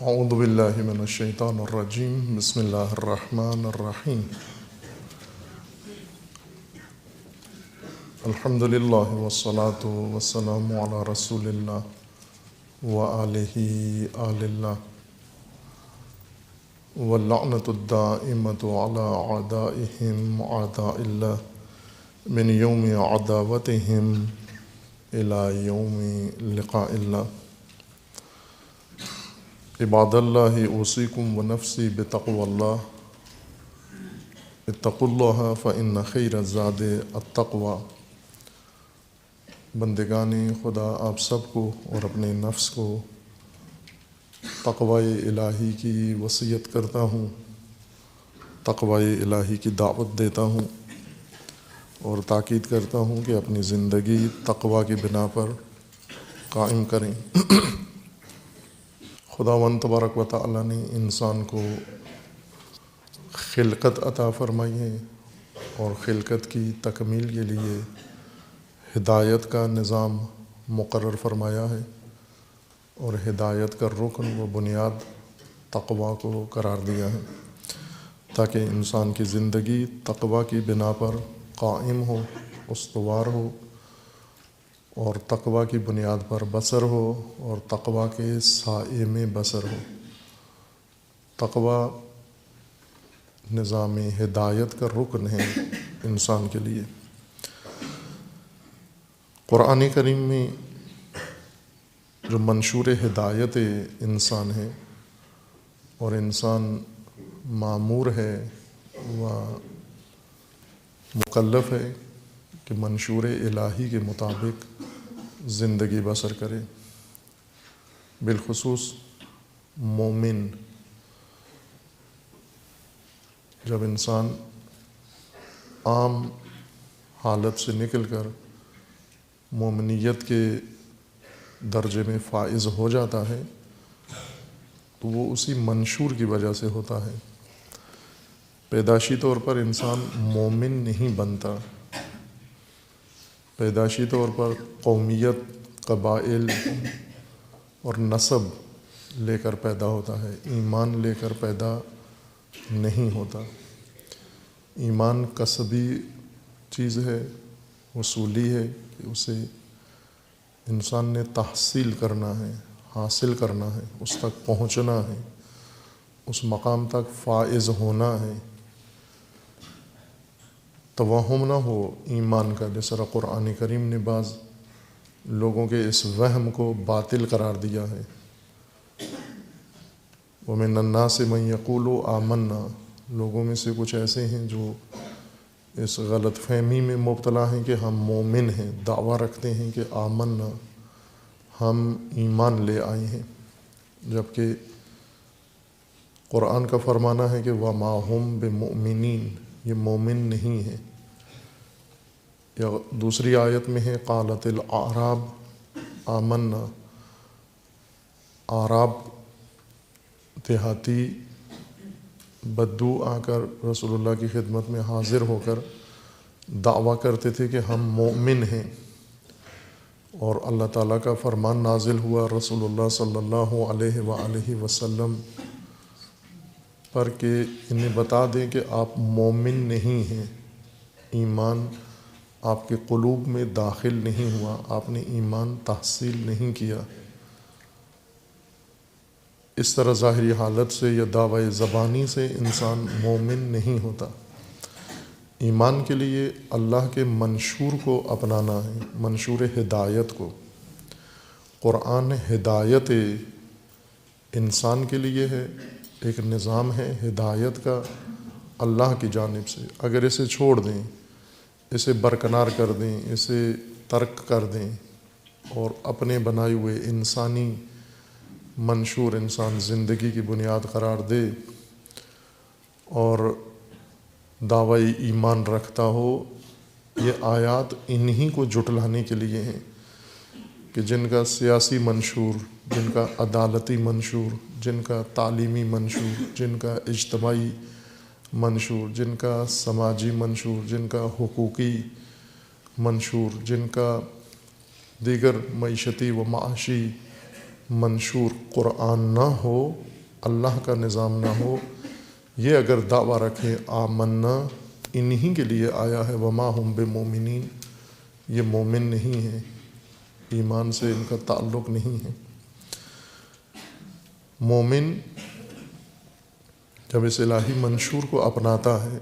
اعوذ باللہ من الشیطان الرجیم بسم اللہ الرحمن الرحیم الحمد للہ والصلاة والسلام علی رسول اللہ وآلہ آل اللہ واللعنۃ الدائمۃ علی اعدائہم اعداء اللہ من یوم عداوتہم الی یوم لقاء اللہ عباد اللہ اوصیکم ونفسی بتقوی اللہ اتقوا اللہ فإن خیر الزاد التقوی۔ بندگان خدا، آپ سب کو اور اپنے نفس کو تقوی الہی کی وصیت کرتا ہوں، تقوی الہی کی دعوت دیتا ہوں اور تاکید کرتا ہوں کہ اپنی زندگی تقوی کی بنا پر قائم کریں۔ خداوند تبارک و تعالیٰ نے انسان کو خلقت عطا فرمائی ہے اور خلقت کی تکمیل کے لیے ہدایت کا نظام مقرر فرمایا ہے، اور ہدایت کا رکن و بنیاد تقوی کو قرار دیا ہے تاکہ انسان کی زندگی تقوی کی بنا پر قائم ہو، استوار ہو، اور تقوی کی بنیاد پر بسر ہو اور تقوی کے سائے میں بسر ہو۔ تقوی نظام ہدایت کا رکن ہے انسان کے لیے۔ قرآن کریم میں جو منشور ہدایت انسان ہے اور انسان مامور ہے و مکلف ہے کہ منشور الہی کے مطابق زندگی بسر کرے، بالخصوص مومن۔ جب انسان عام حالت سے نکل کر مومنیت کے درجے میں فائز ہو جاتا ہے تو وہ اسی منشور کی وجہ سے ہوتا ہے۔ پیدائشی طور پر انسان مومن نہیں بنتا، پیدائشی طور پر قومیت، قبائل اور نسب لے کر پیدا ہوتا ہے، ایمان لے کر پیدا نہیں ہوتا۔ ایمان کسبی چیز ہے، وصولی ہے کہ اسے انسان نے تحصیل کرنا ہے، حاصل کرنا ہے، اس تک پہنچنا ہے، اس مقام تک فائز ہونا ہے۔ توہم نہ ہو ایمان کا، جس طرح قرآن کریم نے بعض لوگوں کے اس وہم کو باطل قرار دیا ہے۔ وَمِنَ النَّاسِ مَن يَقُولُ آمَنَّا، لوگوں میں سے کچھ ایسے ہیں جو اس غلط فہمی میں مبتلا ہیں کہ ہم مومن ہیں، دعویٰ رکھتے ہیں کہ آمنا، ہم ایمان لے آئے ہیں، جبکہ قرآن کا فرمانا ہے کہ وَمَا هُمْ بِمُؤْمِنِينَ، یہ مومن نہیں ہے۔ یا دوسری آیت میں ہے قالت الاعراب آمنا، اعراب دیہاتی بدو آ کر رسول اللہ کی خدمت میں حاضر ہو کر دعویٰ کرتے تھے کہ ہم مومن ہیں، اور اللہ تعالیٰ کا فرمان نازل ہوا رسول اللہ صلی اللہ علیہ وآلہ وسلم پر کہ انہیں بتا دیں کہ آپ مومن نہیں ہیں، ایمان آپ کے قلوب میں داخل نہیں ہوا، آپ نے ایمان تحصیل نہیں کیا۔ اس طرح ظاہری حالت سے یا دعوی زبانی سے انسان مومن نہیں ہوتا۔ ایمان کے لیے اللہ کے منشور کو اپنانا ہے، منشور ہدایت کو۔ قرآن ہدایت انسان کے لیے ہے، ایک نظام ہے ہدایت کا اللہ کی جانب سے۔ اگر اسے چھوڑ دیں، اسے برکنار کر دیں، اسے ترک کر دیں اور اپنے بنائے ہوئے انسانی منشور انسان زندگی کی بنیاد قرار دے اور دعوی ایمان رکھتا ہو، یہ آیات انہی کو جھٹلانے کے لیے ہیں کہ جن کا سیاسی منشور، جن کا عدالتی منشور، جن کا تعلیمی منشور، جن کا اجتماعی منشور، جن کا سماجی منشور، جن کا حقوقی منشور، جن کا دیگر معیشتی و معاشی منشور قرآن نہ ہو، اللہ کا نظام نہ ہو، یہ اگر دعویٰ رکھیں آمنا، انہی کے لیے آیا ہے، وما ہم بمومنین، یہ مومن نہیں ہیں، ایمان سے ان کا تعلق نہیں ہے۔ مومن جب اس الہی منشور کو اپناتا ہے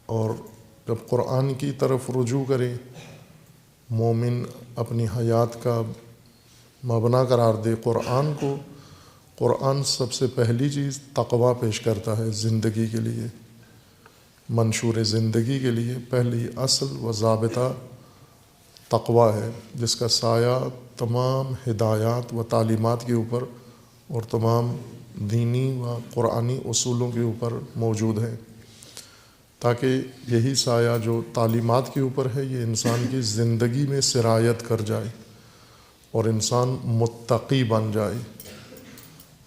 اور جب قرآن کی طرف رجوع کرے، مومن اپنی حیات کا مبنا قرار دے قرآن کو، قرآن سب سے پہلی چیز تقویٰ پیش کرتا ہے زندگی کے لیے، منشور زندگی کے لیے پہلی اصل و ضابطہ تقویٰ ہے، جس کا سایہ تمام ہدایات و تعلیمات کے اوپر اور تمام دینی و قرآنی اصولوں کے اوپر موجود ہے، تاکہ یہی سایہ جو تعلیمات کے اوپر ہے یہ انسان کی زندگی میں سرایت کر جائے اور انسان متقی بن جائے،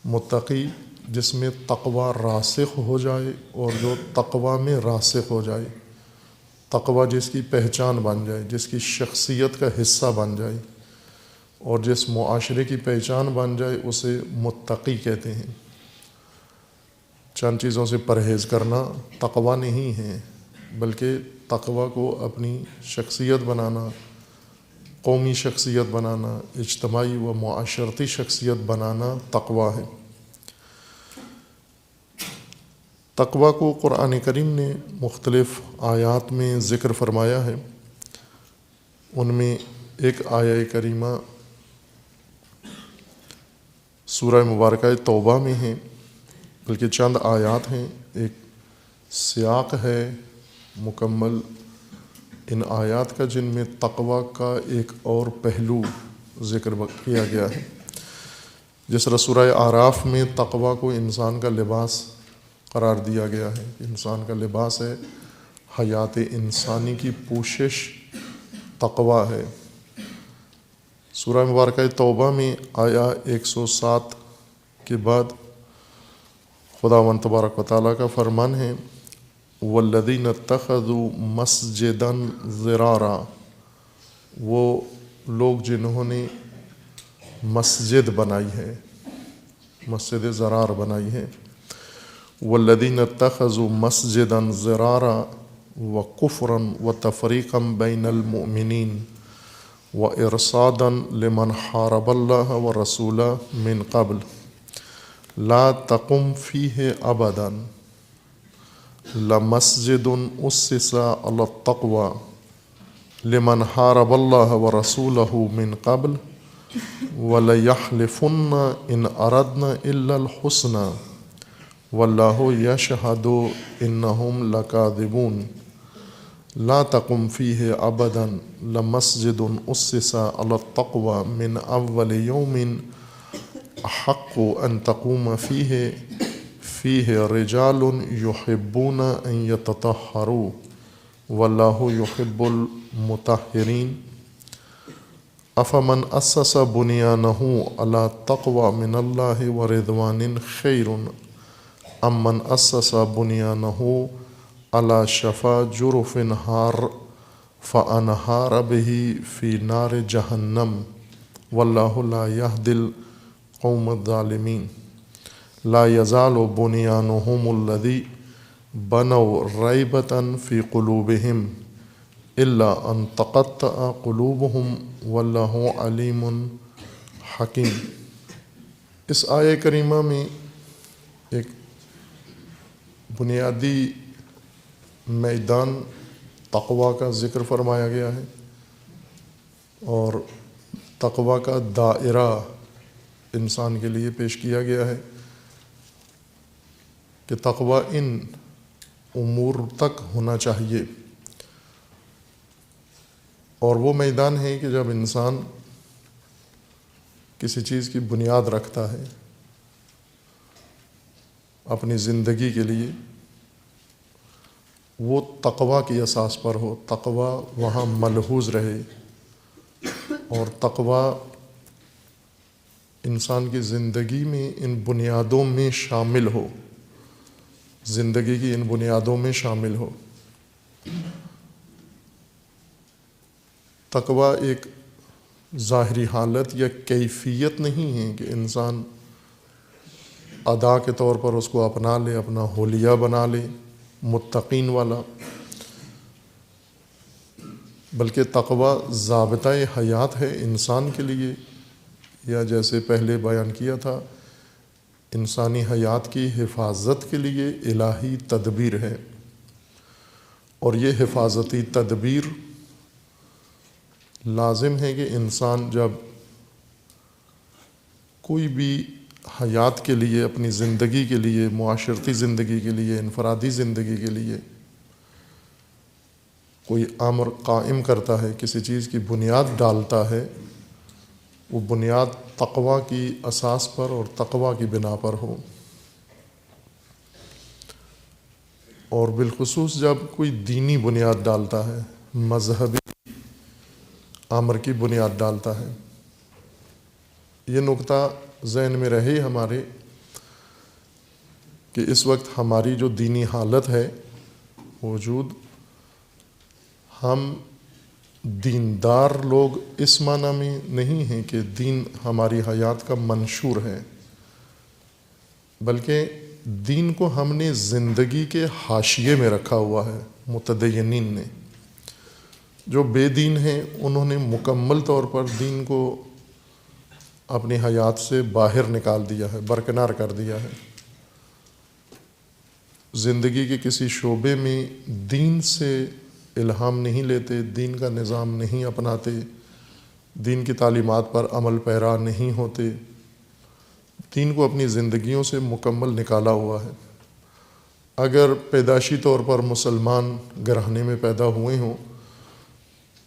متقی جس میں تقویٰ راسخ ہو جائے اور جو تقویٰ میں راسخ ہو جائے، تقویٰ جس کی پہچان بن جائے، جس کی شخصیت کا حصہ بن جائے اور جس معاشرے کی پہچان بن جائے، اسے متقی کہتے ہیں۔ چند چیزوں سے پرہیز کرنا تقویٰ نہیں ہے، بلکہ تقویٰ کو اپنی شخصیت بنانا، قومی شخصیت بنانا، اجتماعی و معاشرتی شخصیت بنانا تقویٰ ہے۔ تقویٰ کو قرآن کریم نے مختلف آیات میں ذکر فرمایا ہے، ان میں ایک آیہ کریمہ سورہ مبارکہ توبہ میں ہے، بلکہ چند آیات ہیں، ایک سیاق ہے مکمل ان آیات کا جن میں تقویٰ کا ایک اور پہلو ذکر کیا گیا ہے۔ جس طرح سورہ اعراف میں تقویٰ کو انسان کا لباس قرار دیا گیا ہے، انسان کا لباس ہے، حیات انسانی کی پوشش تقویٰ ہے۔ سورہ مبارکہ توبہ میں آیا 107 کے بعد خداوند تبارک و تعالیٰ کا فرمان ہے، والذین اتخذوا مسجدا ضرارا، وہ لوگ جنہوں نے مسجد بنائی ہے، مسجد ضرار بنائی ہے، والذین اتخذوا مسجدا ضرارا وکفرا وتفریقا بین المؤمنین وارصادا لمن حارب اللہ ورسولہ من قبل لا تقم فیہ ابدا لمسجد اسس علی التقوی لمن حارب اللہ ورسولہ من قبل وَلَيَحْلِفُنَّ إِنْ أَرَدْنَا إِلَّا الْحُسْنَى وَاللَّهُ يَشْهَدُ إِنَّهُمْ لَكَاذِبُونَ لَا تَقُمْ فِيهِ أَبَدًا لَمَسْجِدٌ أُسِّسَ عَلَى التَّقْوَى مِنْ أَوَّلِ يَوْمٍ أَحَقُّ أَنْ تَقُومَ فِيهِ رِجَالٌ يُحِبُّونَ أَنْ يَتَطَهَّرُوا وَاللَّهُ يُحِبُّ الْمُطَهِّرِينَ افمن اسس بنیانہ علی تقوی من اللہ ورضوان خیر ام من اسس بنیانہ علی شفا جرف ہار فانہار بہ فی نار جہنم واللہ لا یہدی القوم الظالمین لا یزال بنیانہم الذی بنوا ریبۃ فی قلوبہم الا ان تقطع قلوبہم واللہ علیم حکیم۔ اس آیہ کریمہ میں ایک بنیادی میدان تقویٰ کا ذکر فرمایا گیا ہے اور تقویٰ کا دائرہ انسان کے لیے پیش کیا گیا ہے کہ تقویٰ ان امور تک ہونا چاہیے، اور وہ میدان ہے کہ جب انسان کسی چیز کی بنیاد رکھتا ہے اپنی زندگی کے لیے، وہ تقویٰ کی اساس پر ہو، تقویٰ وہاں ملحوظ رہے اور تقویٰ انسان کی زندگی میں ان بنیادوں میں شامل ہو، زندگی کی ان بنیادوں میں شامل ہو۔ تقویٰ ایک ظاہری حالت یا کیفیت نہیں ہے کہ انسان ادا کے طور پر اس کو اپنا لے، اپنا حلیہ بنا لے متقین والا، بلکہ تقوی ضابطہ حیات ہے انسان کے لیے، یا جیسے پہلے بیان کیا تھا انسانی حیات کی حفاظت کے لیے الہی تدبیر ہے، اور یہ حفاظتی تدبیر لازم ہے کہ انسان جب کوئی بھی حیات کے لیے، اپنی زندگی کے لیے، معاشرتی زندگی کے لیے، انفرادی زندگی کے لیے کوئی امر قائم کرتا ہے، کسی چیز کی بنیاد ڈالتا ہے، وہ بنیاد تقوی کی اساس پر اور تقوی کی بنا پر ہو۔ اور بالخصوص جب کوئی دینی بنیاد ڈالتا ہے، مذہبی امر کی بنیاد ڈالتا ہے، یہ نقطہ ذہن میں رہے ہمارے کہ اس وقت ہماری جو دینی حالت ہے وجود، ہم دیندار لوگ اس معنی میں نہیں ہیں کہ دین ہماری حیات کا منشور ہے، بلکہ دین کو ہم نے زندگی کے حاشیے میں رکھا ہوا ہے۔ متدینین نے، جو بے دین ہیں، انہوں نے مکمل طور پر دین کو اپنی حیات سے باہر نکال دیا ہے، برکنار کر دیا ہے، زندگی کے کسی شعبے میں دین سے الہام نہیں لیتے، دین کا نظام نہیں اپناتے، دین کی تعلیمات پر عمل پیرا نہیں ہوتے، دین کو اپنی زندگیوں سے مکمل نکالا ہوا ہے۔ اگر پیدائشی طور پر مسلمان گھرانے میں پیدا ہوئے ہوں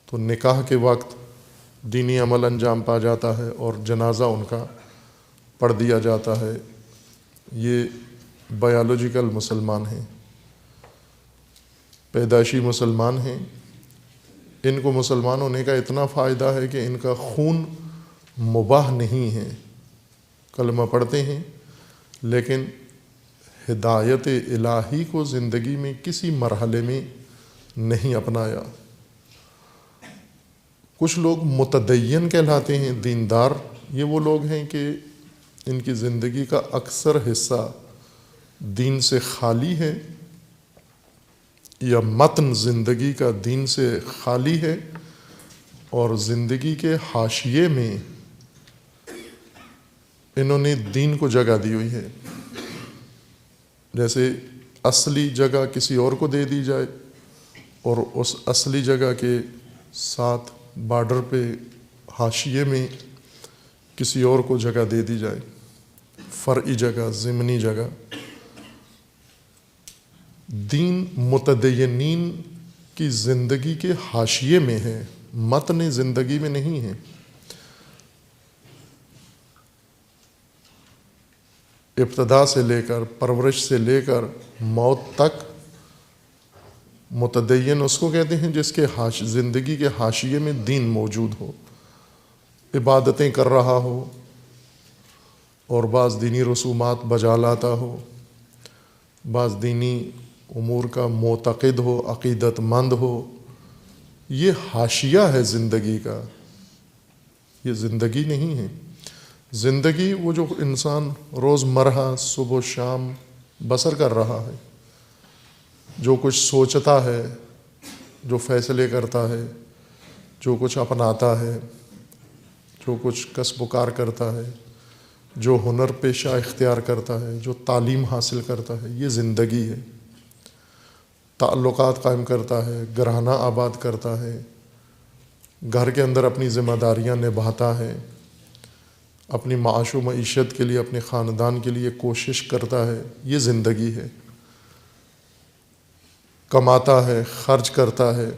تو نکاح کے وقت دینی عمل انجام پا جاتا ہے اور جنازہ ان کا پڑھ دیا جاتا ہے، یہ بایولوجیکل مسلمان ہیں، پیدائشی مسلمان ہیں، ان کو مسلمان ہونے کا اتنا فائدہ ہے کہ ان کا خون مباح نہیں ہے، کلمہ پڑھتے ہیں، لیکن ہدایت الہی کو زندگی میں کسی مرحلے میں نہیں اپنایا۔ کچھ لوگ متدین کہلاتے ہیں، دیندار، یہ وہ لوگ ہیں کہ ان کی زندگی کا اکثر حصہ دین سے خالی ہے، یا متن زندگی کا دین سے خالی ہے، اور زندگی کے حاشیے میں انہوں نے دین کو جگہ دی ہوئی ہے، جیسے اصلی جگہ کسی اور کو دے دی جائے اور اس اصلی جگہ کے ساتھ بارڈر پہ حاشیے میں کسی اور کو جگہ دے دی جائے، فرعی جگہ، ضمنی جگہ۔ دین متدینین کی زندگی کے حاشیے میں ہے، متن زندگی میں نہیں ہے۔ ابتدا سے لے کر، پرورش سے لے کر موت تک متدین اس کو کہتے ہیں جس کے زندگی کے حاشیے میں دین موجود ہو، عبادتیں کر رہا ہو اور بعض دینی رسومات بجا لاتا ہو، بعض دینی امور کا معتقد ہو، عقیدت مند ہو، یہ حاشیہ ہے زندگی کا، یہ زندگی نہیں ہے۔ زندگی وہ جو انسان روز مرہ صبح و شام بسر کر رہا ہے، جو کچھ سوچتا ہے، جو فیصلے کرتا ہے، جو کچھ اپناتا ہے، جو کچھ کسب و کار کرتا ہے، جو ہنر پیشہ اختیار کرتا ہے، جو تعلیم حاصل کرتا ہے، یہ زندگی ہے۔ تعلقات قائم کرتا ہے، گھرانہ آباد کرتا ہے، گھر کے اندر اپنی ذمہ داریاں نبھاتا ہے، اپنی معاش و معیشت کے لیے، اپنے خاندان کے لیے کوشش کرتا ہے، یہ زندگی ہے۔ کماتا ہے، خرچ کرتا ہے،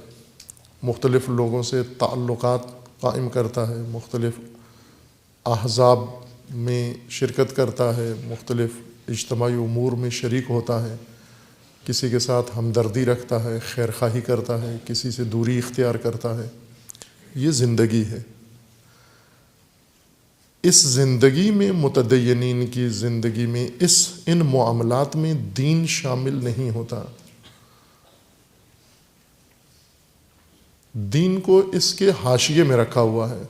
مختلف لوگوں سے تعلقات قائم کرتا ہے، مختلف احزاب میں شرکت کرتا ہے، مختلف اجتماعی امور میں شریک ہوتا ہے، کسی کے ساتھ ہمدردی رکھتا ہے، خیر خواہی کرتا ہے، کسی سے دوری اختیار کرتا ہے، یہ زندگی ہے۔ اس زندگی میں، متدینین کی زندگی میں، ان معاملات میں دین شامل نہیں ہوتا۔ دین کو اس کے حاشیے میں رکھا ہوا ہے،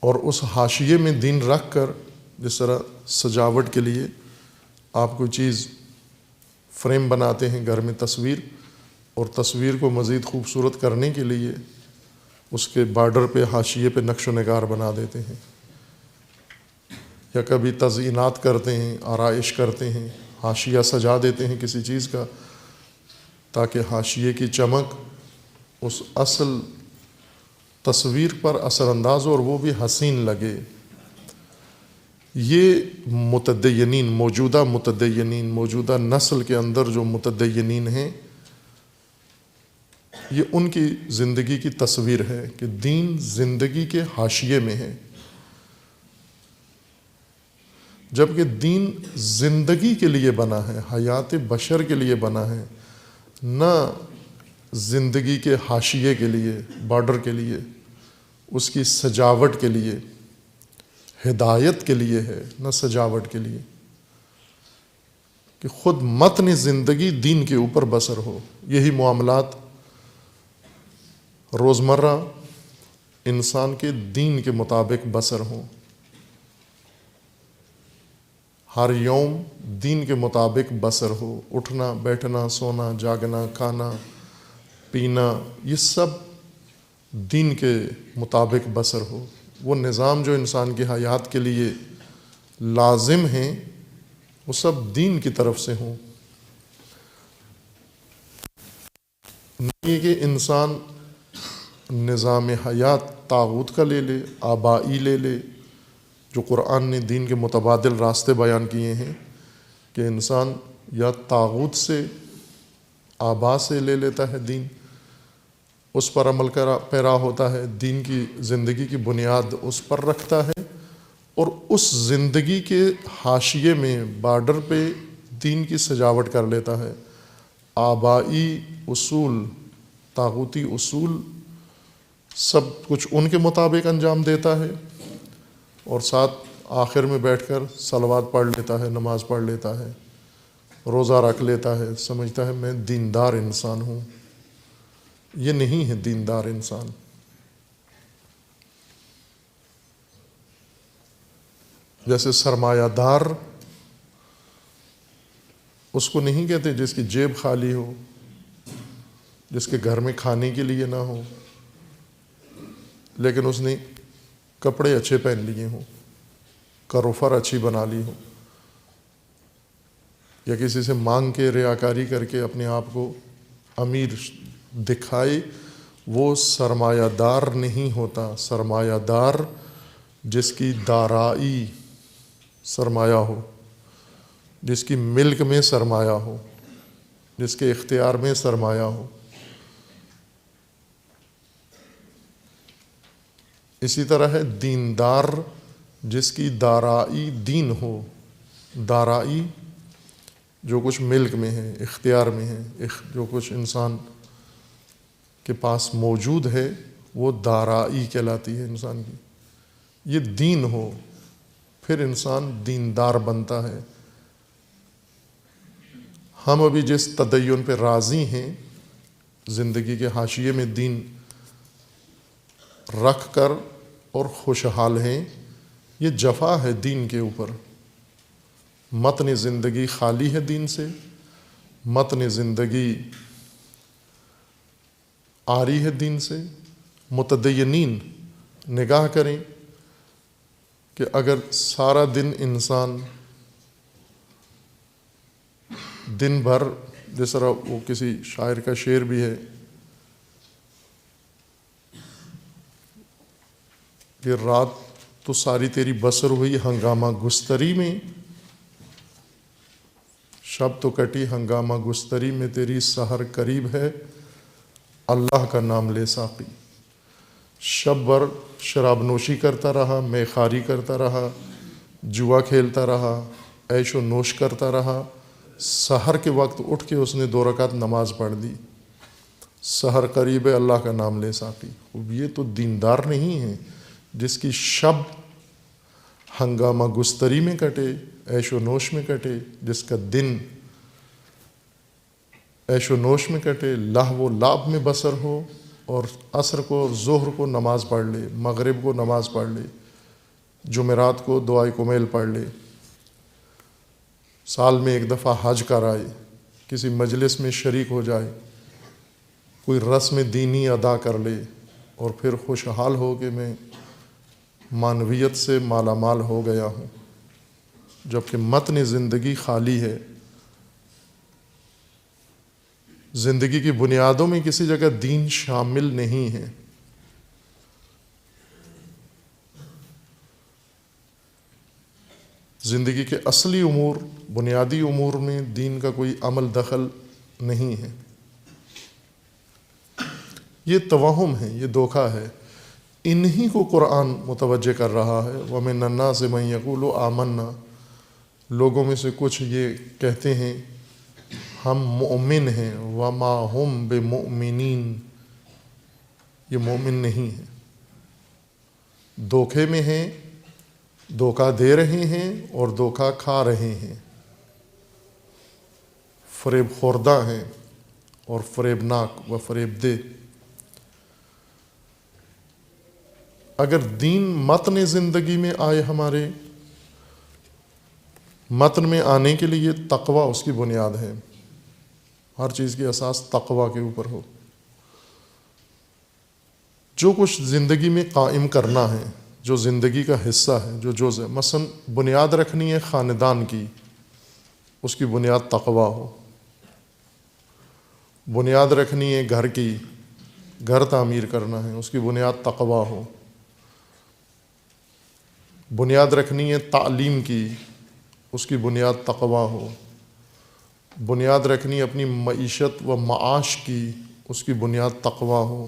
اور اس حاشیے میں دین رکھ کر، جس طرح سجاوٹ کے لیے آپ کوئی چیز فریم بناتے ہیں گھر میں، تصویر، اور تصویر کو مزید خوبصورت کرنے کے لیے اس کے بارڈر پہ، حاشیے پہ نقش و نگار بنا دیتے ہیں، یا کبھی تزئینات کرتے ہیں، آرائش کرتے ہیں، حاشیہ سجا دیتے ہیں کسی چیز کا تاکہ حاشیے کی چمک اس اصل تصویر پر اثر انداز ہو اور وہ بھی حسین لگے۔ یہ متدینین، موجودہ نسل کے اندر جو متدینین ہیں، یہ ان کی زندگی کی تصویر ہے کہ دین زندگی کے حاشیے میں ہے، جبکہ دین زندگی کے لیے بنا ہے، حیات بشر کے لیے بنا ہے، نہ زندگی کے حاشیے کے لیے، بارڈر کے لیے، اس کی سجاوٹ کے لیے، ہدایت کے لیے ہے، نہ سجاوٹ کے لیے، کہ خود متن زندگی دین کے اوپر بسر ہو۔ یہی معاملات روزمرہ انسان کے دین کے مطابق بسر ہوں، ہر یوم دین کے مطابق بسر ہو، اٹھنا بیٹھنا، سونا جاگنا، کھانا پینا، یہ سب دین کے مطابق بسر ہو۔ وہ نظام جو انسان کی حیات کے لیے لازم ہیں وہ سب دین کی طرف سے ہوں، نہیں کہ انسان نظام حیات طاغوت کا لے لے، آبائی لے لے، جو قرآن نے دین کے متبادل راستے بیان کیے ہیں کہ انسان یا طاغوت سے، آبا سے لے لیتا ہے دین، اس پر عمل پیرا ہوتا ہے، دین کی زندگی کی بنیاد اس پر رکھتا ہے، اور اس زندگی کے حاشیے میں، بارڈر پہ دین کی سجاوٹ کر لیتا ہے، آبائی اصول، طاغوتی اصول سب کچھ ان کے مطابق انجام دیتا ہے، اور ساتھ آخر میں بیٹھ کر صلوات پڑھ لیتا ہے، نماز پڑھ لیتا ہے، روزہ رکھ لیتا ہے، سمجھتا ہے میں دیندار انسان ہوں۔ یہ نہیں ہے دیندار انسان۔ جیسے سرمایہ دار، اس کو نہیں کہتے جس کی جیب خالی ہو، جس کے گھر میں کھانے کے لیے نہ ہو لیکن اس نے کپڑے اچھے پہن لیے ہوں، کروفر اچھی بنا لی ہو، یا کسی سے مانگ کے ریاکاری کر کے اپنے آپ کو امیر دکھائے، وہ سرمایہ دار نہیں ہوتا۔ سرمایہ دار جس کی دارائی سرمایہ ہو، جس کی ملک میں سرمایہ ہو، جس کے اختیار میں سرمایہ ہو۔ اسی طرح ہے دیندار، جس کی دارائی دین ہو، دارائی جو کچھ ملک میں ہے، اختیار میں ہے، جو کچھ انسان کے پاس موجود ہے، وہ دارائی کہلاتی ہے انسان کی۔ یہ دین ہو، پھر انسان دیندار بنتا ہے۔ ہم ابھی جس تدین پہ راضی ہیں، زندگی کے حاشیے میں دین رکھ کر اور خوشحال ہیں، یہ جفا ہے دین کے اوپر۔ متن زندگی خالی ہے دین سے، متن زندگی آری ہے دین سے۔ متدینین نگاہ کریں کہ اگر سارا دن انسان دن بھر، جس طرح وہ کسی شاعر کا شعر بھی ہے کہ رات تو ساری تیری بسر ہوئی ہنگامہ گستری میں، شب تو کٹی ہنگامہ گستری میں، تیری سحر قریب ہے اللہ کا نام لے ساقی۔ شب بھر شراب نوشی کرتا رہا، میخواری کرتا رہا، جوا کھیلتا رہا، عیش و نوش کرتا رہا، سحر کے وقت اٹھ کے اس نے 2 رکعت نماز پڑھ دی، سحر قریب ہے اللہ کا نام لے ساقی۔ یہ تو دیندار نہیں ہے، جس کی شب ہنگامہ گستری میں کٹے، عیش و نوش میں کٹے، جس کا دن عیش و نوش میں کٹے، لہو و لعب میں بسر ہو، اور عصر کو ظہر کو نماز پڑھ لے، مغرب کو نماز پڑھ لے، جمعرات کو دعائے کمیل پڑھ لے، سال میں ایک دفعہ حج کر آئے، کسی مجلس میں شریک ہو جائے، کوئی رسم دینی ادا کر لے، اور پھر خوشحال ہو کہ میں معنویت سے مالا مال ہو گیا ہوں، جبکہ متن زندگی خالی ہے۔ زندگی کی بنیادوں میں کسی جگہ دین شامل نہیں ہے۔ زندگی کے اصلی امور، بنیادی امور میں دین کا کوئی عمل دخل نہیں ہے۔ یہ توہم ہے، یہ دھوکہ ہے، انہی کو قرآن متوجہ کر رہا ہے۔ وَمِنَ النَّاسِ مَن يَقُولُ آمَنَّا، لوگوں میں سے کچھ یہ کہتے ہیں ہم مؤمن ہیں، وَمَا هُمْ بِمُؤْمِنِينَ، یہ مومن نہیں ہیں، دھوکے میں ہیں، دھوکہ دے رہے ہیں اور دھوکہ کھا رہے ہیں، فریب خوردہ ہیں اور فریبناک و فریب دہ۔ اگر دین متن زندگی میں آئے، ہمارے متن میں آنے کے لیے تقوی اس کی بنیاد ہے، ہر چیز کی اساس تقوی کے اوپر ہو۔ جو کچھ زندگی میں قائم کرنا ہے، جو زندگی کا حصہ ہے، جو جز ہے، مثلا بنیاد رکھنی ہے خاندان کی، اس کی بنیاد تقوی ہو۔ بنیاد رکھنی ہے گھر کی، گھر تعمیر کرنا ہے، اس کی بنیاد تقوی ہو۔ بنیاد رکھنی ہے تعلیم کی، اس کی بنیاد تقوی ہو۔ بنیاد رکھنی ہے اپنی معیشت و معاش کی، اس کی بنیاد تقوی ہو۔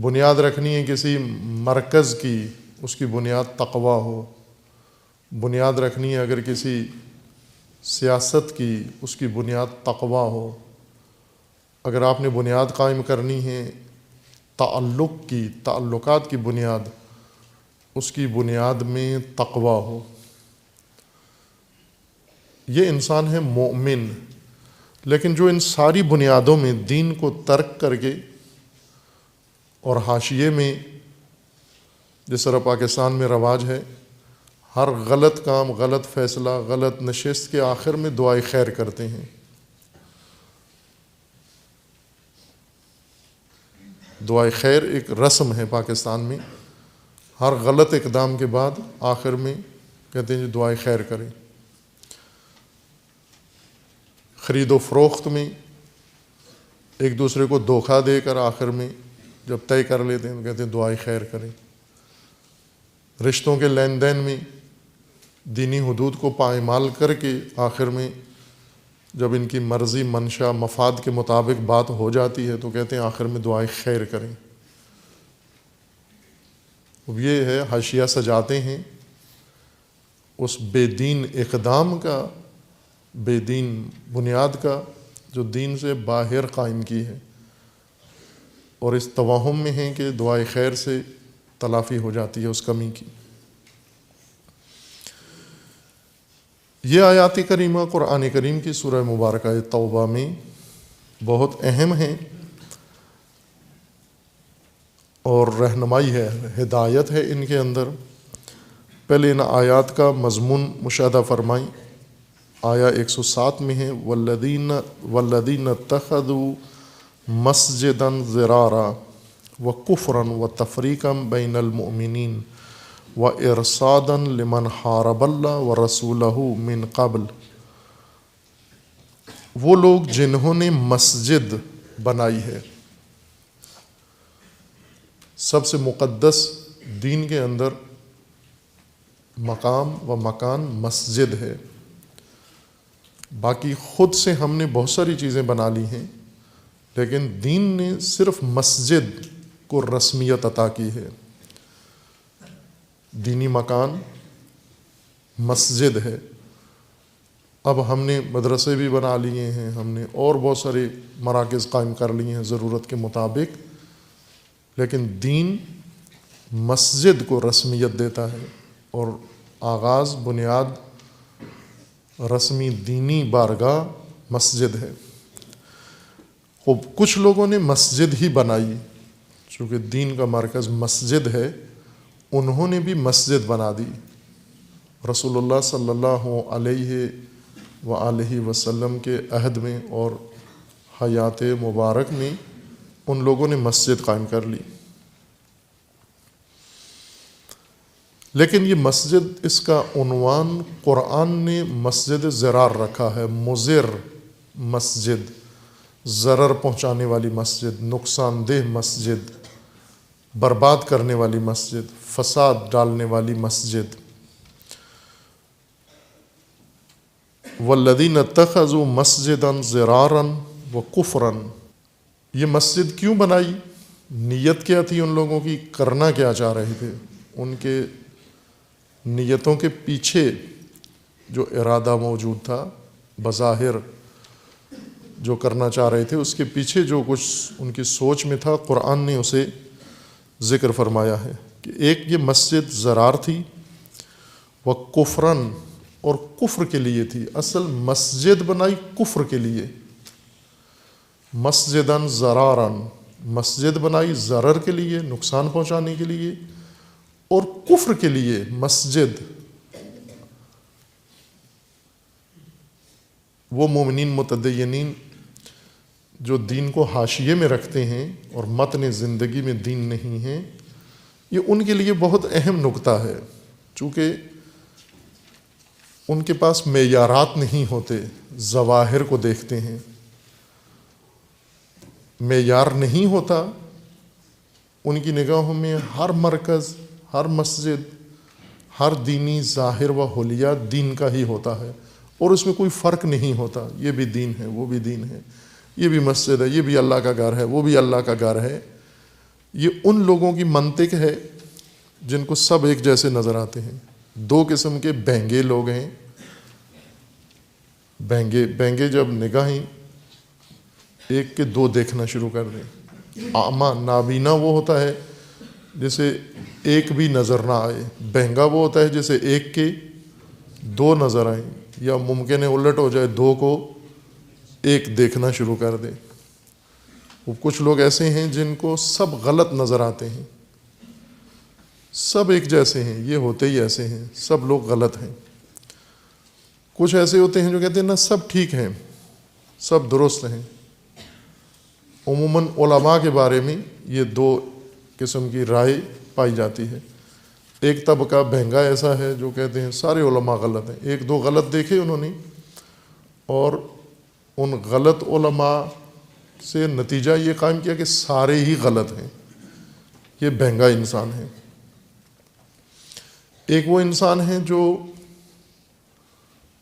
بنیاد رکھنی ہے کسی مرکز کی، اس کی بنیاد تقوی ہو۔ بنیاد رکھنی ہے اگر کسی سیاست کی، اس کی بنیاد تقوی ہو۔ اگر آپ نے بنیاد قائم کرنی ہے تعلق کی، تعلقات کی بنیاد، اس کی بنیاد میں تقوی ہو۔ یہ انسان ہے مومن۔ لیکن جو ان ساری بنیادوں میں دین کو ترک کر کے اور حاشیے میں، جس طرح پاکستان میں رواج ہے، ہر غلط کام، غلط فیصلہ، غلط نشست کے آخر میں دعائے خیر کرتے ہیں۔ دعائے خیر ایک رسم ہے پاکستان میں، ہر غلط اقدام کے بعد آخر میں کہتے ہیں دعائے خیر کریں۔ خرید و فروخت میں ایک دوسرے کو دھوکہ دے کر آخر میں جب طے کر لیتے ہیں تو کہتے ہیں دعائے خیر کریں۔ رشتوں کے لین دین میں دینی حدود کو پائمال کر کے آخر میں جب ان کی مرضی، منشا، مفاد کے مطابق بات ہو جاتی ہے تو کہتے ہیں آخر میں دعائے خیر کریں۔ اب یہ ہے حاشیہ سجاتے ہیں اس بے دین اقدام کا، بے دین بنیاد کا، جو دین سے باہر قائم کی ہے، اور اس توہم میں ہیں کہ دعائے خیر سے تلافی ہو جاتی ہے اس کمی کی۔ یہ آیات کریمہ قرآن کریم کی سورہ مبارکہ توبہ میں بہت اہم ہیں اور رہنمائی ہے، ہدایت ہے ان کے اندر۔ پہلے ان آیات کا مضمون مشاہدہ فرمائیں۔ آیا 107 میں ہے والذین اتخذوا مسجدا ضرارا وکفرا وتفریقا بین المؤمنین وارصادا لمن حارب اللہ ورسولہ من قبل، وہ لوگ جنہوں نے مسجد بنائی ہے، سب سے مقدس دین کے اندر مقام و مکان مسجد ہے۔ باقی خود سے ہم نے بہت ساری چیزیں بنا لی ہیں، لیکن دین نے صرف مسجد کو رسمیت عطا کی ہے۔ دینی مکان مسجد ہے۔ اب ہم نے مدرسے بھی بنا لیے ہیں، ہم نے اور بہت سارے مراکز قائم کر لیے ہیں ضرورت کے مطابق، لیکن دین مسجد کو رسمیت دیتا ہے، اور آغاز، بنیاد، رسمی دینی بارگاہ مسجد ہے۔ خوب کچھ لوگوں نے مسجد ہی بنائی، چونکہ دین کا مرکز مسجد ہے، انہوں نے بھی مسجد بنا دی. رسول اللہ صلی اللہ علیہ وآلہ وسلم کے عہد میں اور حیات مبارک میں ان لوگوں نے مسجد قائم کر لی. لیکن یہ مسجد، اس کا عنوان قرآن نے مسجد ضرار رکھا ہے. مضر مسجد، ضرر پہنچانے والی مسجد، نقصان دہ مسجد، برباد کرنے والی مسجد، فساد ڈالنے والی مسجد. والذین اتخذوا مسجدا ضرارا وکفرا. یہ مسجد کیوں بنائی؟ نیت کیا تھی ان لوگوں کی؟ کرنا کیا چاہ رہے تھے؟ ان کے نیتوں کے پیچھے جو ارادہ موجود تھا، بظاہر جو کرنا چاہ رہے تھے، اس کے پیچھے جو کچھ ان کی سوچ میں تھا، قرآن نے اسے ذکر فرمایا ہے کہ ایک یہ مسجد ضرار تھی، وہ کفرن، اور کفر کے لیے تھی. اصل مسجد بنائی کفر کے لیے. مسجدن ضرارن، مسجد بنائی ضرر کے لیے، نقصان پہنچانے کے لیے، اور کفر کے لیے مسجد. وہ مومنین متدینین جو دین کو حاشیے میں رکھتے ہیں اور متن زندگی میں دین نہیں ہے، یہ ان کے لیے بہت اہم نکتہ ہے. چونکہ ان کے پاس معیارات نہیں ہوتے، ظواہر کو دیکھتے ہیں. معیار نہیں ہوتا ان کی نگاہوں میں. ہر مرکز، ہر مسجد، ہر دینی ظاہر و حلیہ دین کا ہی ہوتا ہے، اور اس میں کوئی فرق نہیں ہوتا. یہ بھی دین ہے، وہ بھی دین ہے، یہ بھی مسجد ہے، یہ بھی اللہ کا گھر ہے، وہ بھی اللہ کا گھر ہے. یہ ان لوگوں کی منطق ہے جن کو سب ایک جیسے نظر آتے ہیں. دو قسم کے بہنگے لوگ ہیں. بہنگے جب نگاہیں ایک کے دو دیکھنا شروع کر دیں. اعمیٰ، نابینا وہ ہوتا ہے جسے ایک بھی نظر نہ آئے. بہنگا وہ ہوتا ہے جسے ایک کے دو نظر آئیں، یا ممکن ہے الٹ ہو جائے، دو کو ایک دیکھنا شروع کر دے. وہ کچھ لوگ ایسے ہیں جن کو سب غلط نظر آتے ہیں. سب ایک جیسے ہیں، یہ ہوتے ہی ایسے ہیں، سب لوگ غلط ہیں. کچھ ایسے ہوتے ہیں جو کہتے ہیں نا سب ٹھیک ہیں، سب درست ہیں. عموماً علماء کے بارے میں یہ دو قسم کی رائے پائی جاتی ہے. ایک طبقہ بہنگا ایسا ہے جو کہتے ہیں سارے علماء غلط ہیں. ایک دو غلط دیکھے انہوں نے، اور ان غلط علماء سے نتیجہ یہ قائم کیا کہ سارے ہی غلط ہیں. یہ بہنگا انسان ہے. ایک وہ انسان ہے جو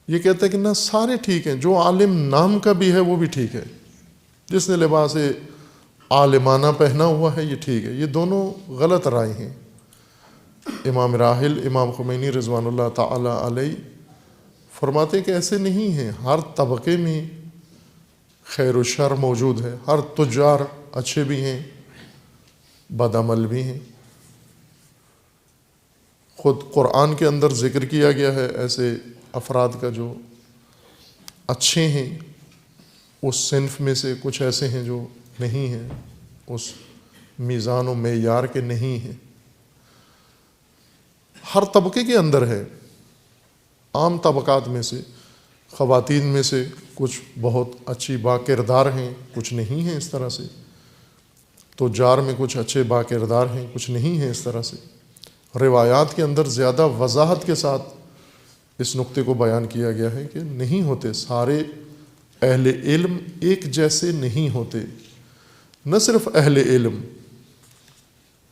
یہ کہتا ہے کہ نہ سارے ٹھیک ہیں، جو عالم نام کا بھی ہے وہ بھی ٹھیک ہے، جس نے لباس عالمانہ پہنا ہوا ہے یہ ٹھیک ہے. یہ دونوں غلط رائے ہیں. امام راحل امام خمینی رضوان اللہ تعالی علیہ فرماتے ہیں کہ ایسے نہیں ہیں. ہر طبقے میں خیر و شر موجود ہے. ہر تجار اچھے بھی ہیں، بد عمل بھی ہیں. خود قرآن کے اندر ذکر کیا گیا ہے ایسے افراد کا جو اچھے ہیں. اس صنف میں سے کچھ ایسے ہیں جو نہیں ہیں، اس میزان و معیار کے نہیں ہیں. ہر طبقے کے اندر ہے. عام طبقات میں سے، خواتین میں سے کچھ بہت اچھی با کردار ہیں، کچھ نہیں ہیں اس طرح سے. تجار میں کچھ اچھے با کردار ہیں، کچھ نہیں ہیں اس طرح سے. روایات کے اندر زیادہ وضاحت کے ساتھ اس نقطے کو بیان کیا گیا ہے کہ نہیں ہوتے. سارے اہل علم ایک جیسے نہیں ہوتے. نہ صرف اہل علم،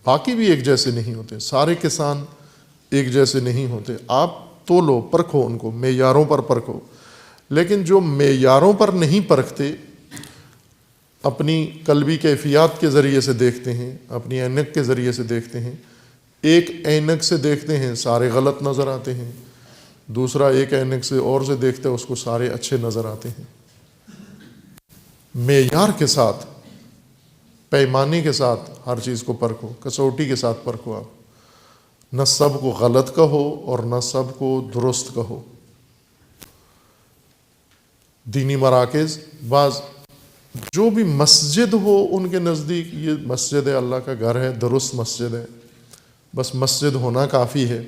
باقی بھی ایک جیسے نہیں ہوتے. سارے کسان ایک جیسے نہیں ہوتے. آپ تولو، پرکھو ان کو، معیاروں پر پرکھو. لیکن جو معیاروں پر نہیں پرکھتے، اپنی قلبی کیفیات کے ذریعے سے دیکھتے ہیں، اپنی اینک کے ذریعے سے دیکھتے ہیں. ایک اینک سے دیکھتے ہیں سارے غلط نظر آتے ہیں، دوسرا ایک اینک سے اور سے دیکھتے ہیں اس کو سارے اچھے نظر آتے ہیں. معیار کے ساتھ، پیمانے کے ساتھ ہر چیز کو پرکھو، کسوٹی کے ساتھ پرکھو. آپ نہ سب کو غلط کہو اور نہ سب کو درست کہو. دینی مراکز، بعض جو بھی مسجد ہو ان کے نزدیک یہ مسجد ہے، اللہ کا گھر ہے، درست مسجد ہے. بس مسجد ہونا کافی ہے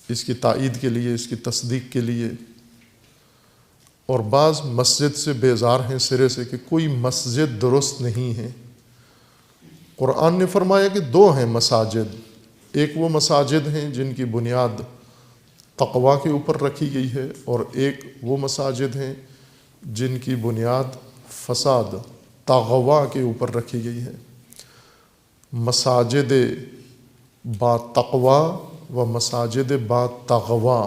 اس کی تائید کے لیے، اس کی تصدیق کے لیے۔ اور بعض مسجد سے بیزار ہیں سرے سے کہ کوئی مسجد درست نہیں ہے۔ قرآن نے فرمایا کہ دو ہیں مساجد، ایک وہ مساجد ہیں جن کی بنیاد تقوی کے اوپر رکھی گئی ہے، اور ایک وہ مساجد ہیں جن کی بنیاد فساد تغوا کے اوپر رکھی گئی ہے۔ مساجد با تقوی و مساجد با تغوا،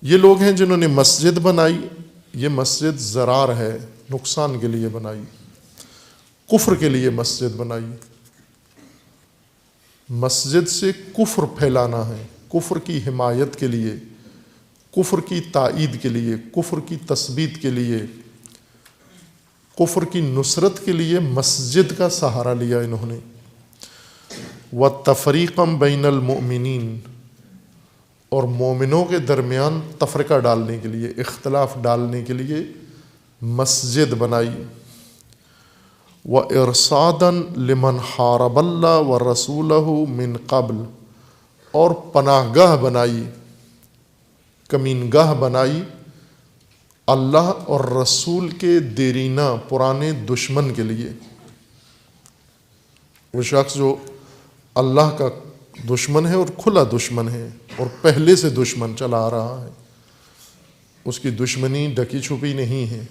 یہ لوگ ہیں جنہوں نے مسجد بنائی، یہ مسجد ضرار ہے، نقصان کے لیے بنائی، کفر کے لیے مسجد بنائی۔ مسجد سے کفر پھیلانا ہے، کفر کی حمایت کے لیے، کفر کی تائید کے لیے، کفر کی تثبیت کے لیے، کفر کی نصرت کے لیے مسجد کا سہارا لیا انہوں نے۔ وَتَفْرِيقًا بَيْنَ الْمُؤْمِنِينَ، اور مومنوں کے درمیان تفرقہ ڈالنے کے لیے، اختلاف ڈالنے کے لیے مسجد بنائی۔ وَإِرْصَادًا لِمَنْ حَارَبَ اللَّهَ وَرَسُولَهُ مِنْ قَبْلُ، اور پناہ گاہ بنائی، کمین گاہ بنائی اللہ اور رسول کے دیرینہ پرانے دشمن کے لیے۔ وہ شخص جو اللہ کا دشمن ہے اور کھلا دشمن ہے اور پہلے سے دشمن چلا آ رہا ہے، اس کی دشمنی ڈکی چھپی نہیں ہے،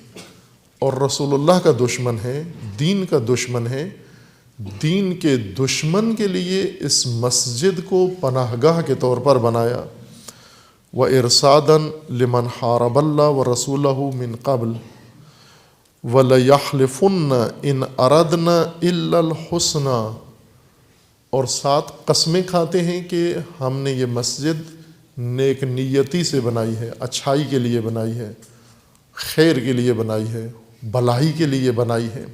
اور رسول اللہ کا دشمن ہے، دین کا دشمن ہے، دین کے دشمن کے لیے اس مسجد کو پناہ گاہ کے طور پر بنایا۔ وَإِرْصَادًا لِمَنْ حَارَبَ اللَّهَ وَرَسُولَهُ مِنْ قَبْلُ وَلَيَحْلِفُنَّ إِنْ أَرَدْنَا إِلَّا الْحُسْنَى، اور ساتھ قسمیں کھاتے ہیں کہ ہم نے یہ مسجد نیک نیتی سے بنائی ہے، اچھائی کے لیے بنائی ہے، خیر کے لیے بنائی ہے، بھلائی کے لیے بنائی ہے،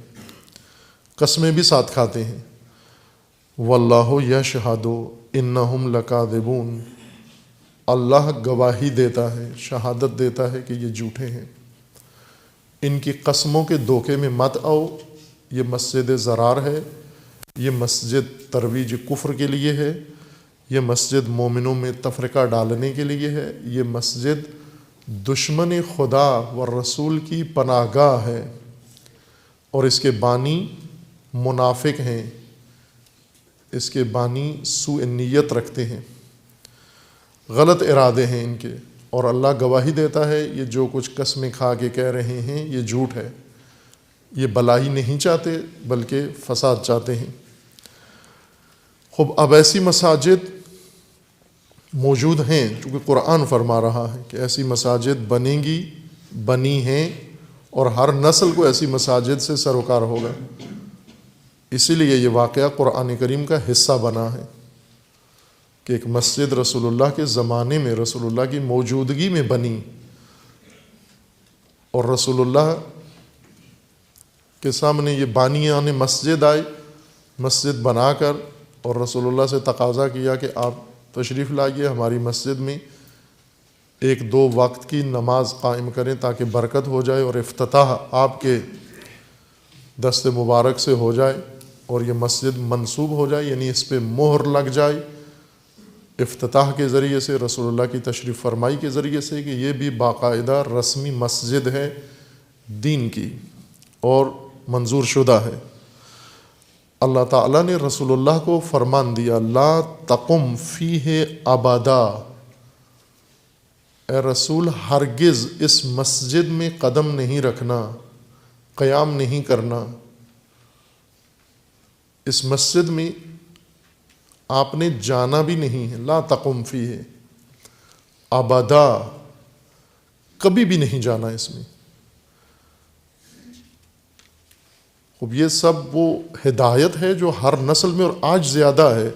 قسمیں بھی ساتھ کھاتے ہیں۔ وَاللَّهُ يَشْهَدُ إِنَّهُمْ لَكَاذِبُونَ، اللہ گواہی دیتا ہے، شہادت دیتا ہے کہ یہ جھوٹے ہیں۔ ان کی قسموں کے دھوکے میں مت آؤ، یہ مسجد ضرار ہے، یہ مسجد ترویج کفر کے لیے ہے، یہ مسجد مومنوں میں تفرقہ ڈالنے کے لیے ہے، یہ مسجد دشمن خدا و رسول کی پناہ گاہ ہے، اور اس کے بانی منافق ہیں، اس کے بانی سوء نیت رکھتے ہیں، غلط ارادے ہیں ان کے، اور اللہ گواہی دیتا ہے یہ جو کچھ قسمیں کھا کے کہہ رہے ہیں یہ جھوٹ ہے، یہ بھلائی نہیں چاہتے بلکہ فساد چاہتے ہیں۔ خوب اب ایسی مساجد موجود ہیں، چونکہ قرآن فرما رہا ہے کہ ایسی مساجد بنیں گی، بنی ہیں، اور ہر نسل کو ایسی مساجد سے سروکار ہوگا۔ اسی لیے یہ واقعہ قرآن کریم کا حصہ بنا ہے کہ ایک مسجد رسول اللہ کے زمانے میں، رسول اللہ کی موجودگی میں بنی، اور رسول اللہ کے سامنے یہ بانیان مسجد آئے، مسجد بنا کر، اور رسول اللہ سے تقاضا کیا کہ آپ تشریف لائیے ہماری مسجد میں، ایک دو وقت کی نماز قائم کریں تاکہ برکت ہو جائے اور افتتاح آپ کے دست مبارک سے ہو جائے، اور یہ مسجد منسوب ہو جائے، یعنی اس پہ مہر لگ جائے افتتاح کے ذریعے سے، رسول اللہ کی تشریف فرمائی کے ذریعے سے، کہ یہ بھی باقاعدہ رسمی مسجد ہے دین کی اور منظور شدہ ہے۔ اللہ تعالیٰ نے رسول اللہ کو فرمان دیا، لا تقم فیہ ابدا، اے رسول ہرگز اس مسجد میں قدم نہیں رکھنا، قیام نہیں کرنا، اس مسجد میں آپ نے جانا بھی نہیں ہے، لا تقم فیہ ابدا، کبھی بھی نہیں جانا اس میں۔ اب یہ سب وہ ہدایت ہے جو ہر نسل میں، اور آج زیادہ ہے۔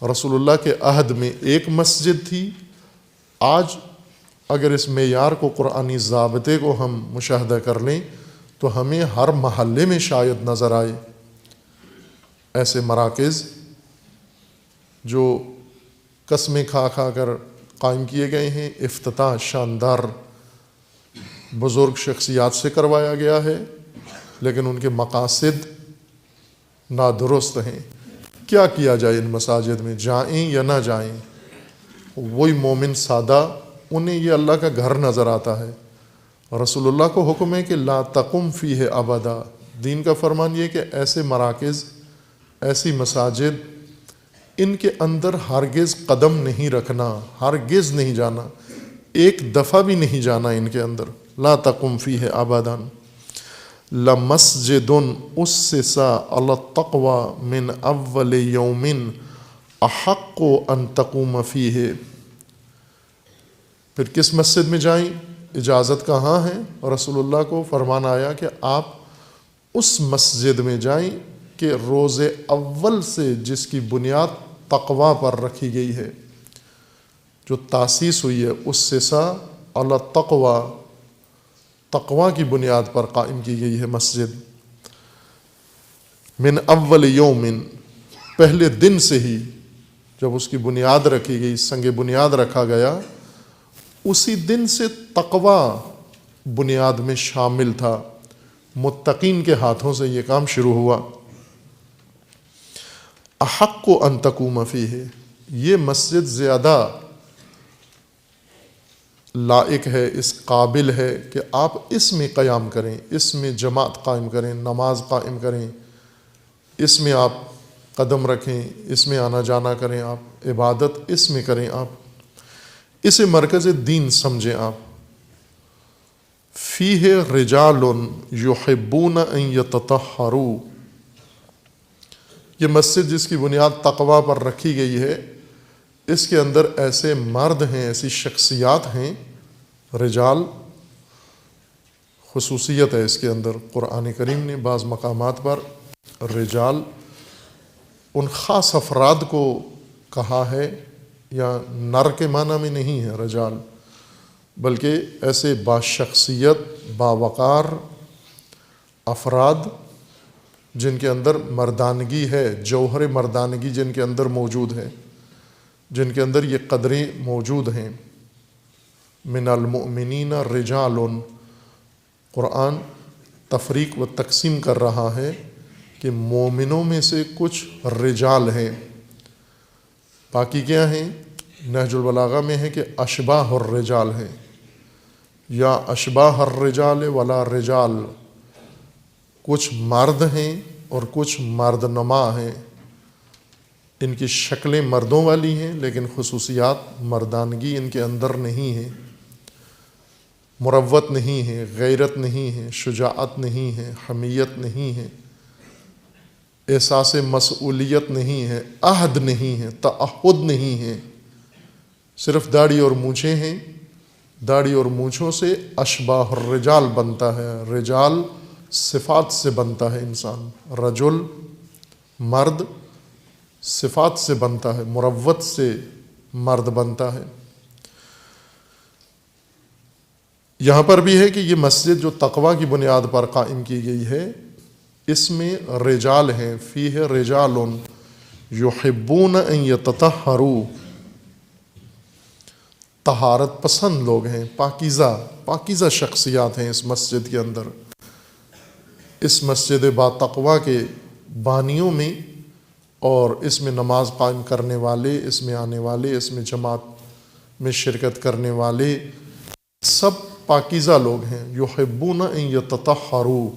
رسول اللہ کے عہد میں ایک مسجد تھی، آج اگر اس معیار کو، قرآنی ضابطے کو ہم مشاہدہ کر لیں تو ہمیں ہر محلے میں شاید نظر آئے ایسے مراکز جو قسمیں کھا کھا کر قائم کیے گئے ہیں، افتتاح شاندار بزرگ شخصیات سے کروایا گیا ہے، لیکن ان کے مقاصد نادرست ہیں. کیا کیا جائے ان مساجد میں، جائیں یا نہ جائیں؟ وہی مومن سادہ، انہیں یہ اللہ کا گھر نظر آتا ہے. رسول اللہ کو حکم ہے کہ لا تقم فیہ ابدا. دین کا فرمان یہ کہ ایسے مراکز، ایسی مساجد، ان کے اندر ہرگز قدم نہیں رکھنا، ہرگز نہیں جانا، ایک دفعہ بھی نہیں جانا ان کے اندر. لا تقم فیہ ابدا. لمسجد اسس علی التقوی من اول یوم احق ان تقوم فیہ. پھر کس مسجد میں جائیں؟ اجازت کہاں ہے؟ رسول اللہ کو فرمان آیا کہ آپ اس مسجد میں جائیں کہ روز اول سے جس کی بنیاد تقوی پر رکھی گئی ہے، جو تاسیس ہوئی ہے، اسسا علی التقوی، تقوی کی بنیاد پر قائم کی گئی ہے مسجد. من اول یوم، پہلے دن سے ہی جب اس کی بنیاد رکھی گئی، سنگ بنیاد رکھا گیا، اسی دن سے تقوی بنیاد میں شامل تھا. متقین کے ہاتھوں سے یہ کام شروع ہوا. احق ان تقوم فیہ، یہ مسجد زیادہ لائق ہے، اس قابل ہے کہ آپ اس میں قیام کریں، اس میں جماعت قائم کریں، نماز قائم کریں، اس میں آپ قدم رکھیں، اس میں آنا جانا کریں، آپ عبادت اس میں کریں، آپ اسے مرکز دین سمجھیں. آپ فیہ رجال یحبون ان یتطہروا، یہ مسجد جس کی بنیاد تقوی پر رکھی گئی ہے، اس کے اندر ایسے مرد ہیں، ایسی شخصیات ہیں. رجال خصوصیت ہے اس کے اندر. قرآن کریم نے بعض مقامات پر رجال ان خاص افراد کو کہا ہے، یا نر کے معنی میں نہیں ہے رجال، بلکہ ایسے باشخصیت، باوقار افراد جن کے اندر مردانگی ہے، جوہر مردانگی جن کے اندر موجود ہے، جن کے اندر یہ قدریں موجود ہیں. من المؤمنین رجال، قرآن تفریق و تقسیم کر رہا ہے کہ مومنوں میں سے کچھ رجال ہیں. باقی کیا ہیں؟ نہج البلاغہ میں ہے کہ اشباہ الرجال ہیں، یا اشباہ الرجال ولا رجال، کچھ مرد ہیں اور کچھ مرد نما ہیں. ان کی شکلیں مردوں والی ہیں لیکن خصوصیات مردانگی ان کے اندر نہیں ہے. مروت نہیں ہے، غیرت نہیں ہے، شجاعت نہیں ہے، حمیت نہیں ہے، احساس مسئولیت نہیں ہے، عہد نہیں ہے، تعہد نہیں ہے، صرف داڑھی اور مونچھیں ہیں. داڑھی اور مونچھوں سے اشباہ الرجال بنتا ہے. رجال صفات سے بنتا ہے انسان، رجل مرد صفات سے بنتا ہے، مروت سے مرد بنتا ہے. یہاں پر بھی ہے کہ یہ مسجد جو تقوی کی بنیاد پر قائم کی گئی ہے، اس میں رجال ہیں. فیہ رجال یحبون ان یتطہروا، طہارت پسند لوگ ہیں، پاکیزہ شخصیات ہیں اس مسجد کے اندر. اس مسجد با تقوی کے بانیوں میں اور اس میں نماز قائم کرنے والے، اس میں آنے والے، اس میں جماعت میں شرکت کرنے والے سب پاکیزہ لوگ ہیں. یحبون ان یتطہروا،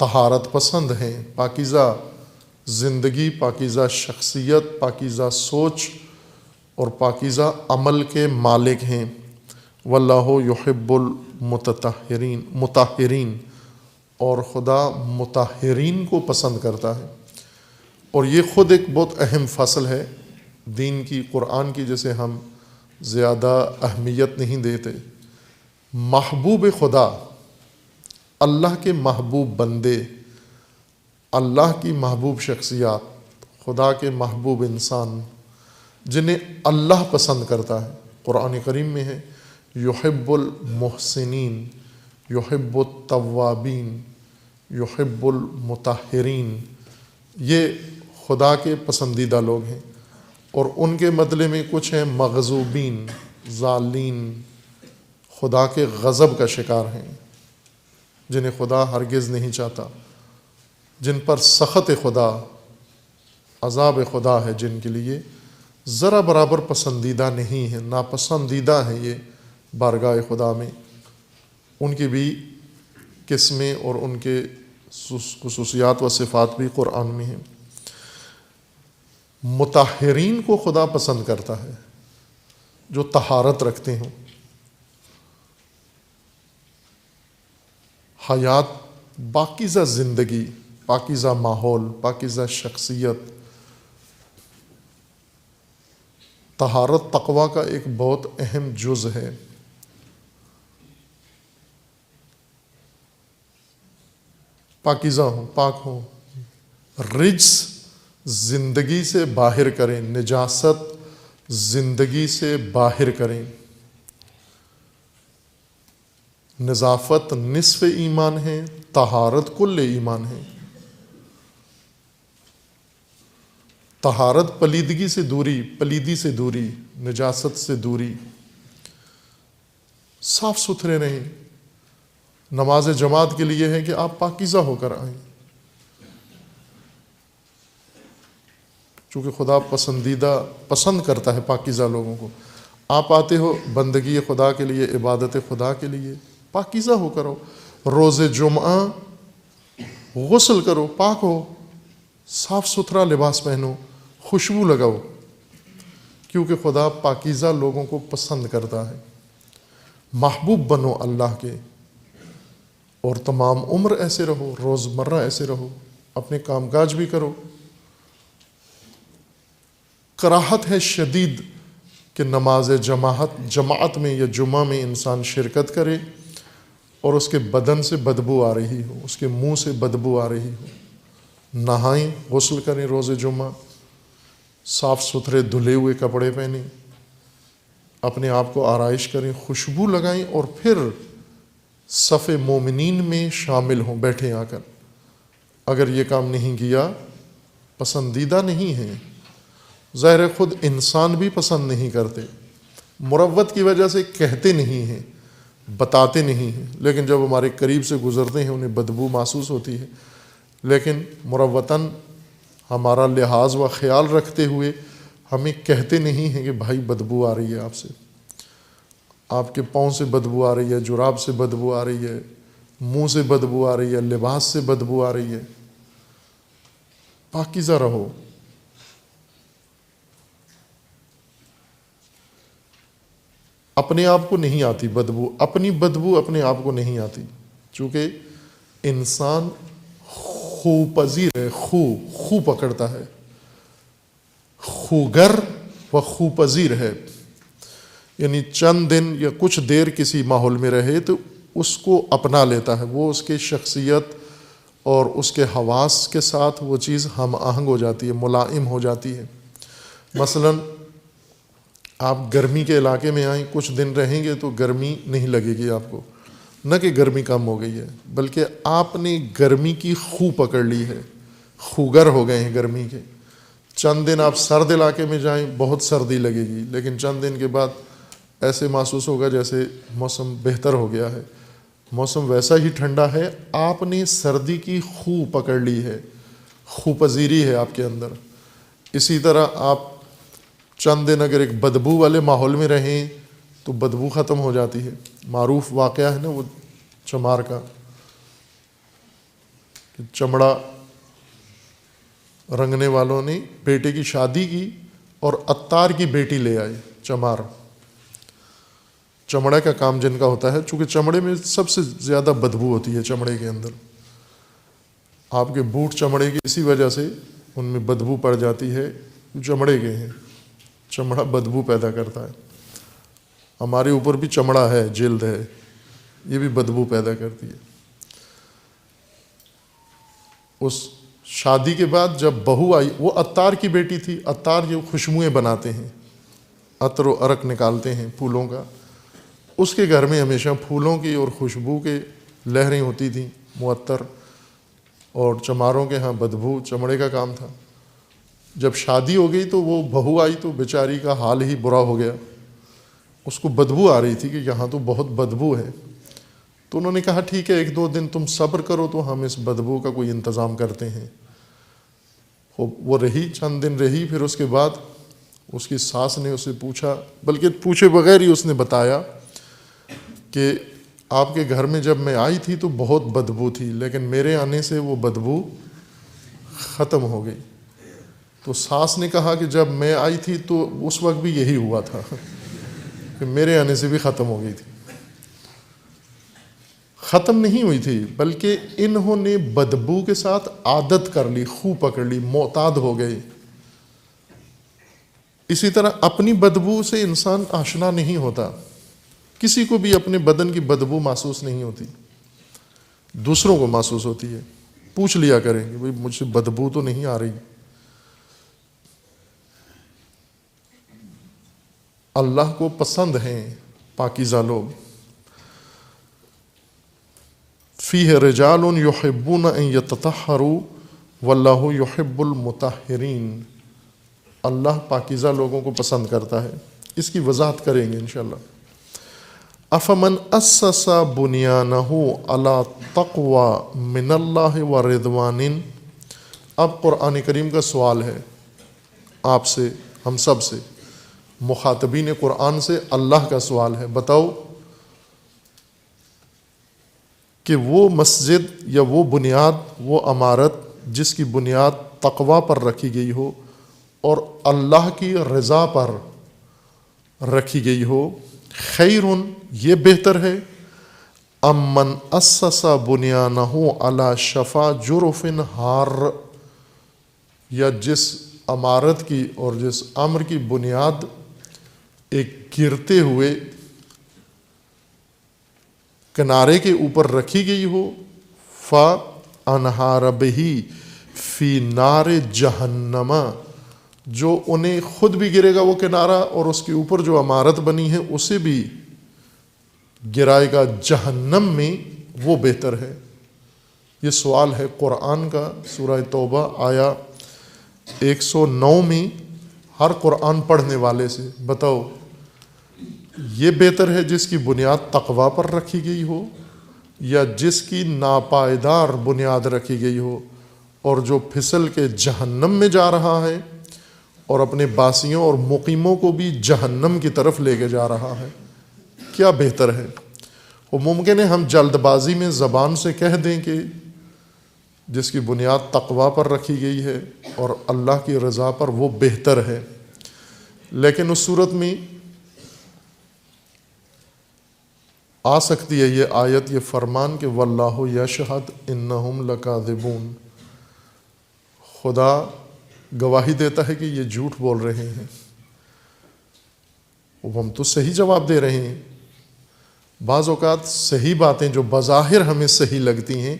طہارت پسند ہیں، پاکیزہ زندگی، پاکیزہ شخصیت، پاکیزہ سوچ اور پاکیزہ عمل کے مالک ہیں. واللہ یحب مطہرین، اور خدا مطہرین کو پسند کرتا ہے. اور یہ خود ایک بہت اہم فصل ہے دین کی، قرآن کی، جسے ہم زیادہ اہمیت نہیں دیتے. محبوب خدا، اللہ کے محبوب بندے، اللہ کی محبوب شخصیات، خدا کے محبوب انسان جنہیں اللہ پسند کرتا ہے. قرآن کریم میں ہے یحب المحسنین، یحب التوابین، یحب المطہرین. یہ خدا کے پسندیدہ لوگ ہیں. اور ان کے بدلے میں کچھ ہیں مغضوبین، ظالین، خدا کے غضب کا شکار ہیں، جنہیں خدا ہرگز نہیں چاہتا. جن پر سخط خدا، عذاب خدا ہے، جن کے لیے ذرا برابر پسندیدہ نہیں ہے، ناپسندیدہ ہیں یہ بارگاہ خدا میں، ان کی بھی قسمیں اور ان کے خصوصیات و صفات بھی قرآن میں ہیں۔ مطہرین کو خدا پسند کرتا ہے، جو طہارت رکھتے ہوں، حیات، پاکیزہ زندگی، پاکیزہ ماحول، پاکیزہ شخصیت۔ طہارت تقویٰ کا ایک بہت اہم جز ہے۔ پاکیزہ ہوں، پاک ہوں، رجس زندگی سے باہر کریں، نجاست زندگی سے باہر کریں۔ نظافت نصف ایمان ہے، طہارت کل ایمان ہے۔ طہارت پلیدگی سے دوری، پلیدی سے دوری، نجاست سے دوری، صاف ستھرے رہیں۔ نماز جماعت کے لیے ہے کہ آپ پاکیزہ ہو کر آئیں، چونکہ خدا پسند کرتا ہے پاکیزہ لوگوں کو۔ آپ آتے ہو بندگی خدا کے لیے، عبادت خدا کے لیے، پاکیزہ ہو کرو۔ روز جمعہ غسل کرو، پاک ہو، صاف ستھرا لباس پہنو، خوشبو لگاؤ، کیونکہ خدا پاکیزہ لوگوں کو پسند کرتا ہے۔ محبوب بنو اللہ کے، اور تمام عمر ایسے رہو، روزمرہ ایسے رہو، اپنے کام کاج بھی کرو۔ کراہت ہے شدید کہ نماز جماعت میں یا جمعہ میں انسان شرکت کرے اور اس کے بدن سے بدبو آ رہی ہو، اس کے منہ سے بدبو آ رہی ہو۔ نہائیں، غسل کریں روز جمعہ، صاف ستھرے دھلے ہوئے کپڑے پہنیں، اپنے آپ کو آرائش کریں، خوشبو لگائیں، اور پھر صف مومنین میں شامل ہوں، بیٹھیں آ کر۔ اگر یہ کام نہیں کیا، پسندیدہ نہیں ہے۔ ظاہر خود انسان بھی پسند نہیں کرتے، مروت کی وجہ سے کہتے نہیں ہیں، بتاتے نہیں ہیں، لیکن جب ہمارے قریب سے گزرتے ہیں انہیں بدبو محسوس ہوتی ہے۔ لیکن مروتاً ہمارا لحاظ و خیال رکھتے ہوئے ہمیں کہتے نہیں ہیں کہ بھائی بدبو آ رہی ہے آپ سے، آپ کے پاؤں سے بدبو آ رہی ہے، جراب سے بدبو آ رہی ہے، منہ سے بدبو آ رہی ہے، لباس سے بدبو آ رہی ہے۔ پاکیزہ رہو۔ اپنے آپ کو نہیں آتی بدبو، اپنی بدبو اپنے آپ کو نہیں آتی، چونکہ انسان خو پذیر ہے، خو پکڑتا ہے، خوگر و خو پذیر ہے، یعنی چند دن یا کچھ دیر کسی ماحول میں رہے تو اس کو اپنا لیتا ہے، وہ اس کے شخصیت اور اس کے حواس کے ساتھ وہ چیز ہم آہنگ ہو جاتی ہے، ملائم ہو جاتی ہے۔ مثلاً آپ گرمی کے علاقے میں آئیں، کچھ دن رہیں گے تو گرمی نہیں لگے گی آپ کو، نہ کہ گرمی کم ہو گئی ہے، بلکہ آپ نے گرمی کی خو پکڑ لی ہے، خوگر ہو گئے ہیں گرمی کے۔ چند دن آپ سرد علاقے میں جائیں، بہت سردی لگے گی، لیکن چند دن کے بعد ایسے محسوس ہوگا جیسے موسم بہتر ہو گیا ہے، موسم ویسا ہی ٹھنڈا ہے، آپ نے سردی کی خو پکڑ لی ہے، خو پذیری ہے آپ کے اندر۔ اسی طرح آپ چند دن اگر ایک بدبو والے ماحول میں رہیں تو بدبو ختم ہو جاتی ہے۔ معروف واقعہ ہے نا وہ چمار کا، کہ چمڑا رنگنے والوں نے بیٹے کی شادی کی اور عطار کی بیٹی لے آئے، چمار۔ چمڑے کا کام جن کا ہوتا ہے، چونکہ چمڑے میں سب سے زیادہ بدبو ہوتی ہے چمڑے کے اندر، آپ کے بوٹ چمڑے کی اسی وجہ سے ان میں بدبو پڑ جاتی ہے، چمڑے کے ہیں، چمڑا بدبو پیدا کرتا ہے۔ ہمارے اوپر بھی چمڑا ہے، جلد ہے، یہ بھی بدبو پیدا کرتی ہے۔ اس شادی کے بعد جب بہو آئی، وہ عطار کی بیٹی تھی، عطار جو خوشبوئیں بناتے ہیں، عطر و عرق نکالتے ہیں پھولوں کا، اس کے گھر میں ہمیشہ پھولوں کی اور خوشبو کے لہریں ہوتی تھیں، معطر، اور چماروں کے ہاں بدبو چمڑے کا کام تھا۔ جب شادی ہو گئی تو وہ بہو آئی تو بیچاری کا حال ہی برا ہو گیا، اس کو بدبو آ رہی تھی کہ یہاں تو بہت بدبو ہے۔ تو انہوں نے کہا ٹھیک ہے 1-2 دن تم صبر کرو تو ہم اس بدبو کا کوئی انتظام کرتے ہیں۔ وہ رہی، چند دن رہی، پھر اس کے بعد اس کی ساس نے اسے پوچھا، بلکہ پوچھے بغیر ہی اس نے بتایا کہ آپ کے گھر میں جب میں آئی تھی تو بہت بدبو تھی، لیکن میرے آنے سے وہ بدبو ختم ہو گئی۔ تو ساس نے کہا کہ جب میں آئی تھی تو اس وقت بھی یہی ہوا تھا کہ میرے آنے سے بھی ختم ہو گئی تھی۔ ختم نہیں ہوئی تھی، بلکہ انہوں نے بدبو کے ساتھ عادت کر لی، خو پکڑ لی، معتاد ہو گئے۔ اسی طرح اپنی بدبو سے انسان آشنا نہیں ہوتا، کسی کو بھی اپنے بدن کی بدبو محسوس نہیں ہوتی، دوسروں کو محسوس ہوتی ہے۔ پوچھ لیا کریں کہ بھئی مجھ سے بدبو تو نہیں آ رہی۔ اللہ کو پسند ہیں پاکیزہ لوگ۔ فیہ رجال یحبون ان یتطہروا واللہ یحب المطہرین۔ اللہ پاکیزہ لوگوں کو پسند کرتا ہے۔ اس کی وضاحت کریں گے انشاءاللہ۔ افمن اسس بنیانہ علی تقوی من اللہ ورضوان۔ اب قرآن کریم کا سوال ہے آپ سے، ہم سب سے، مخاطبین قرآن سے اللہ کا سوال ہے، بتاؤ کہ وہ مسجد یا وہ بنیاد، وہ عمارت جس کی بنیاد تقوی پر رکھی گئی ہو اور اللہ کی رضا پر رکھی گئی ہو، خیرٌ یہ بہتر ہے، ام من اسس بنیانہ علی شفا جرف ہار، یا جس عمارت کی اور جس امر کی بنیاد ایک گرتے ہوئے کنارے کے اوپر رکھی گئی ہو، فَأَنْهَارَ بِهِ فِي نَارِ جَهَنَّمَ، جو انہیں خود بھی گرے گا وہ کنارہ، اور اس کے اوپر جو عمارت بنی ہے اسے بھی گرائے گا جہنم میں، وہ بہتر ہے۔ یہ سوال ہے قرآن کا، سورہ توبہ آیا 109 میں ہر قرآن پڑھنے والے سے، بتاؤ یہ بہتر ہے جس کی بنیاد تقوی پر رکھی گئی ہو یا جس کی ناپائیدار بنیاد رکھی گئی ہو اور جو پھسل کے جہنم میں جا رہا ہے اور اپنے باسیوں اور مقیموں کو بھی جہنم کی طرف لے کے جا رہا ہے، کیا بہتر ہے؟ وہ ممکن ہے ہم جلد بازی میں زبان سے کہہ دیں کہ جس کی بنیاد تقوی پر رکھی گئی ہے اور اللہ کی رضا پر، وہ بہتر ہے، لیکن اس صورت میں آ سکتی ہے یہ آیت، یہ فرمان کہ واللہ یشہد انہم لکاذبون، خدا گواہی دیتا ہے کہ یہ جھوٹ بول رہے ہیں۔ ہم تو صحیح جواب دے رہے ہیں۔ بعض اوقات صحیح باتیں جو بظاہر ہمیں صحیح لگتی ہیں،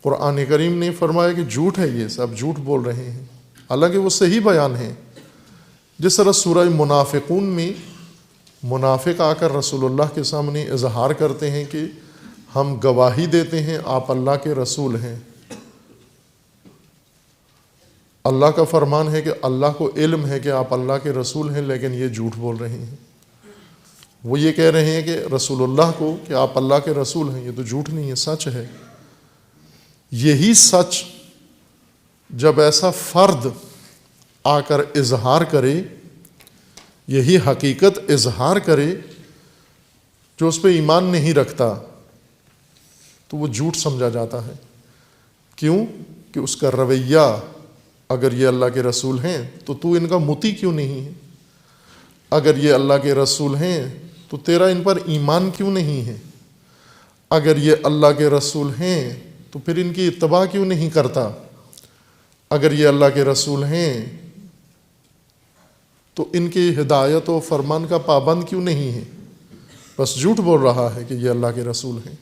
قرآن کریم نے فرمایا کہ جھوٹ ہے، یہ سب جھوٹ بول رہے ہیں، حالانکہ وہ صحیح بیان ہے۔ جس طرح سورہ منافقون میں منافق آ کر رسول اللہ کے سامنے اظہار کرتے ہیں کہ ہم گواہی دیتے ہیں آپ اللہ کے رسول ہیں۔ اللہ کا فرمان ہے کہ اللہ کو علم ہے کہ آپ اللہ کے رسول ہیں، لیکن یہ جھوٹ بول رہے ہیں۔ وہ یہ کہہ رہے ہیں کہ رسول اللہ کو کہ آپ اللہ کے رسول ہیں، یہ تو جھوٹ نہیں ہے، سچ ہے۔ یہی سچ جب ایسا فرد آ کر اظہار کرے، یہی حقیقت اظہار کرے جو اس پہ ایمان نہیں رکھتا، تو وہ جھوٹ سمجھا جاتا ہے۔ کیوں؟ کہ اس کا رویہ، اگر یہ اللہ کے رسول ہیں تو ان کا مطیع کیوں نہیں ہے؟ اگر یہ اللہ کے رسول ہیں تو تیرا ان پر ایمان کیوں نہیں ہے؟ اگر یہ اللہ کے رسول ہیں تو پھر ان کی اتباع کیوں نہیں کرتا؟ اگر یہ اللہ کے رسول ہیں تو ان کی ہدایت و فرمان کا پابند کیوں نہیں ہے؟ بس جھوٹ بول رہا ہے کہ یہ اللہ کے رسول ہیں۔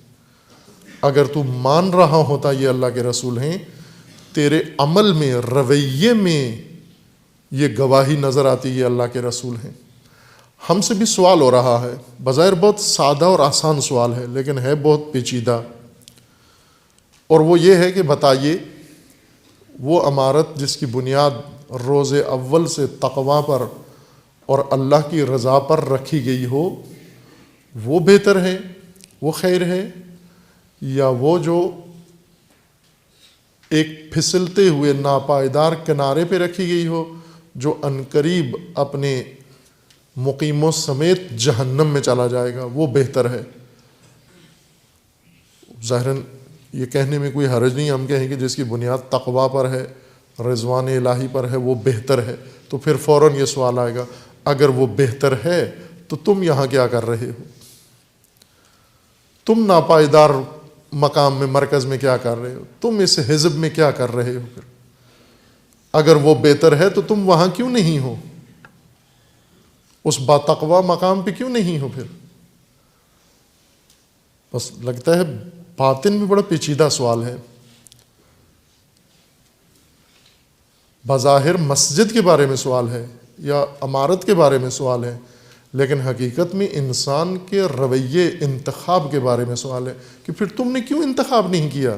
اگر تو مان رہا ہوتا یہ اللہ کے رسول ہیں، تیرے عمل میں، رویے میں یہ گواہی نظر آتی ہے اللہ کے رسول ہیں۔ ہم سے بھی سوال ہو رہا ہے، بظاہر بہت سادہ اور آسان سوال ہے، لیکن ہے بہت پیچیدہ، اور وہ یہ ہے کہ بتائیے وہ عمارت جس کی بنیاد روز اول سے تقوی پر اور اللہ کی رضا پر رکھی گئی ہو، وہ بہتر ہے، وہ خیر ہے، یا وہ جو ایک پھسلتے ہوئے ناپائیدار کنارے پہ رکھی گئی ہو جو عنقریب اپنے مقیموں سمیت جہنم میں چلا جائے گا، وہ بہتر ہے۔ ظاہراً یہ کہنے میں کوئی حرج نہیں، ہم کہیں کہ جس کی بنیاد تقویٰ پر ہے، رضوان الہی پر ہے، وہ بہتر ہے، تو پھر فوراً یہ سوال آئے گا اگر وہ بہتر ہے تو تم یہاں کیا کر رہے ہو؟ تم ناپائیدار مقام میں، مرکز میں کیا کر رہے ہو؟ تم اس حزب میں کیا کر رہے ہو؟ پھر اگر وہ بہتر ہے تو تم وہاں کیوں نہیں ہو؟ اس باتقوا مقام پہ کیوں نہیں ہو؟ پھر بس لگتا ہے باطن میں بڑا پیچیدہ سوال ہے۔ بظاہر مسجد کے بارے میں سوال ہے یا عمارت کے بارے میں سوال ہے، لیکن حقیقت میں انسان کے رویے، انتخاب کے بارے میں سوال ہے کہ پھر تم نے کیوں انتخاب نہیں کیا؟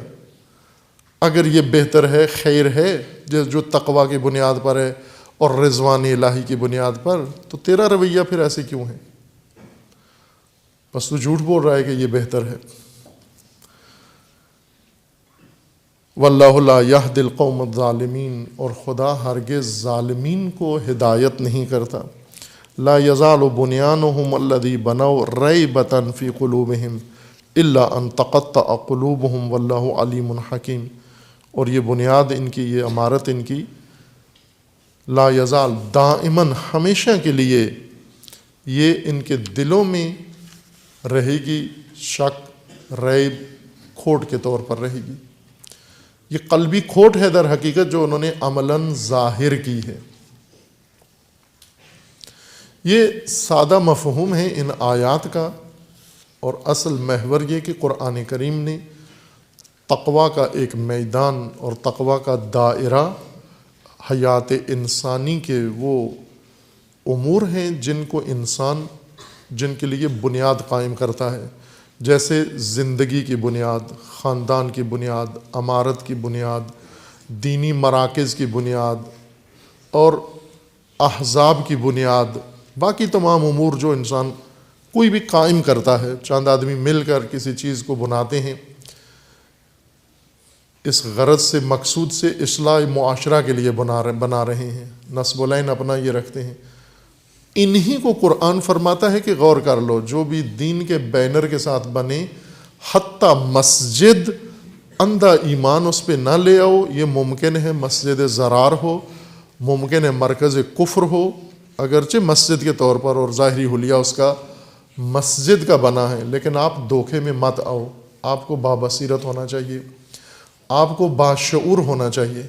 اگر یہ بہتر ہے، خیر ہے، جو تقویٰ کی بنیاد پر ہے اور رضوان الہی کی بنیاد پر، تو تیرا رویہ پھر ایسے کیوں ہے؟ بس تو جھوٹ بول رہا ہے کہ یہ بہتر ہے۔ واللہ لا یہدی القوم الظالمین، اور خدا ہرگز ظالمین کو ہدایت نہیں کرتا۔ لا یزال بنیانہم الذی بنوا ریبۃ فی قلوبہم الا ان تقطع قلوبہم واللہ علیم حکیم، اور یہ بنیاد ان کی، یہ عمارت ان کی، لا یزال دائماً، ہمیشہ کے لیے یہ ان کے دلوں میں رہے گی، شک، ریب، کھوٹ کے طور پر رہے گی۔ یہ قلبی کھوٹ ہے در حقیقت جو انہوں نے عملاً ظاہر کی ہے۔ یہ سادہ مفہوم ہے ان آیات کا، اور اصل محور یہ کہ قرآن کریم نے تقویٰ کا ایک میدان اور تقویٰ کا دائرہ، حیات انسانی کے وہ امور ہیں جن کو انسان، جن کے لیے بنیاد قائم کرتا ہے، جیسے زندگی کی بنیاد، خاندان کی بنیاد، عمارت کی بنیاد، دینی مراکز کی بنیاد اور احزاب کی بنیاد، باقی تمام امور جو انسان کوئی بھی قائم کرتا ہے، چند آدمی مل کر کسی چیز کو بناتے ہیں اس غرض سے، مقصود سے، اصلاح معاشرہ کے لیے بنا رہے ہیں، نسب العین اپنا یہ رکھتے ہیں، انہی کو قرآن فرماتا ہے کہ غور کر لو، جو بھی دین کے بینر کے ساتھ بنے، حتیٰ مسجد، اندھا ایمان اس پہ نہ لے آؤ، یہ ممکن ہے مسجد ضرار ہو، ممکن ہے مرکز کفر ہو، اگرچہ مسجد کے طور پر اور ظاہری حلیہ اس کا مسجد کا بنا ہے، لیکن آپ دھوکے میں مت آؤ۔ آپ کو بابصیرت ہونا چاہیے، آپ کو باشعور ہونا چاہیے۔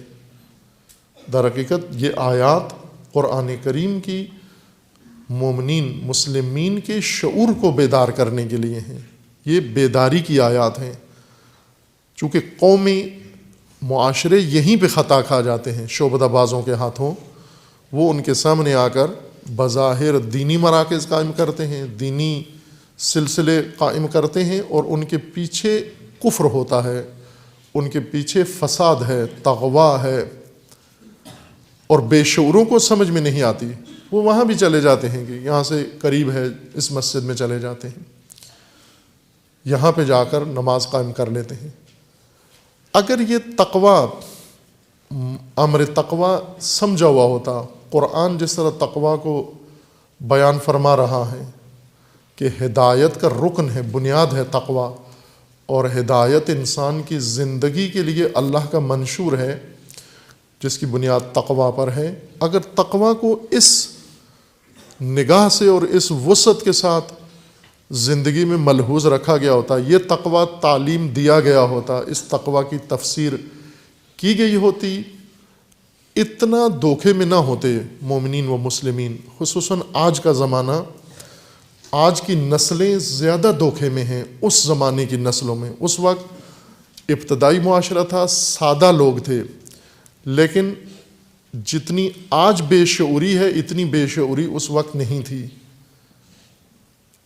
در حقیقت یہ آیات قرآن کریم کی مومنین، مسلمین کے شعور کو بیدار کرنے کے لیے ہیں، یہ بیداری کی آیات ہیں۔ چونکہ قومی معاشرے یہیں پہ خطا کھا جاتے ہیں شعبدہ بازوں کے ہاتھوں، وہ ان کے سامنے آ کر بظاہر دینی مراکز قائم کرتے ہیں، دینی سلسلے قائم کرتے ہیں، اور ان کے پیچھے کفر ہوتا ہے، ان کے پیچھے فساد ہے، تغوا ہے، اور بے شعوروں کو سمجھ میں نہیں آتی، وہ وہاں بھی چلے جاتے ہیں کہ یہاں سے قریب ہے، اس مسجد میں چلے جاتے ہیں، یہاں پہ جا کر نماز قائم کر لیتے ہیں۔ اگر یہ تقویٰ، امر تقویٰ سمجھا ہوا ہوتا، قرآن جس طرح تقویٰ کو بیان فرما رہا ہے کہ ہدایت کا رکن ہے، بنیاد ہے تقویٰ، اور ہدایت انسان کی زندگی کے لیے اللہ کا منشور ہے جس کی بنیاد تقویٰ پر ہے، اگر تقویٰ کو اس نگاہ سے اور اس وسعت کے ساتھ زندگی میں ملحوظ رکھا گیا ہوتا، یہ تقویٰ تعلیم دیا گیا ہوتا، اس تقویٰ کی تفسیر کی گئی ہوتی، اتنا دھوکے میں نہ ہوتے مومنین و مسلمین۔ خصوصاً آج کا زمانہ، آج کی نسلیں زیادہ دھوکے میں ہیں اس زمانے کی نسلوں میں۔ اس وقت ابتدائی معاشرہ تھا، سادہ لوگ تھے، لیکن جتنی آج بے شعوری ہے اتنی بے شعوری اس وقت نہیں تھی۔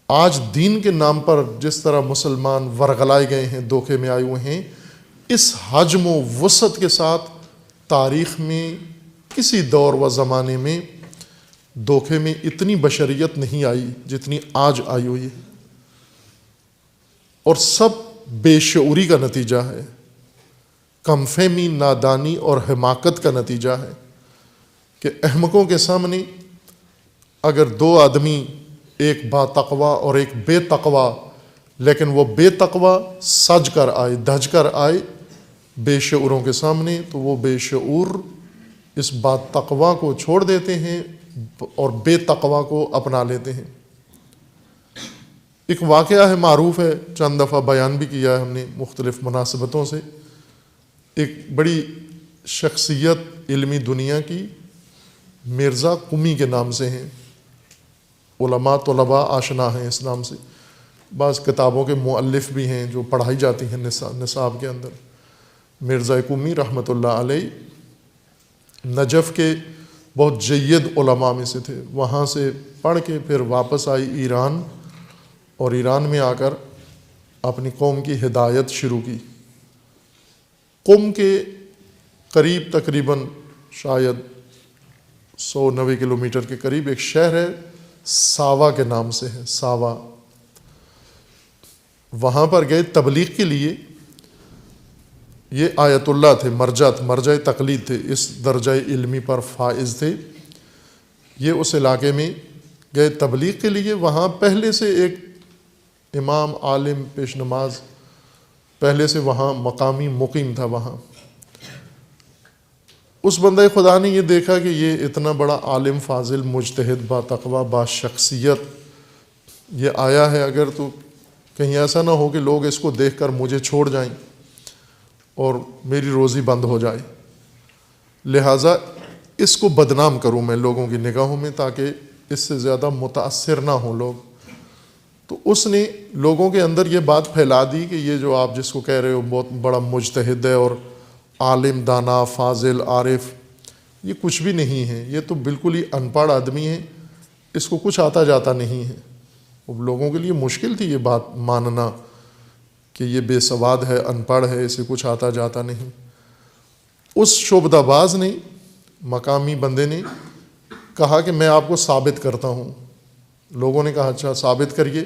آج دین کے نام پر جس طرح مسلمان ورغلائے گئے ہیں، دھوکے میں آئے ہوئے ہیں، اس حجم و وسعت کے ساتھ تاریخ میں کسی دور و زمانے میں دھوکے میں اتنی بشریت نہیں آئی جتنی آج آئی ہوئی ہے، اور سب بے شعوری کا نتیجہ ہے، کم فہمی، نادانی اور حماقت کا نتیجہ ہے کہ احمقوں کے سامنے اگر دو آدمی، ایک با تقوی اور ایک بے تقوی، لیکن وہ بے تقوی سج کر آئے، دھج کر آئے بے شعوروں کے سامنے، تو وہ بے شعور اس با تقوی کو چھوڑ دیتے ہیں اور بے تقوی کو اپنا لیتے ہیں۔ ایک واقعہ ہے، معروف ہے، چند دفعہ بیان بھی کیا ہے ہم نے مختلف مناسبتوں سے۔ ایک بڑی شخصیت علمی دنیا کی مرزا قمی کے نام سے ہیں، علماء طلباء آشنا ہیں اس نام سے، بعض کتابوں کے مؤلف بھی ہیں جو پڑھائی جاتی ہیں نصاب کے اندر۔ مرزا قمی رحمۃ اللہ علیہ نجف کے بہت جید علماء میں سے تھے، وہاں سے پڑھ کے پھر واپس آئی ایران، اور ایران میں آ کر اپنی قوم کی ہدایت شروع کی۔ قم کے قریب تقریباً شاید 190 کلومیٹر کے قریب ایک شہر ہے، ساوا کے نام سے ہے، ساوا۔ وہاں پر گئے تبلیغ کے لیے۔ یہ آیت اللہ تھے، مرجع تقلید تھے، اس درجہ علمی پر فائز تھے۔ یہ اس علاقے میں گئے تبلیغ کے لیے۔ وہاں پہلے سے ایک امام عالم پیش نماز پہلے سے وہاں مقامی مقیم تھا وہاں۔ اس بندہ خدا نے یہ دیکھا کہ یہ اتنا بڑا عالم، فاضل، مجتہد، با تقوی، با شخصیت یہ آیا ہے، اگر تو کہیں ایسا نہ ہو کہ لوگ اس کو دیکھ کر مجھے چھوڑ جائیں اور میری روزی بند ہو جائے، لہٰذا اس کو بدنام کروں میں لوگوں کی نگاہوں میں تاکہ اس سے زیادہ متاثر نہ ہوں لوگ۔ تو اس نے لوگوں کے اندر یہ بات پھیلا دی کہ یہ جو آپ جس کو کہہ رہے ہو بہت بڑا مجتہد ہے اور عالم، دانا، فاضل، عارف، یہ کچھ بھی نہیں ہے، یہ تو بالکل ہی ان پڑھ آدمی ہے، اس کو کچھ آتا جاتا نہیں ہے۔ اب لوگوں کے لیے مشکل تھی یہ بات ماننا کہ یہ بے سواد ہے، ان پڑھ ہے، اسے کچھ آتا جاتا نہیں۔ اس شعبدہ باز نے، مقامی بندے نے کہا کہ میں آپ کو ثابت کرتا ہوں۔ لوگوں نے کہا اچھا ثابت کریے۔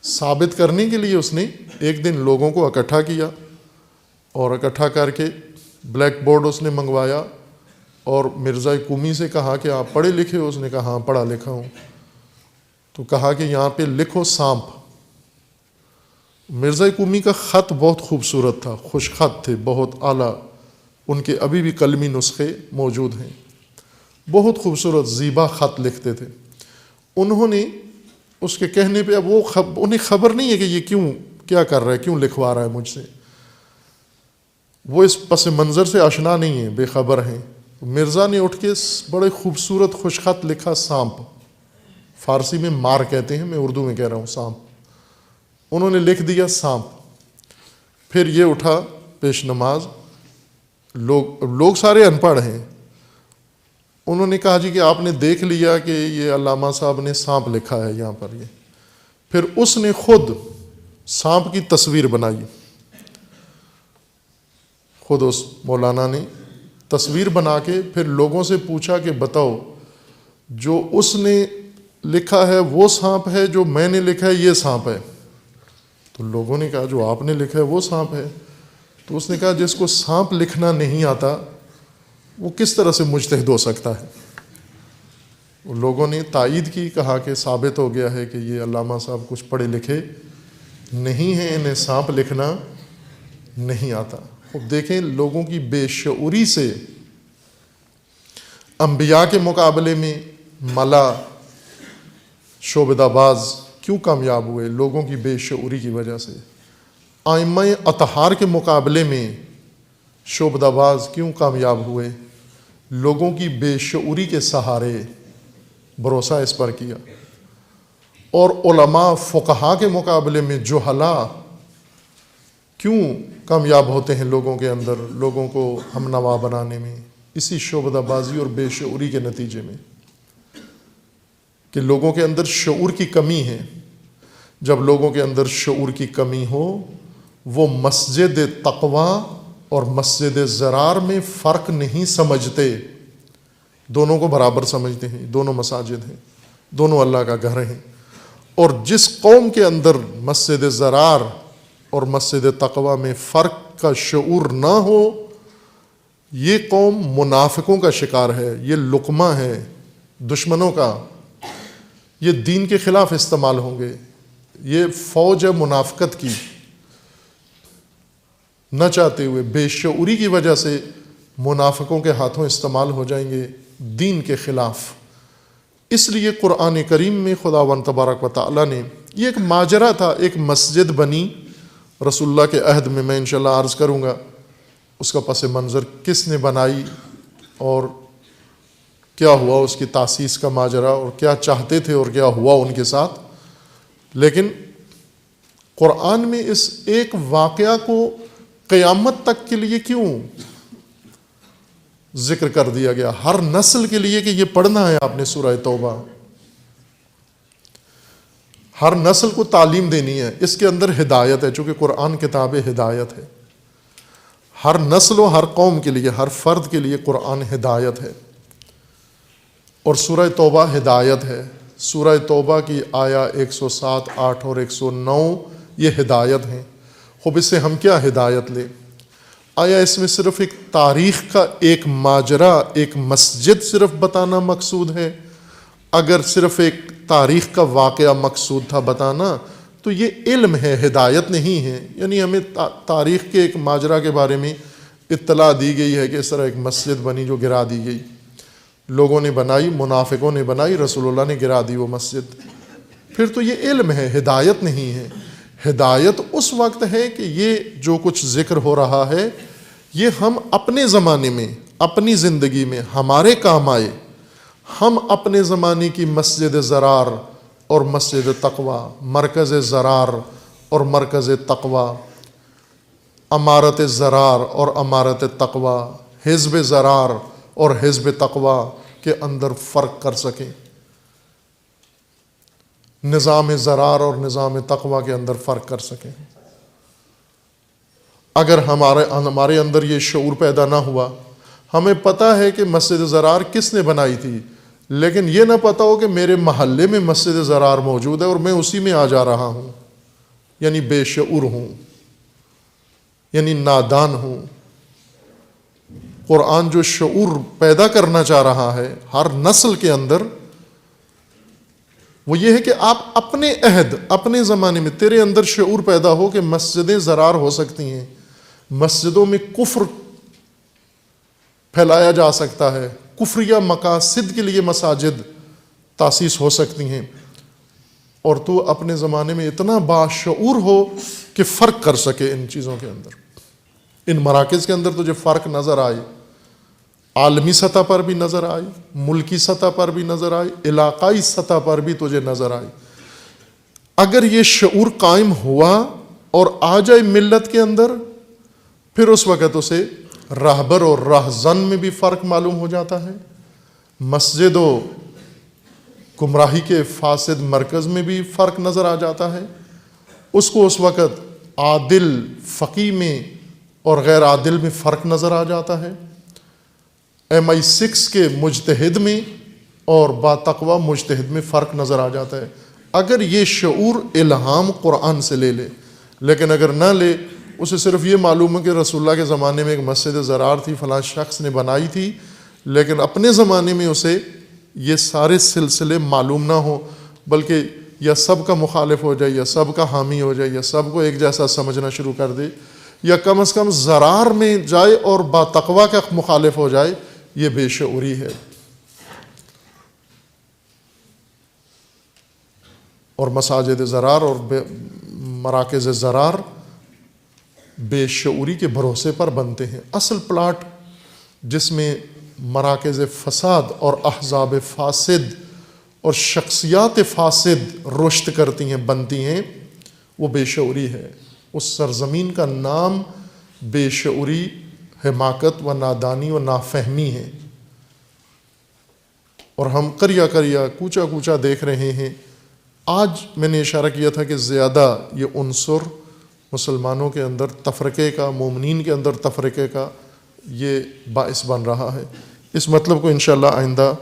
ثابت کرنے کے لیے اس نے ایک دن لوگوں کو اکٹھا کیا، اور اکٹھا کر کے بلیک بورڈ اس نے منگوایا اور مرزا قمی سے کہا کہ آپ پڑھے لکھے ہو؟ اس نے کہا ہاں پڑھا لکھا ہوں۔ تو کہا کہ یہاں پہ لکھو سانپ۔ مرزا قمی کا خط بہت خوبصورت تھا، خوش خط تھے، بہت اعلیٰ، ان کے ابھی بھی قلمی نسخے موجود ہیں، بہت خوبصورت زیبا خط لکھتے تھے۔ انہوں نے اس کے کہنے پہ، اب وہ انہیں خبر نہیں ہے کہ یہ کیا کر رہا ہے، کیوں لکھوا رہا ہے مجھ سے، وہ اس پس منظر سے آشنا نہیں ہیں، بے خبر ہیں۔ مرزا نے اٹھ کے بڑے خوبصورت خوش خط لکھا، سانپ، فارسی میں مار کہتے ہیں، میں اردو میں کہہ رہا ہوں سانپ۔ انہوں نے لکھ دیا سانپ۔ پھر یہ اٹھا پیش نماز، لوگ سارے ان پڑھ ہیں۔ انہوں نے کہا جی کہ آپ نے دیکھ لیا کہ یہ علامہ صاحب نے سانپ لکھا ہے یہاں پر۔ یہ پھر اس نے خود سانپ کی تصویر بنائی، خود اس مولانا نے تصویر بنا کے پھر لوگوں سے پوچھا کہ بتاؤ جو اس نے لکھا ہے وہ سانپ ہے، جو میں نے لکھا ہے یہ سانپ ہے؟ تو لوگوں نے کہا جو آپ نے لکھا ہے وہ سانپ ہے۔ تو اس نے کہا جس کو سانپ لکھنا نہیں آتا وہ کس طرح سے مجتہد ہو سکتا ہے؟ لوگوں نے تائید کی، کہا کہ ثابت ہو گیا ہے کہ یہ علامہ صاحب کچھ پڑھے لکھے نہیں ہیں، انہیں سانپ لکھنا نہیں آتا۔ اب دیکھیں لوگوں کی بے شعوری سے انبیاء کے مقابلے میں ملا، شعبدہ باز کیوں کامیاب ہوئے؟ لوگوں کی بے شعوری کی وجہ سے۔ ائمہ اطہار کے مقابلے میں شعبدہ باز کیوں کامیاب ہوئے؟ لوگوں کی بے شعوری کے سہارے بھروسہ اس پر کیا۔ اور علماء فقہا کے مقابلے میں جہلاء کیوں کامیاب ہوتے ہیں لوگوں کے اندر، لوگوں کو ہم نوا بنانے میں؟ اسی شعبدہ بازی اور بے شعوری کے نتیجے میں کہ لوگوں کے اندر شعور کی کمی ہے۔ جب لوگوں کے اندر شعور کی کمی ہو، وہ مسجد تقوی اور مسجد ضرار میں فرق نہیں سمجھتے، دونوں کو برابر سمجھتے ہیں، دونوں مساجد ہیں، دونوں اللہ کا گھر ہیں۔ اور جس قوم کے اندر مسجد ضرار اور مسجد تقوی میں فرق کا شعور نہ ہو، یہ قوم منافقوں کا شکار ہے، یہ لقمہ ہے دشمنوں کا، یہ دین کے خلاف استعمال ہوں گے، یہ فوج ہے منافقت کی، نہ چاہتے ہوئے بے شعوری کی وجہ سے منافقوں کے ہاتھوں استعمال ہو جائیں گے دین کے خلاف۔ اس لیے قرآن کریم میں خداوند تبارک و تعالیٰ نے، یہ ایک ماجرا تھا، ایک مسجد بنی رسول اللہ کے عہد میں انشاءاللہ عرض کروں گا اس کا پس منظر کس نے بنائی اور کیا ہوا، اس کی تاسیس کا ماجرا، اور کیا چاہتے تھے اور کیا ہوا ان کے ساتھ۔ لیکن قرآن میں اس ایک واقعہ کو قیامت تک کے لیے کیوں ذکر کر دیا گیا، ہر نسل کے لیے کہ یہ پڑھنا ہے آپ نے سورہ توبہ، ہر نسل کو تعلیم دینی ہے، اس کے اندر ہدایت ہے، چونکہ قرآن کتاب ہدایت ہے، ہر نسل و ہر قوم کے لیے، ہر فرد کے لیے قرآن ہدایت ہے، اور سورہ توبہ ہدایت ہے۔ سورہ توبہ کی آیا 107، 8 اور 109 یہ ہدایت ہیں۔ خوب اس سے ہم کیا ہدایت لیں؟ آیا اس میں صرف ایک تاریخ کا ایک ماجرا، ایک مسجد صرف بتانا مقصود ہے؟ اگر صرف ایک تاریخ کا واقعہ مقصود تھا بتانا تو یہ علم ہے، ہدایت نہیں ہے۔ یعنی ہمیں تاریخ کے ایک ماجرا کے بارے میں اطلاع دی گئی ہے کہ اس طرح ایک مسجد بنی جو گرا دی گئی، لوگوں نے بنائی، منافقوں نے بنائی، رسول اللہ نے گرا دی وہ مسجد، پھر تو یہ علم ہے، ہدایت نہیں ہے۔ ہدایت اس وقت ہے کہ یہ جو کچھ ذکر ہو رہا ہے یہ ہم اپنے زمانے میں، اپنی زندگی میں ہمارے کام آئے، ہم اپنے زمانے کی مسجد ضرار اور مسجد تقوی، مرکز ضرار اور مرکز تقوی، امارت ضرار اور امارت تقوی، حزب ضرار اور حزب تقوی کے اندر فرق کر سکیں، نظام ضرار اور نظام تقوی کے اندر فرق کر سکیں۔ اگر ہمارے اندر یہ شعور پیدا نہ ہوا، ہمیں پتہ ہے کہ مسجد ضرار کس نے بنائی تھی، لیکن یہ نہ پتہ ہو کہ میرے محلے میں مسجد ضرار موجود ہے اور میں اسی میں آ جا رہا ہوں، یعنی بے شعور ہوں، یعنی نادان ہوں۔ قرآن جو شعور پیدا کرنا چاہ رہا ہے ہر نسل کے اندر، وہ یہ ہے کہ آپ اپنے عہد، اپنے زمانے میں تیرے اندر شعور پیدا ہو کہ مسجدیں ضرار ہو سکتی ہیں، مسجدوں میں کفر پھیلایا جا سکتا ہے، کفریہ مقاصد کے لیے مساجد تاسیس ہو سکتی ہیں، اور تو اپنے زمانے میں اتنا باشعور ہو کہ فرق کر سکے ان چیزوں کے اندر، ان مراکز کے اندر تجھے فرق نظر آئے، عالمی سطح پر بھی نظر آئی، ملکی سطح پر بھی نظر آئی، علاقائی سطح پر بھی تجھے نظر آئی۔ اگر یہ شعور قائم ہوا اور آ جائے ملت کے اندر، پھر اس وقت اسے راہبر اور راہزن میں بھی فرق معلوم ہو جاتا ہے، مسجد و گمراہی کے فاسد مرکز میں بھی فرق نظر آ جاتا ہے، اس کو اس وقت عادل فقی میں اور غیر عادل میں فرق نظر آ جاتا ہے، MI6 کے مجتہد میں اور با تقوی مجتہد میں فرق نظر آ جاتا ہے، اگر یہ شعور الہام قرآن سے لے لے۔ لیکن اگر نہ لے، اسے صرف یہ معلوم ہے کہ رسول اللہ کے زمانے میں ایک مسجد ضرار تھی، فلاں شخص نے بنائی تھی، لیکن اپنے زمانے میں اسے یہ سارے سلسلے معلوم نہ ہو، بلکہ یا سب کا مخالف ہو جائے یا سب کا حامی ہو جائے یا سب کو ایک جیسا سمجھنا شروع کر دے، یا کم از کم ضرار میں جائے اور با تقوی کا مخالف ہو جائے، یہ بے شعوری ہے۔ اور مساجد ضرار اور مراکز ضرار بے شعوری کے بھروسے پر بنتے ہیں۔ اصل پلاٹ جس میں مراکز فساد اور احزاب فاسد اور شخصیات فاسد رشد کرتی ہیں، بنتی ہیں، وہ بے شعوری ہے۔ اس سرزمین کا نام بے شعوری، حماقت و نادانی و نافہمی ہے، اور ہم قریہ کوچا کوچا دیکھ رہے ہیں۔ آج میں نے اشارہ کیا تھا کہ زیادہ یہ عنصر مسلمانوں کے اندر تفرقے کا، مومنین کے اندر تفرقے کا یہ باعث بن رہا ہے۔ اس مطلب کو انشاءاللہ آئندہ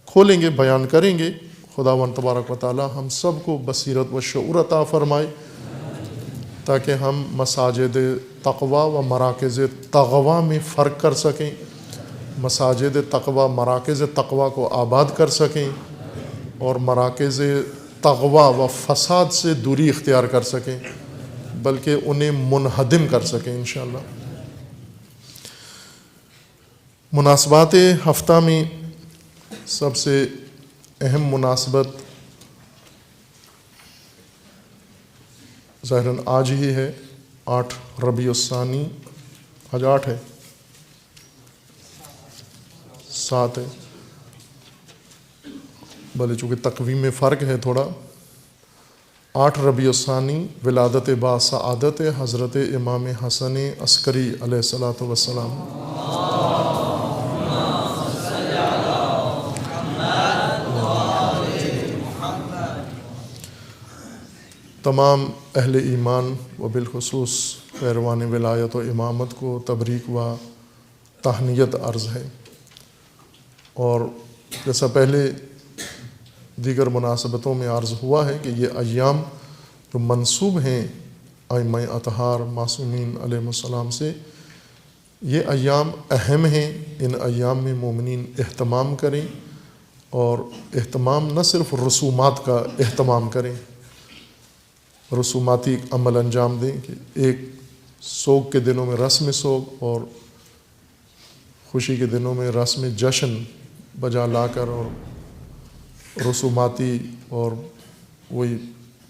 کھولیں گے، بیان کریں گے۔ خداوند تبارک و تعالی ہم سب کو بصیرت و شعور عطا فرمائے، تاکہ ہم مساجد تقوی و مراکز تغوی میں فرق کر سکیں، مساجد تقوی مراکز تقوی کو آباد کر سکیں، اور مراکز تغوی و فساد سے دوری اختیار کر سکیں، بلکہ انہیں منہدم کر سکیں انشاءاللہ۔ مناسبات ہفتہ میں سب سے اہم مناسبت ظاہراً آج ہی ہے، 8 ربیع الثانی۔ آج 8 ہے، 7 ہے، بھلے چونکہ تقویم میں فرق ہے تھوڑا۔ 8 ربیع الثانی ولادت باسعادت حضرت امام حسن عسکری علیہ الصلاۃ والسلام۔ تمام اہل ایمان و بالخصوص پیروان ولایت و امامت کو تبریک و تہنیت عرض ہے، اور جیسا پہلے دیگر مناسبتوں میں عرض ہوا ہے کہ یہ ایام جو منسوب ہیں ائمہ اطہار معصومین علیہ السلام سے، یہ ایام اہم ہیں۔ ان ایام میں مومنین اہتمام کریں، اور اہتمام نہ صرف رسومات کا اہتمام کریں، رسوماتی عمل انجام دیں کہ ایک سوگ کے دنوں میں رسم سوگ اور خوشی کے دنوں میں رسم جشن بجا لا کر اور رسوماتی اور وہی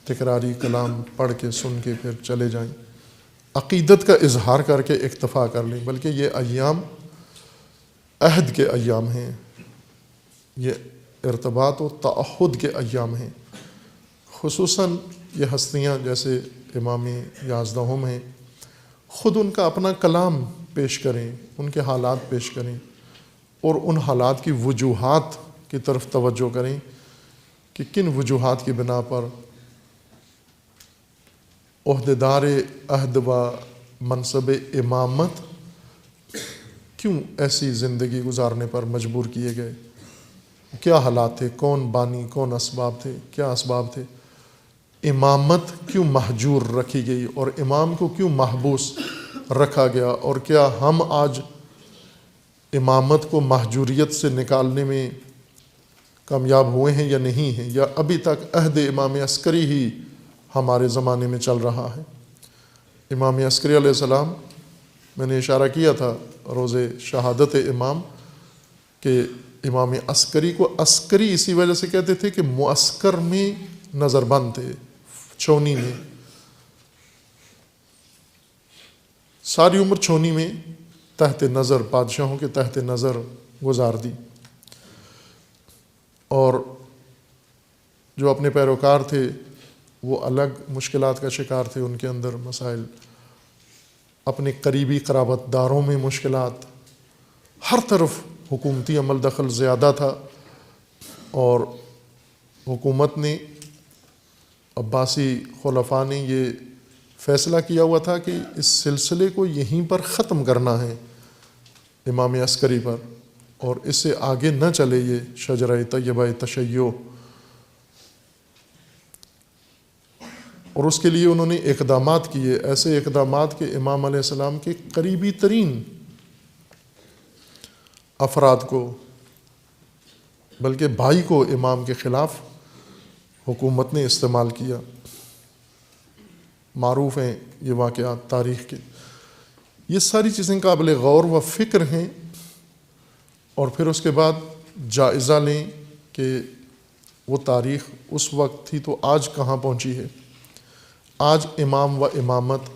تکراری کلام پڑھ کے سن کے پھر چلے جائیں، عقیدت کا اظہار کر کے اکتفا کر لیں، بلکہ یہ ایام عہد کے ایام ہیں، یہ ارتباط و تعہد کے ایام ہیں۔ خصوصاً یہ ہستیاں جیسے امام یازدہم ہیں، خود ان کا اپنا کلام پیش کریں، ان کے حالات پیش کریں، اور ان حالات کی وجوہات کی طرف توجہ کریں کہ کن وجوہات کی بنا پر عہدیدار عہد و منصب امامت کیوں ایسی زندگی گزارنے پر مجبور کیے گئے، کیا حالات تھے، کون بانی، کون اسباب تھے، کیا اسباب تھے، امامت کیوں محجور رکھی گئی اور امام کو کیوں محبوس رکھا گیا، اور کیا ہم آج امامت کو محجوریت سے نکالنے میں کامیاب ہوئے ہیں یا نہیں ہیں، یا ابھی تک عہد امام عسکری ہی ہمارے زمانے میں چل رہا ہے۔ امام عسکری علیہ السلام، میں نے اشارہ کیا تھا روز شہادت امام کہ امام عسکری کو عسکری اسی وجہ سے کہتے تھے کہ معسکر میں نظر بند تھے، چھونی میں، ساری عمر چھونی میں تحت نظر، بادشاہوں کے تحت نظر گزار دی، اور جو اپنے پیروکار تھے وہ الگ مشکلات کا شکار تھے، ان کے اندر مسائل، اپنے قریبی قرابت داروں میں مشکلات، ہر طرف حکومتی عمل دخل زیادہ تھا، اور حکومت نے، عباسی خلفاء نے یہ فیصلہ کیا ہوا تھا کہ اس سلسلے کو یہیں پر ختم کرنا ہے امام عسکری پر، اور اس سے آگے نہ چلے یہ شجرہ طیبہ تشیع، اور اس کے لیے انہوں نے اقدامات کیے، ایسے اقدامات کہ امام علیہ السلام کے قریبی ترین افراد کو، بلکہ بھائی کو امام کے خلاف حکومت نے استعمال کیا۔ معروف ہیں یہ واقعات تاریخ کے۔ یہ ساری چیزیں قابل غور و فکر ہیں، اور پھر اس کے بعد جائزہ لیں کہ وہ تاریخ اس وقت تھی تو آج کہاں پہنچی ہے، آج امام و امامت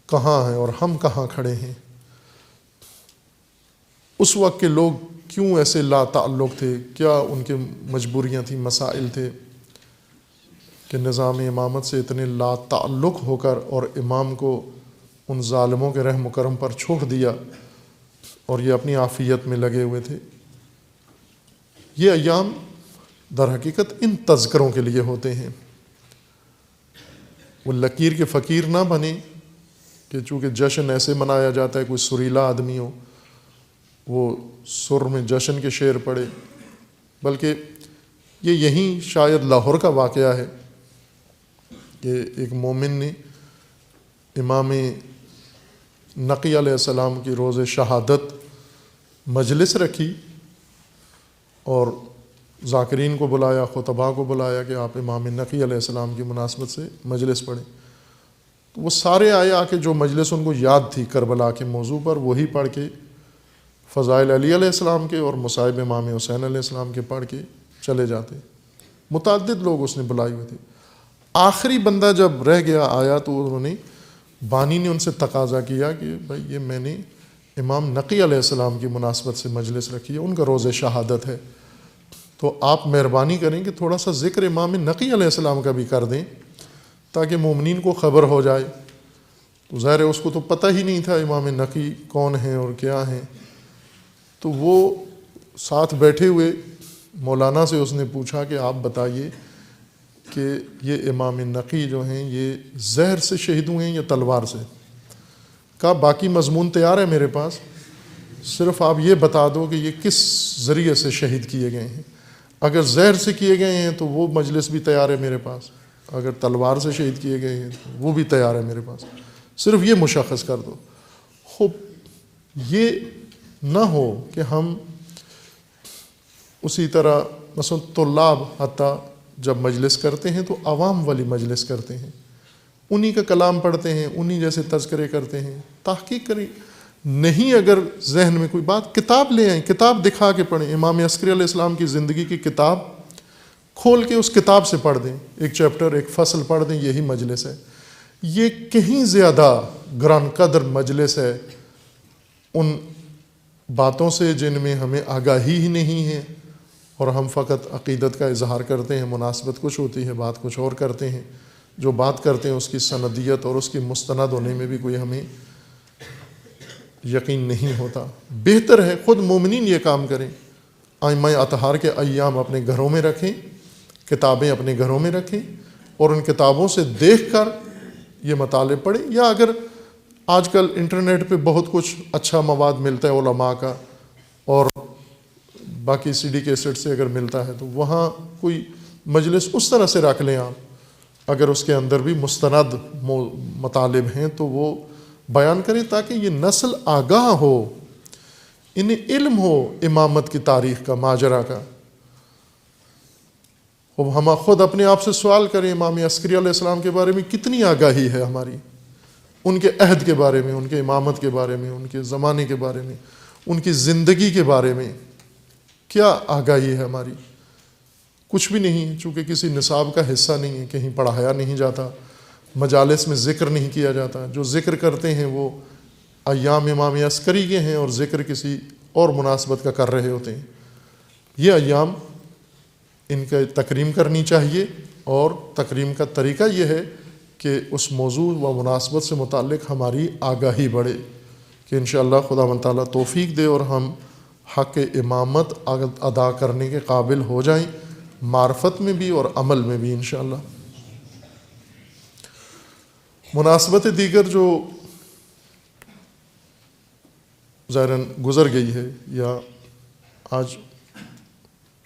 کہاں ہیں اور ہم کہاں کھڑے ہیں۔ اس وقت کے لوگ کیوں ایسے لا تعلق تھے، کیا ان کے مجبوریاں تھیں، مسائل تھے کہ نظام امامت سے اتنے لا تعلق ہو کر اور امام کو ان ظالموں کے رحم و کرم پر چھوڑ دیا، اور یہ اپنی عافیت میں لگے ہوئے تھے۔ یہ ایام در حقیقت ان تذکروں کے لیے ہوتے ہیں، وہ لکیر کے فقیر نہ بنے کہ چونکہ جشن ایسے منایا جاتا ہے، کوئی سریلا آدمی ہو وہ سر میں جشن کے شعر پڑے، بلکہ یہ یہیں شاید لاہور کا واقعہ ہے کہ ایک مومن نے امام نقی علیہ السلام کی روز شہادت مجلس رکھی اور ذاکرین کو بلایا، خطباء کو بلایا کہ آپ امام نقی علیہ السلام کی مناسبت سے مجلس پڑھیں. تو وہ سارے آئے، آ کے جو مجلس ان کو یاد تھی کربلا کے موضوع پر وہی پڑھ کے، فضائل علی علیہ السلام کے اور مصائب امام حسین علیہ السلام کے پڑھ کے چلے جاتے. متعدد لوگ اس نے بلائے ہوئے تھے. آخری بندہ جب رہ گیا آیا تو انہوں نے، بانی نے ان سے تقاضا کیا کہ بھائی یہ میں نے امام نقی علیہ السلام کی مناسبت سے مجلس رکھی ہے، ان کا روز شہادت ہے، تو آپ مہربانی کریں کہ تھوڑا سا ذکر امام نقی علیہ السلام کا بھی کر دیں تاکہ مومنین کو خبر ہو جائے. تو ظاہر ہے اس کو تو پتہ ہی نہیں تھا امام نقی کون ہیں اور کیا ہیں. تو وہ ساتھ بیٹھے ہوئے مولانا سے اس نے پوچھا کہ آپ بتائیے کہ یہ امام نقی جو ہیں یہ زہر سے شہید ہوئے ہیں یا تلوار سے؟ کہا باقی مضمون تیار ہے میرے پاس، صرف آپ یہ بتا دو کہ یہ کس ذریعے سے شہید کیے گئے ہیں. اگر زہر سے کیے گئے ہیں تو وہ مجلس بھی تیار ہے میرے پاس، اگر تلوار سے شہید کیے گئے ہیں تو وہ بھی تیار ہے میرے پاس، صرف یہ مشخص کر دو. خوب یہ نہ ہو کہ ہم اسی طرح مثلا طلاب حتیٰ جب مجلس کرتے ہیں تو عوام والی مجلس کرتے ہیں، انہی کا کلام پڑھتے ہیں، انہی جیسے تذکرے کرتے ہیں. تحقیق کریں، نہیں اگر ذہن میں کوئی بات، کتاب لے آئیں، کتاب دکھا کے پڑھیں. امام عسکری علیہ السلام کی زندگی کی کتاب کھول کے اس کتاب سے پڑھ دیں، ایک چیپٹر ایک فصل پڑھ دیں، یہی مجلس ہے. یہ کہیں زیادہ گران قدر مجلس ہے ان باتوں سے جن میں ہمیں آگاہی ہی نہیں ہے اور ہم فقط عقیدت کا اظہار کرتے ہیں. مناسبت کچھ ہوتی ہے، بات کچھ اور کرتے ہیں. جو بات کرتے ہیں اس کی سندیت اور اس کی مستند ہونے میں بھی کوئی ہمیں یقین نہیں ہوتا. بہتر ہے خود مومنین یہ کام کریں، ائمہ اطہار کے ایام اپنے گھروں میں رکھیں، کتابیں اپنے گھروں میں رکھیں اور ان کتابوں سے دیکھ کر یہ مطالب پڑھیں. یا اگر آج کل انٹرنیٹ پہ بہت کچھ اچھا مواد ملتا ہے علماء کا، اور باقی سی ڈی کیسٹ سے اگر ملتا ہے تو وہاں کوئی مجلس اس طرح سے رکھ لیں آپ، اگر اس کے اندر بھی مستند مطالب ہیں تو وہ بیان کریں تاکہ یہ نسل آگاہ ہو، انہیں علم ہو امامت کی تاریخ کا، ماجرا کا. اب ہم خود اپنے آپ سے سوال کریں، امام عسکری علیہ السلام کے بارے میں کتنی آگاہی ہے ہماری، ان کے عہد کے بارے میں، ان کے امامت کے بارے میں، ان کے زمانے کے بارے میں، ان کی زندگی کے بارے میں کیا آگاہی ہے ہماری؟ کچھ بھی نہیں ہے، چونکہ کسی نصاب کا حصہ نہیں ہے، کہیں پڑھایا نہیں جاتا، مجالس میں ذکر نہیں کیا جاتا. جو ذکر کرتے ہیں وہ ایام امام عسکری کے ہیں اور ذکر کسی اور مناسبت کا کر رہے ہوتے ہیں. یہ ایام ان کا تکریم کرنی چاہیے، اور تکریم کا طریقہ یہ ہے کہ اس موضوع و مناسبت سے متعلق ہماری آگاہی بڑھے، کہ انشاءاللہ خداوند تعالیٰ توفیق دے اور ہم حق امامت ادا کرنے کے قابل ہو جائیں، معرفت میں بھی اور عمل میں بھی انشاءاللہ. مناسبت دیگر جو ظاہراً گزر گئی ہے، یا آج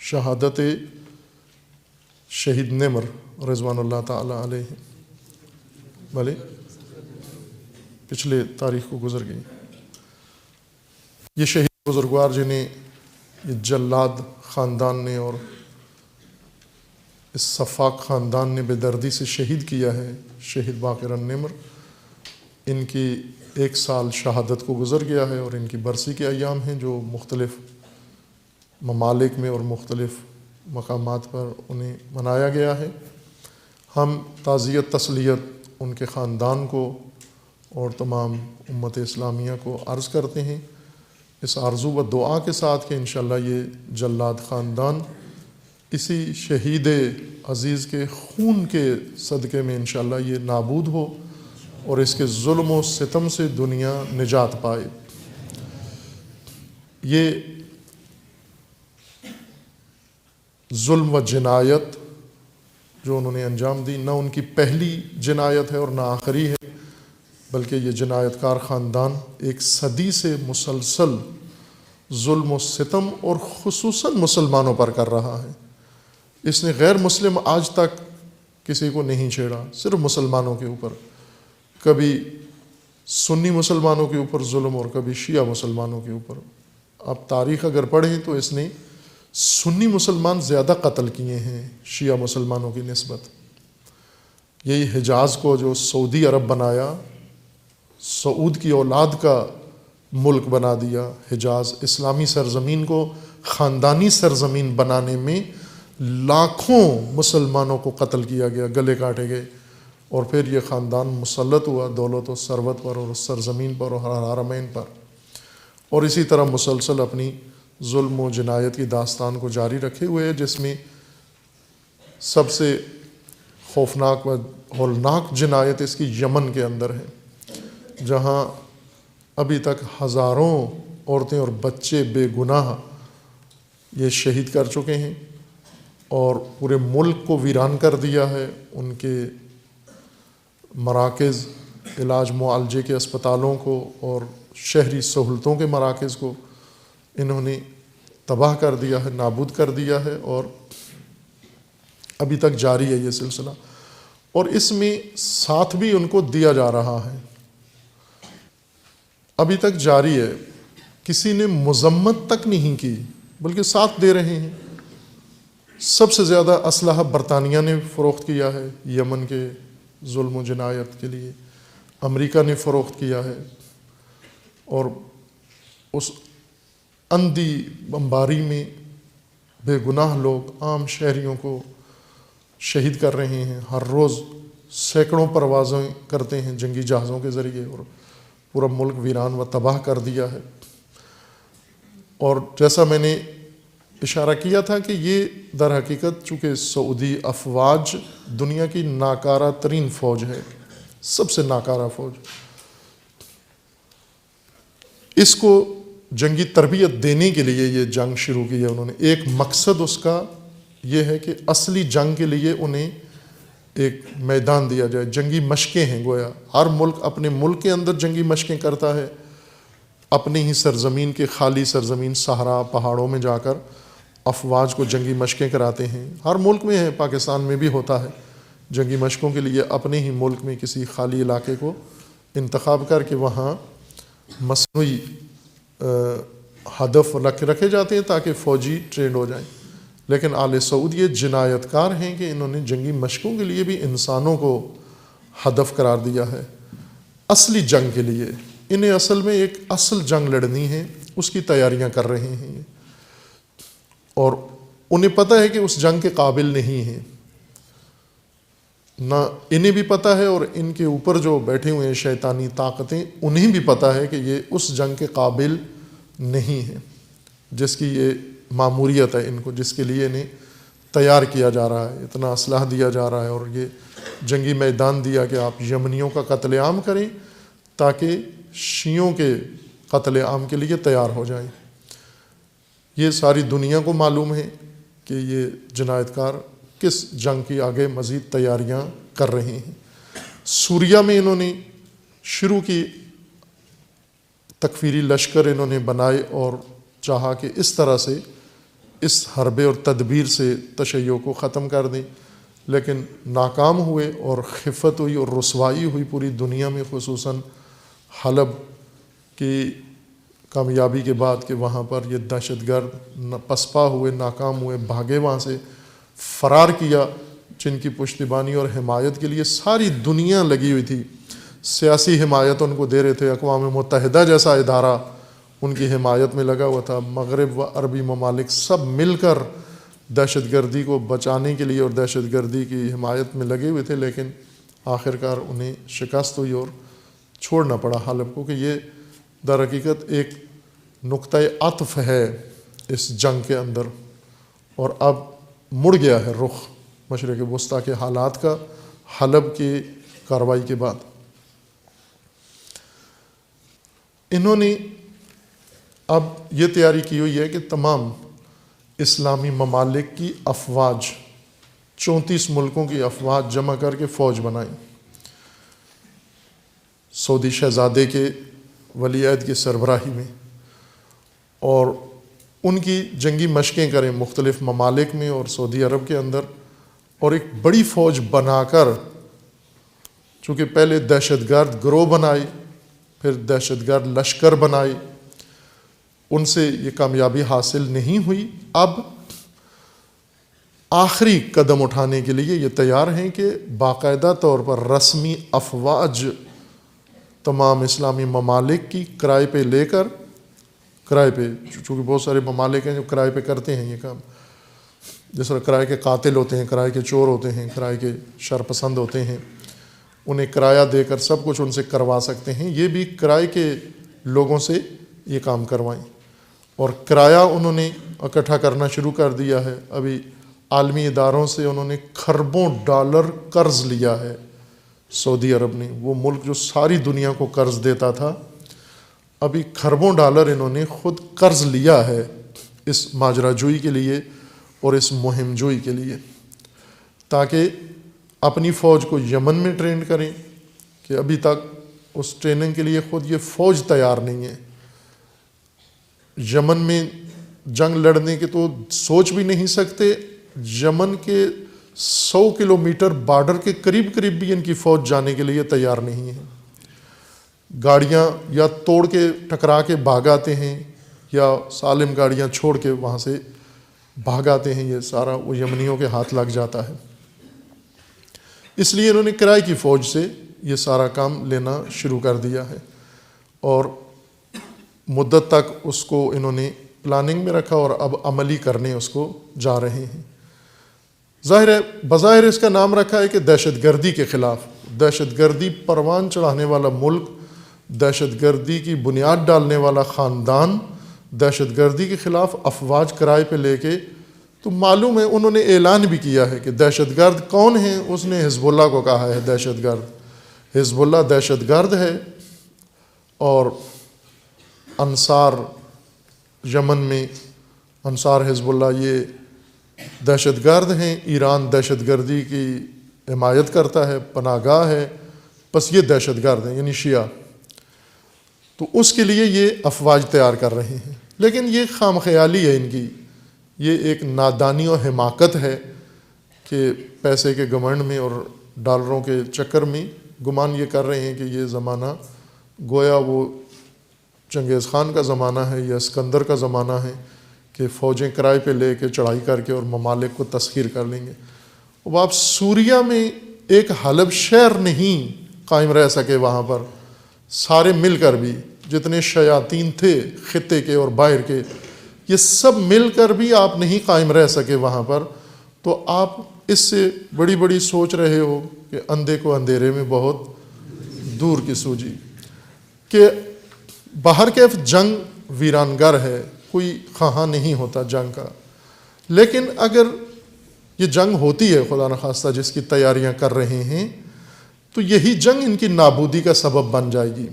شہادت شہید نمر رضوان اللہ تعالی علیہ، بھلے پچھلے تاریخ کو گزر گئی. یہ شہید بزرگوار جنہیں یہ جلاد خاندان نے اور اس صفاق خاندان نے بے دردی سے شہید کیا ہے، شہید باقر النمر، ان کی 1 سال شہادت کو گزر گیا ہے اور ان کی برسی کے ایام ہیں جو مختلف ممالک میں اور مختلف مقامات پر انہیں منایا گیا ہے. ہم تعزیت تسلیت ان کے خاندان کو اور تمام امت اسلامیہ کو عرض کرتے ہیں، اس آرزو و دعا کے ساتھ کہ انشاءاللہ یہ جلاد خاندان اسی شہید عزیز کے خون کے صدقے میں انشاءاللہ یہ نابود ہو اور اس کے ظلم و ستم سے دنیا نجات پائے. یہ ظلم و جنایت جو انہوں نے انجام دی، نہ ان کی پہلی جنایت ہے اور نہ آخری ہے، بلکہ یہ جنایت کار خاندان 1 صدی سے مسلسل ظلم و ستم اور خصوصاً مسلمانوں پر کر رہا ہے. اس نے غیر مسلم آج تک کسی کو نہیں چھیڑا، صرف مسلمانوں کے اوپر. کبھی سنی مسلمانوں کے اوپر ظلم اور کبھی شیعہ مسلمانوں کے اوپر. آپ تاریخ اگر پڑھیں تو اس نے سنی مسلمان زیادہ قتل کیے ہیں شیعہ مسلمانوں کی نسبت. یہی حجاز کو جو سعودی عرب بنایا، سعود کی اولاد کا ملک بنا دیا حجاز، اسلامی سرزمین کو خاندانی سرزمین بنانے میں لاکھوں مسلمانوں کو قتل کیا گیا، گلے کاٹے گئے، اور پھر یہ خاندان مسلط ہوا دولت و ثروت پر اور سرزمین پر اور حرمین پر، اور اسی طرح مسلسل اپنی ظلم و جنایت کی داستان کو جاری رکھے ہوئے ہے، جس میں سب سے خوفناک و ہولناک جنایت اس کی یمن کے اندر ہے، جہاں ابھی تک ہزاروں عورتیں اور بچے بے گناہ یہ شہید کر چکے ہیں اور پورے ملک کو ویران کر دیا ہے. ان کے مراکز علاج معالجے کے اسپتالوں کو اور شہری سہولتوں کے مراکز کو انہوں نے تباہ کر دیا ہے، نابود کر دیا ہے، اور ابھی تک جاری ہے یہ سلسلہ، اور اس میں ساتھ بھی ان کو دیا جا رہا ہے، ابھی تک جاری ہے. کسی نے مذمت تک نہیں کی بلکہ ساتھ دے رہے ہیں. سب سے زیادہ اسلحہ برطانیہ نے فروخت کیا ہے یمن کے ظلم و جنایت کے لیے، امریکہ نے فروخت کیا ہے، اور اس اندھی بمباری میں بے گناہ لوگ عام شہریوں کو شہید کر رہے ہیں. ہر روز سینکڑوں پروازیں کرتے ہیں جنگی جہازوں کے ذریعے، اور پورا ملک ویران و تباہ کر دیا ہے. اور جیسا میں نے اشارہ کیا تھا کہ یہ در حقیقت چونکہ سعودی افواج دنیا کی ناکارہ ترین فوج ہے، سب سے ناکارہ فوج، اس کو جنگی تربیت دینے کے لیے یہ جنگ شروع کی ہے انہوں نے. ایک مقصد اس کا یہ ہے کہ اصلی جنگ کے لیے انہیں ایک میدان دیا جائے. جنگی مشقیں ہیں، گویا ہر ملک اپنے ملک کے اندر جنگی مشقیں کرتا ہے، اپنی ہی سرزمین کے خالی سرزمین صحرا پہاڑوں میں جا کر افواج کو جنگی مشقیں کراتے ہیں. ہر ملک میں ہے، پاکستان میں بھی ہوتا ہے. جنگی مشقوں کے لیے اپنے ہی ملک میں کسی خالی علاقے کو انتخاب کر کے وہاں مصنوعی ہدف رکھے جاتے ہیں تاکہ فوجی ٹرینڈ ہو جائیں. لیکن آل سعود یہ جنایت کار ہیں کہ انہوں نے جنگی مشقوں کے لیے بھی انسانوں کو ہدف قرار دیا ہے. اصلی جنگ کے لیے انہیں اصل میں ایک اصل جنگ لڑنی ہے، اس کی تیاریاں کر رہے ہیں یہ، اور انہیں پتہ ہے کہ اس جنگ کے قابل نہیں ہیں. نہ انہیں بھی پتہ ہے اور ان کے اوپر جو بیٹھے ہوئے ہیں شیطانی طاقتیں انہیں بھی پتہ ہے کہ یہ اس جنگ کے قابل نہیں ہیں جس کی یہ ماموریت ہے ان کو، جس کے لیے انہیں تیار کیا جا رہا ہے، اتنا اسلحہ دیا جا رہا ہے اور یہ جنگی میدان دیا کہ آپ یمنیوں کا قتل عام کریں تاکہ شیعوں کے قتل عام کے لیے تیار ہو جائیں. یہ ساری دنیا کو معلوم ہے کہ یہ جنایت کار کس جنگ کی آگے مزید تیاریاں کر رہے ہیں. سوریہ میں انہوں نے شروع کی، تکفیری لشکر انہوں نے بنائے اور چاہا کہ اس طرح سے اس حربے اور تدبیر سے تشیع کو ختم کر دیں، لیکن ناکام ہوئے اور خفت ہوئی اور رسوائی ہوئی پوری دنیا میں، خصوصاً حلب کی کامیابی کے بعد کہ وہاں پر یہ دہشت گرد پسپا ہوئے، ناکام ہوئے، بھاگے، وہاں سے فرار کیا، جن کی پشتیبانی اور حمایت کے لیے ساری دنیا لگی ہوئی تھی. سیاسی حمایت ان کو دے رہے تھے، اقوام متحدہ جیسا ادارہ ان کی حمایت میں لگا ہوا تھا، مغرب و عربی ممالک سب مل کر دہشت گردی کو بچانے کے لیے اور دہشت گردی کی حمایت میں لگے ہوئے تھے، لیکن آخرکار انہیں شکست ہوئی اور چھوڑنا پڑا حلب کو. کہ یہ در حقیقت ایک نقطۂ عطف ہے اس جنگ کے اندر، اور اب مڑ گیا ہے رخ مشرق وسطیٰ کے حالات کا حلب کی کارروائی کے بعد. انہوں نے اب یہ تیاری کی ہوئی ہے کہ تمام اسلامی ممالک کی افواج، 34 ملکوں کی افواج جمع کر کے فوج بنائیں، سعودی شہزادے کے ولی عہد کی سربراہی میں، اور ان کی جنگی مشقیں کریں مختلف ممالک میں اور سعودی عرب کے اندر، اور ایک بڑی فوج بنا کر چونکہ پہلے دہشت گرد گروہ بنائے، پھر دہشت گرد لشکر بنائے، ان سے یہ کامیابی حاصل نہیں ہوئی. اب آخری قدم اٹھانے کے لیے یہ تیار ہیں کہ باقاعدہ طور پر رسمی افواج تمام اسلامی ممالک کی کرائے پہ لے کر، کرائے پہ، چونکہ بہت سارے ممالک ہیں جو کرائے پہ کرتے ہیں یہ کام، جس طرح کرائے کے قاتل ہوتے ہیں، کرائے کے چور ہوتے ہیں، کرائے کے شرپسند ہوتے ہیں، انہیں کرایہ دے کر سب کچھ ان سے کروا سکتے ہیں. یہ بھی کرائے کے لوگوں سے یہ کام کروائیں، اور کرایہ انہوں نے اکٹھا کرنا شروع کر دیا ہے. ابھی عالمی اداروں سے انہوں نے کھربوں ڈالر قرض لیا ہے. سعودی عرب نے، وہ ملک جو ساری دنیا کو قرض دیتا تھا، ابھی کھربوں ڈالر انہوں نے خود قرض لیا ہے اس ماجرا جوئی کے لیے اور اس مہم جوئی کے لیے، تاکہ اپنی فوج کو یمن میں ٹرین کریں، کہ ابھی تک اس ٹریننگ کے لیے خود یہ فوج تیار نہیں ہے. یمن میں جنگ لڑنے کے تو سوچ بھی نہیں سکتے. یمن کے 100 کلومیٹر بارڈر کے قریب قریب بھی ان کی فوج جانے کے لیے تیار نہیں ہے. گاڑیاں یا توڑ کے ٹکرا کے بھاگ آتے ہیں، یا سالم گاڑیاں چھوڑ کے وہاں سے بھاگ آتے ہیں. یہ سارا وہ یمنیوں کے ہاتھ لگ جاتا ہے. اس لیے انہوں نے کرائے کی فوج سے یہ سارا کام لینا شروع کر دیا ہے، اور مدت تک اس کو انہوں نے پلاننگ میں رکھا، اور اب عملی کرنے اس کو جا رہے ہیں. ظاہر ہے، بظاہر اس کا نام رکھا ہے کہ دہشت گردی کے خلاف. دہشت گردی پروان چڑھانے والا ملک، دہشت گردی کی بنیاد ڈالنے والا خاندان، دہشت گردی کے خلاف افواج کرائے پہ لے کے، تو معلوم ہے انہوں نے اعلان بھی کیا ہے کہ دہشت گرد کون ہیں. اس نے حزب اللہ کو کہا ہے دہشت گرد. حزب اللہ دہشت گرد ہے، اور انصار یمن میں، انصار حزب اللہ یہ دہشت گرد ہیں. ایران دہشت گردی کی حمایت کرتا ہے، پناہ گاہ ہے، بس یہ دہشت گرد ہیں، یعنی شیعہ. تو اس کے لیے یہ افواج تیار کر رہے ہیں. لیکن یہ خام خیالی ہے ان کی، یہ ایک نادانی و حماقت ہے کہ پیسے کے گھمنڈ میں اور ڈالروں کے چکر میں گمان یہ کر رہے ہیں کہ یہ زمانہ گویا وہ چنگیز خان کا زمانہ ہے یا اسکندر کا زمانہ ہے، کہ فوجیں کرائے پہ لے کے چڑھائی کر کے اور ممالک کو تسخیر کر لیں گے. اب آپ سوریہ میں ایک حلب شہر نہیں قائم رہ سکے، وہاں پر سارے مل کر بھی جتنے شیاطین تھے خطے کے اور باہر کے، یہ سب مل کر بھی آپ نہیں قائم رہ سکے وہاں پر. تو آپ اس سے بڑی بڑی سوچ رہے ہو کہ اندھے کو اندھیرے میں بہت دور کی سوجی، کہ باہر کیف جنگ ویرانگر ہے، کوئی خواہاں نہیں ہوتا جنگ کا. لیکن اگر یہ جنگ ہوتی ہے خدا نخواستہ جس کی تیاریاں کر رہے ہیں، تو یہی جنگ ان کی نابودی کا سبب بن جائے گی.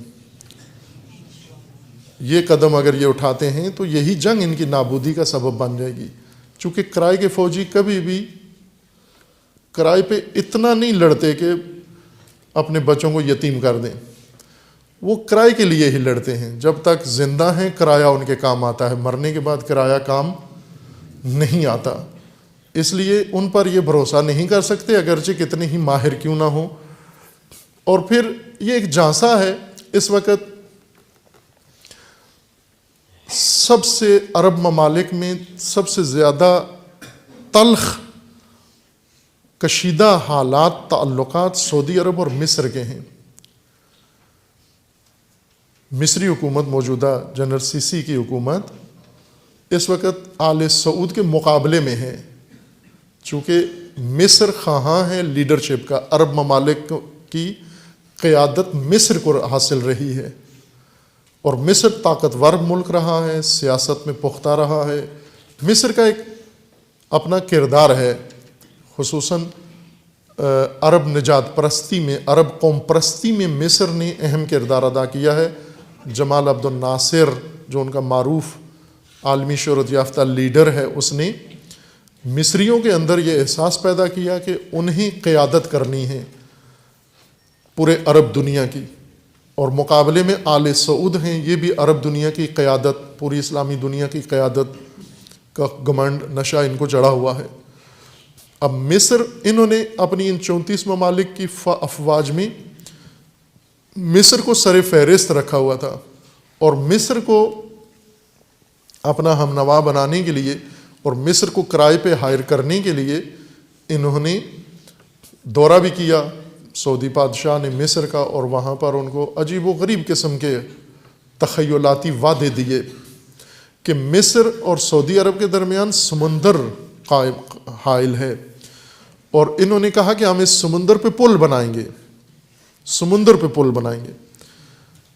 یہ قدم اگر یہ اٹھاتے ہیں تو یہی جنگ ان کی نابودی کا سبب بن جائے گی. چونکہ کرائے کے فوجی کبھی بھی کرائے پہ اتنا نہیں لڑتے کہ اپنے بچوں کو یتیم کر دیں. وہ کرائے کے لیے ہی لڑتے ہیں. جب تک زندہ ہیں کرایہ ان کے کام آتا ہے، مرنے کے بعد کرایہ کام نہیں آتا. اس لیے ان پر یہ بھروسہ نہیں کر سکتے اگرچہ کتنے ہی ماہر کیوں نہ ہوں. اور پھر یہ ایک جھانسا ہے. اس وقت سب سے عرب ممالک میں سب سے زیادہ تلخ کشیدہ حالات، تعلقات سعودی عرب اور مصر کے ہیں. مصری حکومت، موجودہ جنرل سیسی کی حکومت اس وقت آل سعود کے مقابلے میں ہے، چونکہ مصر خواہاں ہے لیڈرشپ کا. عرب ممالک کی قیادت مصر کو حاصل رہی ہے، اور مصر طاقتور ملک رہا ہے، سیاست میں پختہ رہا ہے. مصر کا ایک اپنا کردار ہے، خصوصاً عرب نجات پرستی میں، عرب قوم پرستی میں مصر نے اہم کردار ادا کیا ہے. جمال عبد الناصر جو ان کا معروف عالمی شہرت یافتہ لیڈر ہے، اس نے مصریوں کے اندر یہ احساس پیدا کیا کہ انہیں قیادت کرنی ہے پورے عرب دنیا کی، اور مقابلے میں آل سعود ہیں، یہ بھی عرب دنیا کی قیادت، پوری اسلامی دنیا کی قیادت کا گھمنڈ نشہ ان کو چڑھا ہوا ہے. اب مصر انہوں نے اپنی ان 34 ممالک کی افواج میں مصر کو سر فہرست رکھا ہوا تھا، اور مصر کو اپنا ہم نوا بنانے کے لیے اور مصر کو کرائے پہ ہائر کرنے کے لیے انہوں نے دورہ بھی کیا سعودی بادشاہ نے مصر کا، اور وہاں پر ان کو عجیب و غریب قسم کے تخیلاتی وعدے دیے کہ مصر اور سعودی عرب کے درمیان سمندر قائم حائل ہے، اور انہوں نے کہا کہ ہم اس سمندر پہ پل بنائیں گے، سمندر پہ پل بنائیں گے،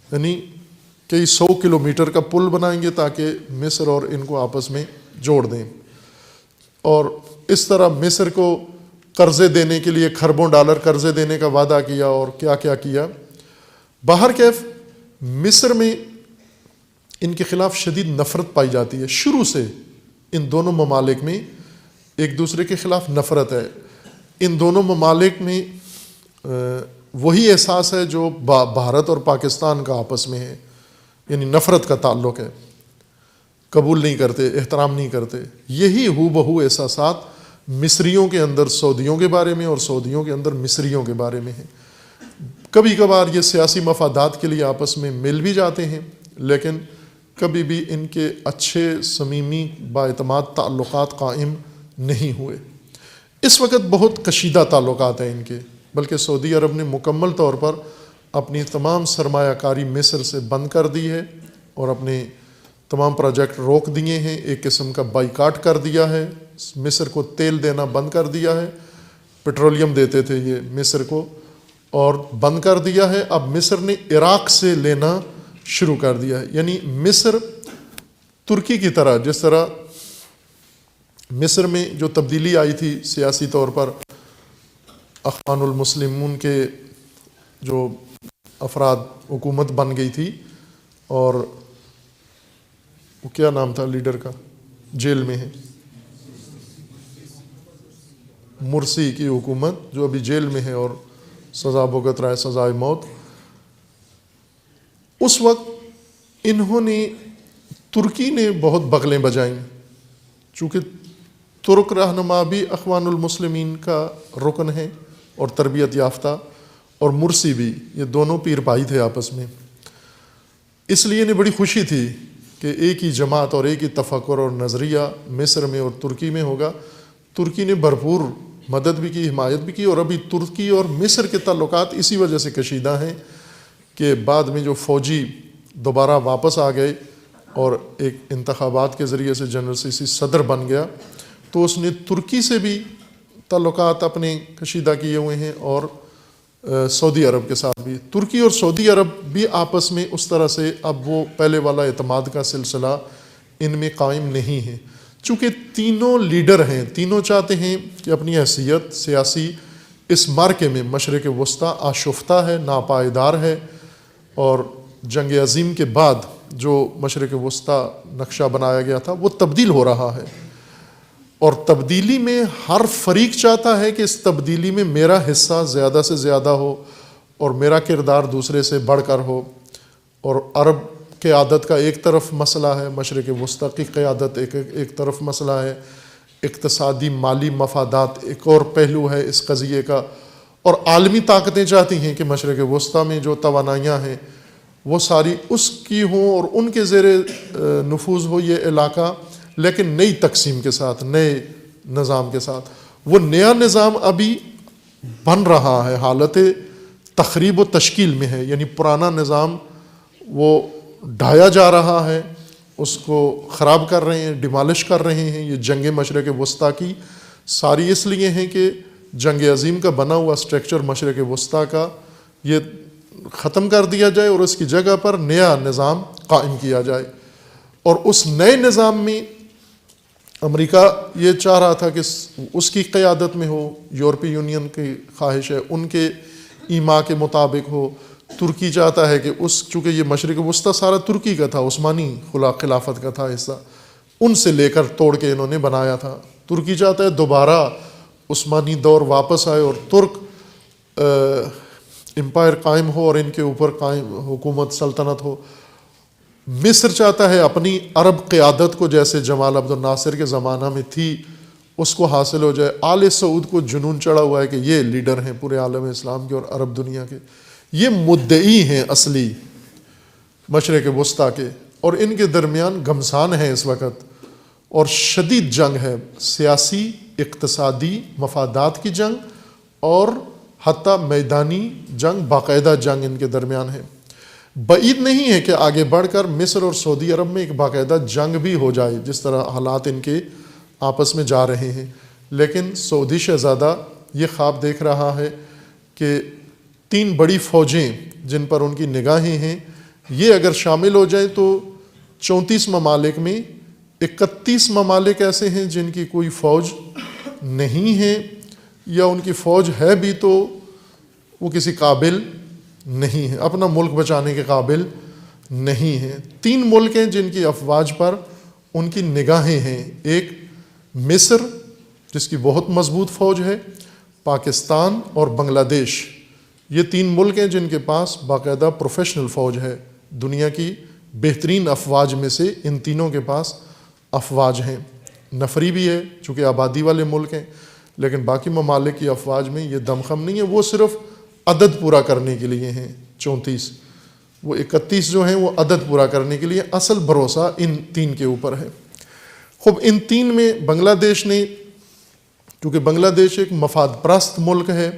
یعنی کئی 100 کلومیٹر کا پل بنائیں گے تاکہ مصر اور ان کو آپس میں جوڑ دیں، اور اس طرح مصر کو قرضے دینے کے لیے کھربوں ڈالر قرضے دینے کا وعدہ کیا، اور کیا کیا کیا۔ بہرکیف مصر میں ان کے خلاف شدید نفرت پائی جاتی ہے، شروع سے ان دونوں ممالک میں ایک دوسرے کے خلاف نفرت ہے۔ ان دونوں ممالک میں وہی احساس ہے جو بھارت اور پاکستان کا آپس میں ہے، یعنی نفرت کا تعلق ہے، قبول نہیں کرتے، احترام نہیں کرتے۔ یہی ہو بہو احساسات مصریوں کے اندر سعودیوں کے بارے میں اور سعودیوں کے اندر مصریوں کے بارے میں ہیں۔ کبھی کبھار یہ سیاسی مفادات کے لیے آپس میں مل بھی جاتے ہیں، لیکن کبھی بھی ان کے اچھے صمیمی بااعتماد تعلقات قائم نہیں ہوئے۔ اس وقت بہت کشیدہ تعلقات ہیں ان کے، بلکہ سعودی عرب نے مکمل طور پر اپنی تمام سرمایہ کاری مصر سے بند کر دی ہے، اور اپنے تمام پروجیکٹ روک دیے ہیں، ایک قسم کا بائیکاٹ کر دیا ہے، مصر کو تیل دینا بند کر دیا ہے، پیٹرولیم دیتے تھے یہ مصر کو، اور بند کر دیا ہے۔ اب مصر نے عراق سے لینا شروع کر دیا ہے، یعنی مصر ترکی کی طرح، جس طرح مصر میں جو تبدیلی آئی تھی سیاسی طور پر، اخوان المسلمون کے جو افراد حکومت بن گئی تھی، اور وہ کیا نام تھا لیڈر کا، جیل میں ہے، مرسی کی حکومت جو ابھی جیل میں ہے اور سزا بھگت رہا ہے، سزائے موت۔ اس وقت انہوں نے، ترکی نے بہت بغلیں بجائیں، چونکہ ترک رہنما بھی اخوان المسلمین کا رکن ہے اور تربیت یافتہ، اور مرسی بھی، یہ دونوں پیر بھائی تھے آپس میں، اس لیے انہیں بڑی خوشی تھی کہ ایک ہی جماعت اور ایک ہی تفکر اور نظریہ مصر میں اور ترکی میں ہوگا۔ ترکی نے بھرپور مدد بھی کی، حمایت بھی کی، اور ابھی ترکی اور مصر کے تعلقات اسی وجہ سے کشیدہ ہیں کہ بعد میں جو فوجی دوبارہ واپس آ گئے اور ایک انتخابات کے ذریعے سے جنرل سیسی صدر بن گیا، تو اس نے ترکی سے بھی تعلقات اپنے کشیدہ کیے ہوئے ہیں، اور سعودی عرب کے ساتھ بھی۔ ترکی اور سعودی عرب بھی آپس میں اس طرح سے اب وہ پہلے والا اعتماد کا سلسلہ ان میں قائم نہیں ہے، چونکہ تینوں لیڈر ہیں، تینوں چاہتے ہیں کہ اپنی حیثیت سیاسی اس معرکے میں مشرق وسطیٰ آشفتہ ہے، ناپائیدار ہے، اور جنگ عظیم کے بعد جو مشرق وسطیٰ نقشہ بنایا گیا تھا وہ تبدیل ہو رہا ہے، اور تبدیلی میں ہر فریق چاہتا ہے کہ اس تبدیلی میں میرا حصہ زیادہ سے زیادہ ہو اور میرا کردار دوسرے سے بڑھ کر ہو۔ اور عرب قیادت کا ایک طرف مسئلہ ہے، مشرق وسطیٰ کی قیادت ایک طرف مسئلہ ہے، اقتصادی مالی مفادات ایک اور پہلو ہے اس قضیے کا، اور عالمی طاقتیں چاہتی ہیں کہ مشرق وسطیٰ میں جو توانائیاں ہیں وہ ساری اس کی ہوں اور ان کے زیر نفوذ ہو یہ علاقہ، لیکن نئی تقسیم کے ساتھ، نئے نظام کے ساتھ۔ وہ نیا نظام ابھی بن رہا ہے، حالت تخریب و تشکیل میں ہے، یعنی پرانا نظام وہ ڈھایا جا رہا ہے، اس کو خراب کر رہے ہیں، ڈیمالش کر رہے ہیں۔ یہ جنگ مشرق وسطیٰ کی ساری اس لیے ہیں کہ جنگ عظیم کا بنا ہوا سٹرکچر مشرق وسطیٰ کا یہ ختم کر دیا جائے اور اس کی جگہ پر نیا نظام قائم کیا جائے۔ اور اس نئے نظام میں امریکہ یہ چاہ رہا تھا کہ اس کی قیادت میں ہو، یورپی یونین کی خواہش ہے ان کے ایما کے مطابق ہو، ترکی چاہتا ہے کہ چونکہ یہ مشرق وسطیٰ سارا ترکی کا تھا، عثمانی خلافت کا تھا حصہ، ان سے لے کر توڑ کے انہوں نے بنایا تھا۔ ترکی چاہتا ہے دوبارہ عثمانی دور واپس آئے اور ترک امپائر قائم ہو اور ان کے اوپر قائم حکومت سلطنت ہو۔ مصر چاہتا ہے اپنی عرب قیادت کو جیسے جمال عبد الناصر کے زمانہ میں تھی اس کو حاصل ہو جائے۔ آل سعود کو جنون چڑھا ہوا ہے کہ یہ لیڈر ہیں پورے عالم اسلام کے اور عرب دنیا کے، یہ مدعی ہیں اصلی مشرق وسطیٰ کے، اور ان کے درمیان گھمسان ہے اس وقت، اور شدید جنگ ہے، سیاسی اقتصادی مفادات کی جنگ اور حتیٰ میدانی جنگ، باقاعدہ جنگ ان کے درمیان ہے۔ بعید نہیں ہے کہ آگے بڑھ کر مصر اور سعودی عرب میں ایک باقاعدہ جنگ بھی ہو جائے، جس طرح حالات ان کے آپس میں جا رہے ہیں، لیکن سعودی شہزادہ یہ خواب دیکھ رہا ہے کہ 3 بڑی فوجیں جن پر ان کی نگاہیں ہیں، یہ اگر شامل ہو جائیں تو 34 ممالک میں 31 ممالک ایسے ہیں جن کی کوئی فوج نہیں ہے، یا ان کی فوج ہے بھی تو وہ کسی قابل نہیں ہے، اپنا ملک بچانے کے قابل نہیں ہے۔ 3 ملک ہیں جن کی افواج پر ان کی نگاہیں ہیں، ایک مصر جس کی بہت مضبوط فوج ہے، پاکستان اور بنگلہ دیش۔ یہ 3 ملک ہیں جن کے پاس باقاعدہ پروفیشنل فوج ہے، دنیا کی بہترین افواج میں سے ان تینوں کے پاس افواج ہیں۔ نفری بھی ہے چونکہ آبادی والے ملک ہیں، لیکن باقی ممالک کی افواج میں یہ دمخم نہیں ہے، وہ صرف عدد پورا کرنے کے لیے ہیں 34، وہ 31 جو ہیں وہ عدد پورا کرنے کے لیے، اصل بھروسہ ان 3 کے اوپر ہے۔ خوب ان 3 میں بنگلہ دیش نے، کیونکہ بنگلہ دیش ایک مفاد پرست ملک ہے،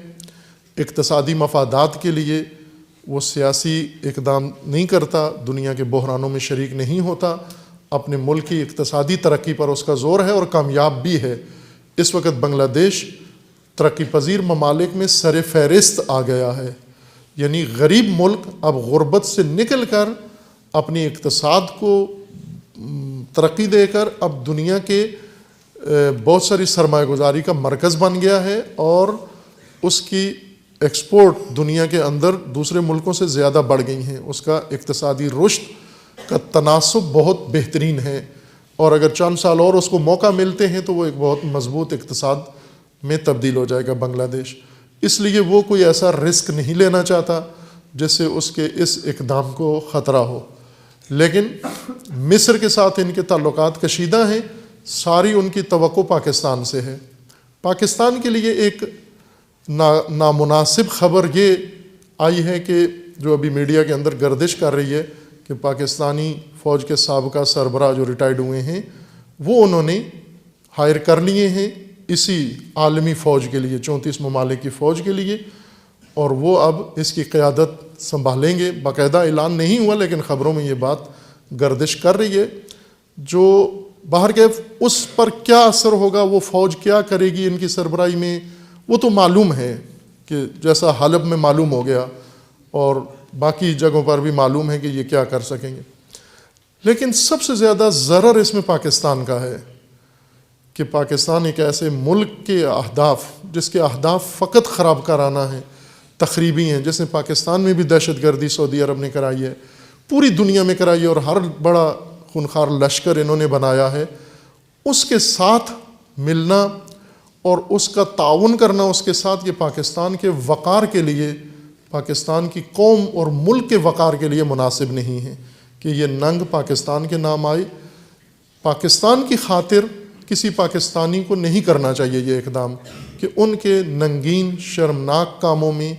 اقتصادی مفادات کے لیے وہ سیاسی اقدام نہیں کرتا، دنیا کے بحرانوں میں شریک نہیں ہوتا، اپنے ملک کی اقتصادی ترقی پر اس کا زور ہے اور کامیاب بھی ہے۔ اس وقت بنگلہ دیش ترقی پذیر ممالک میں سر فہرست آ گیا ہے، یعنی غریب ملک اب غربت سے نکل کر اپنی اقتصاد کو ترقی دے کر اب دنیا کے بہت ساری سرمایہ گزاری کا مرکز بن گیا ہے، اور اس کی ایکسپورٹ دنیا کے اندر دوسرے ملکوں سے زیادہ بڑھ گئی ہیں، اس کا اقتصادی رشد کا تناسب بہت بہترین ہے، اور اگر چند سال اور اس کو موقع ملتے ہیں تو وہ ایک بہت مضبوط اقتصاد میں تبدیل ہو جائے گا بنگلہ دیش۔ اس لیے وہ کوئی ایسا رسک نہیں لینا چاہتا جس سے اس کے اس اقدام کو خطرہ ہو، لیکن مصر کے ساتھ ان کے تعلقات کشیدہ ہیں، ساری ان کی توقع پاکستان سے ہے۔ پاکستان کے لیے ایک نامناسب خبر یہ آئی ہے کہ جو ابھی میڈیا کے اندر گردش کر رہی ہے کہ پاکستانی فوج کے سابقہ سربراہ جو ریٹائرڈ ہوئے ہیں وہ انہوں نے ہائر کر لیے ہیں اسی عالمی فوج کے لیے، 34 ممالک کی فوج کے لیے، اور وہ اب اس کی قیادت سنبھالیں گے۔ باقاعدہ اعلان نہیں ہوا لیکن خبروں میں یہ بات گردش کر رہی ہے۔ جو باہر کے اس پر کیا اثر ہوگا، وہ فوج کیا کرے گی ان کی سربراہی میں، وہ تو معلوم ہے کہ جیسا حلب میں معلوم ہو گیا اور باقی جگہوں پر بھی معلوم ہے کہ یہ کیا کر سکیں گے، لیکن سب سے زیادہ ضرر اس میں پاکستان کا ہے کہ پاکستان ایک ایسے ملک کے اہداف، جس کے اہداف فقط خراب کارانہ ہیں، تخریبی ہیں، جس نے پاکستان میں بھی دہشت گردی سعودی عرب نے کرائی ہے، پوری دنیا میں کرائی ہے، اور ہر بڑا خونخوار لشکر انہوں نے بنایا ہے، اس کے ساتھ ملنا اور اس کا تعاون کرنا اس کے ساتھ، یہ پاکستان کے وقار کے لیے، پاکستان کی قوم اور ملک کے وقار کے لیے مناسب نہیں ہے کہ یہ ننگ پاکستان کے نام آئے۔ پاکستان کی خاطر کسی پاکستانی کو نہیں کرنا چاہیے یہ اقدام کہ ان کے ننگین شرمناک کاموں میں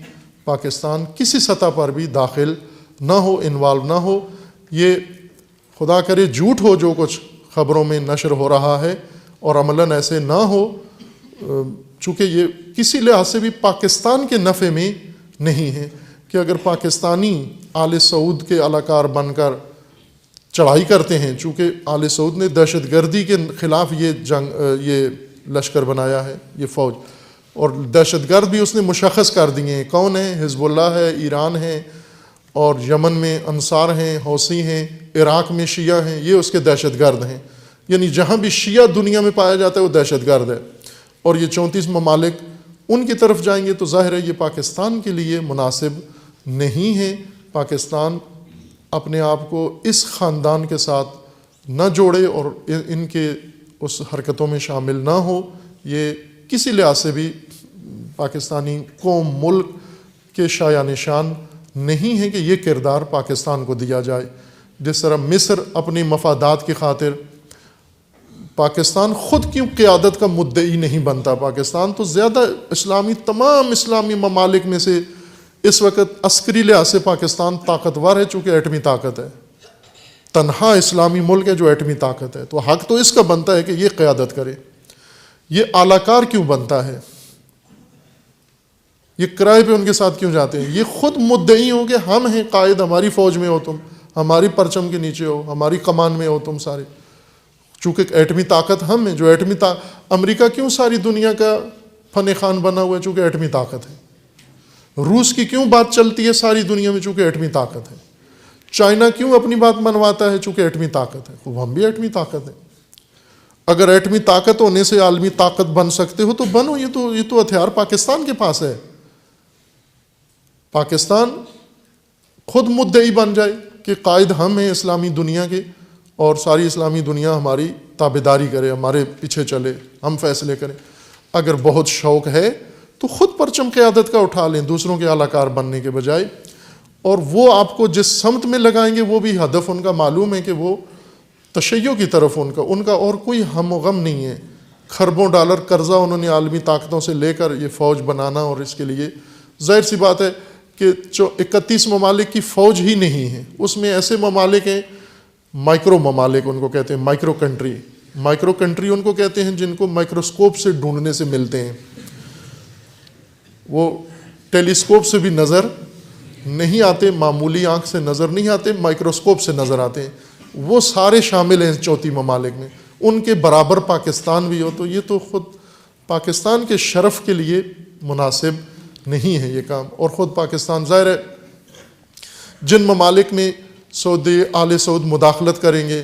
پاکستان کسی سطح پر بھی داخل نہ ہو، انوالو نہ ہو۔ یہ خدا کرے جھوٹ ہو جو کچھ خبروں میں نشر ہو رہا ہے، اور عملاً ایسے نہ ہو، چونکہ یہ کسی لحاظ سے بھی پاکستان کے نفع میں نہیں ہے کہ اگر پاکستانی آل سعود کے اعلیٰ بن کر چڑھائی کرتے ہیں، چونکہ آل سعود نے دہشت گردی کے خلاف یہ لشکر بنایا ہے، یہ فوج، اور دہشت گرد بھی اس نے مشخص کر دیے ہیں، کون ہیں؟ حزب اللہ ہے، ایران ہے، اور یمن میں انصار ہیں، حوثی ہیں، عراق میں شیعہ ہیں، یہ اس کے دہشت گرد ہیں، یعنی جہاں بھی شیعہ دنیا میں پایا جاتا ہے وہ دہشت گرد ہے، اور یہ 34 ممالک ان کی طرف جائیں گے تو ظاہر ہے یہ پاکستان کے لیے مناسب نہیں ہے۔ پاکستان اپنے آپ کو اس خاندان کے ساتھ نہ جوڑے اور ان کے اس حرکتوں میں شامل نہ ہو، یہ کسی لحاظ سے بھی پاکستانی قوم ملک کے شایان نشان نہیں ہے کہ یہ کردار پاکستان کو دیا جائے۔ جس طرح مصر اپنی مفادات کی خاطر، پاکستان خود کیوں قیادت کا مدعی نہیں بنتا؟ پاکستان تو زیادہ تمام اسلامی ممالک میں سے اس وقت عسکری لحاظ سے پاکستان طاقتور ہے چونکہ ایٹمی طاقت ہے، تنہا اسلامی ملک ہے جو ایٹمی طاقت ہے، تو حق تو اس کا بنتا ہے کہ یہ قیادت کرے۔ یہ اعلی کار کیوں بنتا ہے؟ یہ کرائے پہ ان کے ساتھ کیوں جاتے ہیں؟ یہ خود مدعی ہوں کہ ہم ہیں قائد، ہماری فوج میں ہو تم، ہماری پرچم کے نیچے ہو، ہماری کمان میں ہو تم سارے، چونکہ ایٹمی طاقت ہم ہیں جو امریکہ کیوں ساری دنیا کا فن خان بنا ہوا ہے؟ چونکہ ایٹمی طاقت ہے۔ روس کی کیوں بات چلتی ہے ساری دنیا میں؟ چونکہ ایٹمی طاقت ہے۔ چائنا کیوں اپنی بات منواتا ہے؟ چونکہ ایٹمی طاقت ہے۔ وہ ہم بھی ایٹمی طاقت ہیں۔ اگر ایٹمی طاقت ہونے سے عالمی طاقت بن سکتے ہو تو بنو، یہ تو ہتھیار پاکستان کے پاس ہے۔ پاکستان خود مدعی بن جائے کہ قائد ہم ہیں اسلامی دنیا کے، اور ساری اسلامی دنیا ہماری تابعداری کرے، ہمارے پیچھے چلے، ہم فیصلے کریں۔ اگر بہت شوق ہے تو خود پرچم قیادت کا اٹھا لیں دوسروں کے اعلی کار بننے کے بجائے، اور وہ آپ کو جس سمت میں لگائیں گے وہ بھی ہدف ان کا معلوم ہے کہ وہ تشیع کی طرف ان کا اور کوئی ہم و غم نہیں ہے۔ خربوں ڈالر قرضہ انہوں نے عالمی طاقتوں سے لے کر یہ فوج بنانا، اور اس کے لیے ظاہر سی بات ہے کہ 31 ممالک کی فوج ہی نہیں ہے، اس میں ایسے ممالک ہیں، مائکرو ممالک ان کو کہتے ہیں، مائکرو کنٹری ان کو کہتے ہیں جن کو مائکروسکوپ سے ڈھونڈنے سے ملتے ہیں، وہ ٹیلیسکوپ سے بھی نظر نہیں آتے، معمولی آنکھ سے نظر نہیں آتے، مائکروسکوپ سے نظر آتے ہیں، وہ سارے شامل ہیں 34 ممالک میں۔ ان کے برابر پاکستان بھی ہو تو یہ تو خود پاکستان کے شرف کے لیے مناسب نہیں ہے یہ کام۔ اور خود پاکستان ظاہر ہے جن ممالک میں آل سعود مداخلت کریں گے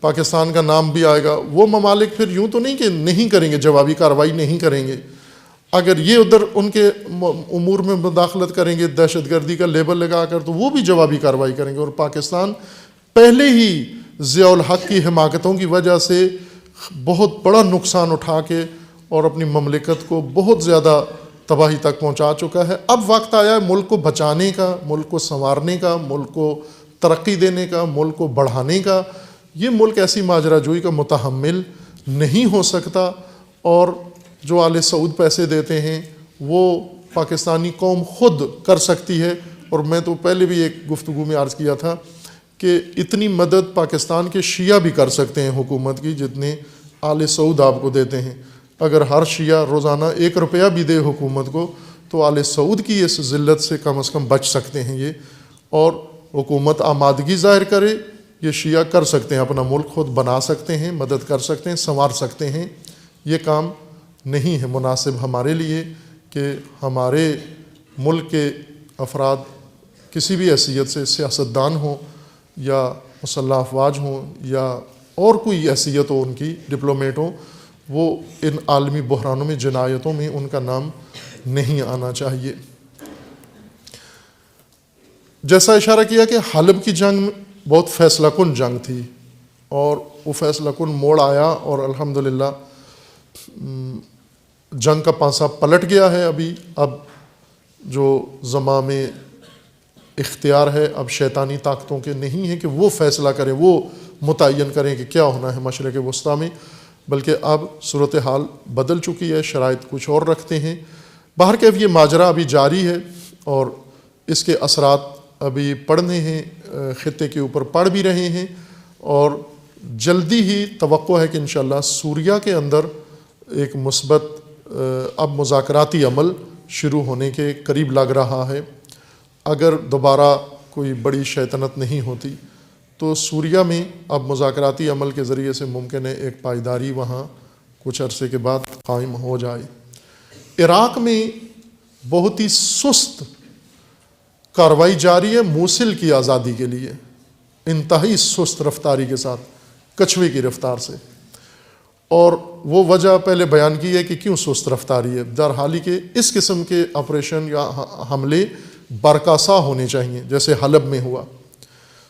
پاکستان کا نام بھی آئے گا، وہ ممالک پھر یوں تو نہیں کہ نہیں کریں گے، جوابی کارروائی نہیں کریں گے۔ اگر یہ ادھر ان کے امور میں مداخلت کریں گے دہشت گردی کا لیبل لگا کر، تو وہ بھی جوابی کارروائی کریں گے۔ اور پاکستان پہلے ہی ضیاء الحق کی حماقتوں کی وجہ سے بہت بڑا نقصان اٹھا کے اور اپنی مملکت کو بہت زیادہ تباہی تک پہنچا چکا ہے۔ اب وقت آیا ہے ملک کو بچانے کا، ملک کو سنوارنے کا، ملک کو ترقی دینے کا، ملک کو بڑھانے کا۔ یہ ملک ایسی ماجرا جوئی کا متحمل نہیں ہو سکتا، اور جو آل سعود پیسے دیتے ہیں وہ پاکستانی قوم خود کر سکتی ہے۔ اور میں تو پہلے بھی ایک گفتگو میں عرض کیا تھا کہ اتنی مدد پاکستان کے شیعہ بھی کر سکتے ہیں حکومت کی جتنے آل سعود آپ کو دیتے ہیں۔ اگر ہر شیعہ روزانہ 1 روپیہ بھی دے حکومت کو تو آل سعود کی اس ذلت سے کم از کم بچ سکتے ہیں یہ، اور حکومت آمادگی ظاہر کرے، یہ شیعہ کر سکتے ہیں، اپنا ملک خود بنا سکتے ہیں، مدد کر سکتے ہیں، سنوار سکتے ہیں۔ یہ کام نہیں ہے مناسب ہمارے لیے کہ ہمارے ملک کے افراد کسی بھی حیثیت سے، سیاستدان ہوں یا مسلح افواج ہوں یا اور کوئی حیثیت ہو ان کی، ڈپلومیٹ ہوں، وہ ان عالمی بحرانوں میں، جنایتوں میں ان کا نام نہیں آنا چاہیے۔ جیسا اشارہ کیا کہ حلب کی جنگ بہت فیصلہ کن جنگ تھی، اور وہ فیصلہ کن موڑ آیا، اور الحمدللہ جنگ کا پانسہ پلٹ گیا ہے۔ اب جو زمام اختیار ہے اب شیطانی طاقتوں کے نہیں ہے کہ وہ فیصلہ کریں، وہ متعین کریں کہ کیا ہونا ہے مشرق وسطیٰ میں، بلکہ اب صورتحال بدل چکی ہے، شرائط کچھ اور رکھتے ہیں۔ بہرکیف یہ ماجرا ابھی جاری ہے، اور اس کے اثرات ابھی پڑنے ہیں، خطے کے اوپر پڑ بھی رہے ہیں، اور جلدی ہی توقع ہے کہ انشاءاللہ سوریہ کے اندر ایک مثبت اب مذاکراتی عمل شروع ہونے کے قریب لگ رہا ہے۔ اگر دوبارہ کوئی بڑی شیطنت نہیں ہوتی تو سوریہ میں اب مذاکراتی عمل کے ذریعے سے ممکن ہے ایک پائیداری وہاں کچھ عرصے کے بعد قائم ہو جائے۔ عراق میں بہت ہی سست کارروائی جاری ہے موصل کی آزادی کے لیے، انتہائی سست رفتاری کے ساتھ، کچھوے کی رفتار سے، اور وہ وجہ پہلے بیان کی ہے کہ کیوں سست رفتاری ہے۔ درحالی کہ اس قسم کے آپریشن یا حملے برکاسا ہونے چاہیے، جیسے حلب میں ہوا۔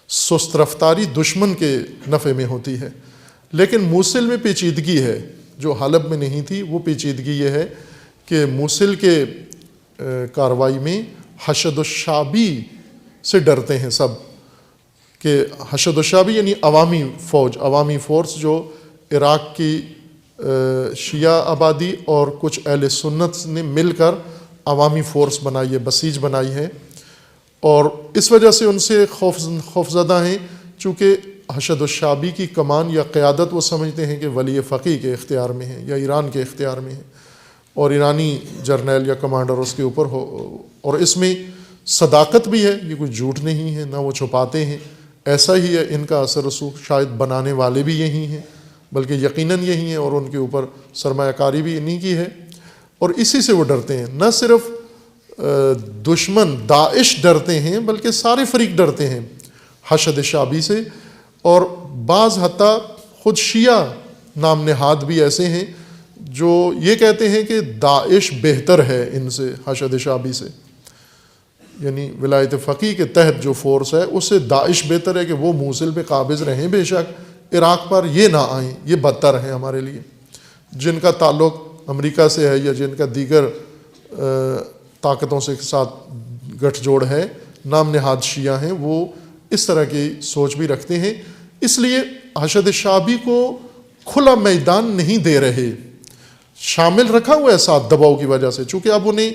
سست رفتاری دشمن کے نفع میں ہوتی ہے، لیکن موصل میں پیچیدگی ہے جو حلب میں نہیں تھی۔ وہ پیچیدگی یہ ہے کہ موصل کے کارروائی میں حشد الشعبی سے ڈرتے ہیں سب، کہ حشد الشعبی یعنی عوامی فوج، عوامی فورس جو عراق کی شیعہ آبادی اور کچھ اہل سنت نے مل کر عوامی فورس بنائی ہے، بسیج بنائی ہے، اور اس وجہ سے ان سے خوفزدہ ہیں، چونکہ حشد الشعبی کی کمان یا قیادت وہ سمجھتے ہیں کہ ولی فقیہ کے اختیار میں ہے یا ایران کے اختیار میں ہے، اور ایرانی جرنیل یا کمانڈر اس کے اوپر ہو، اور اس میں صداقت بھی ہے، یہ کوئی جھوٹ نہیں ہے، نہ وہ چھپاتے ہیں، ایسا ہی ہے ان کا اثر رسوخ، شاید بنانے والے بھی یہی ہیں، بلکہ یقیناً یہی ہیں، اور ان کے اوپر سرمایہ کاری بھی انہی کی ہے، اور اسی سے وہ ڈرتے ہیں۔ نہ صرف دشمن داعش ڈرتے ہیں بلکہ سارے فریق ڈرتے ہیں حشد شعبی سے، اور بعض حتیٰ خود شیعہ نام نہاد بھی ایسے ہیں جو یہ کہتے ہیں کہ داعش بہتر ہے ان سے، حشد شعبی سے، یعنی ولایت فقیہ کے تحت جو فورس ہے اس سے داعش بہتر ہے، کہ وہ موصل پہ قابض رہیں بے شک، عراق پر یہ نہ آئیں، یہ بدتر ہیں ہمارے لیے۔ جن کا تعلق امریکہ سے ہے یا جن کا دیگر طاقتوں سے ساتھ گٹھ جوڑ ہے، نام نہاد شیعہ ہیں، وہ اس طرح کی سوچ بھی رکھتے ہیں، اس لیے حشد شعبی کو کھلا میدان نہیں دے رہے، شامل رکھا ہوا ہے ساتھ دباؤ کی وجہ سے، چونکہ اب انہیں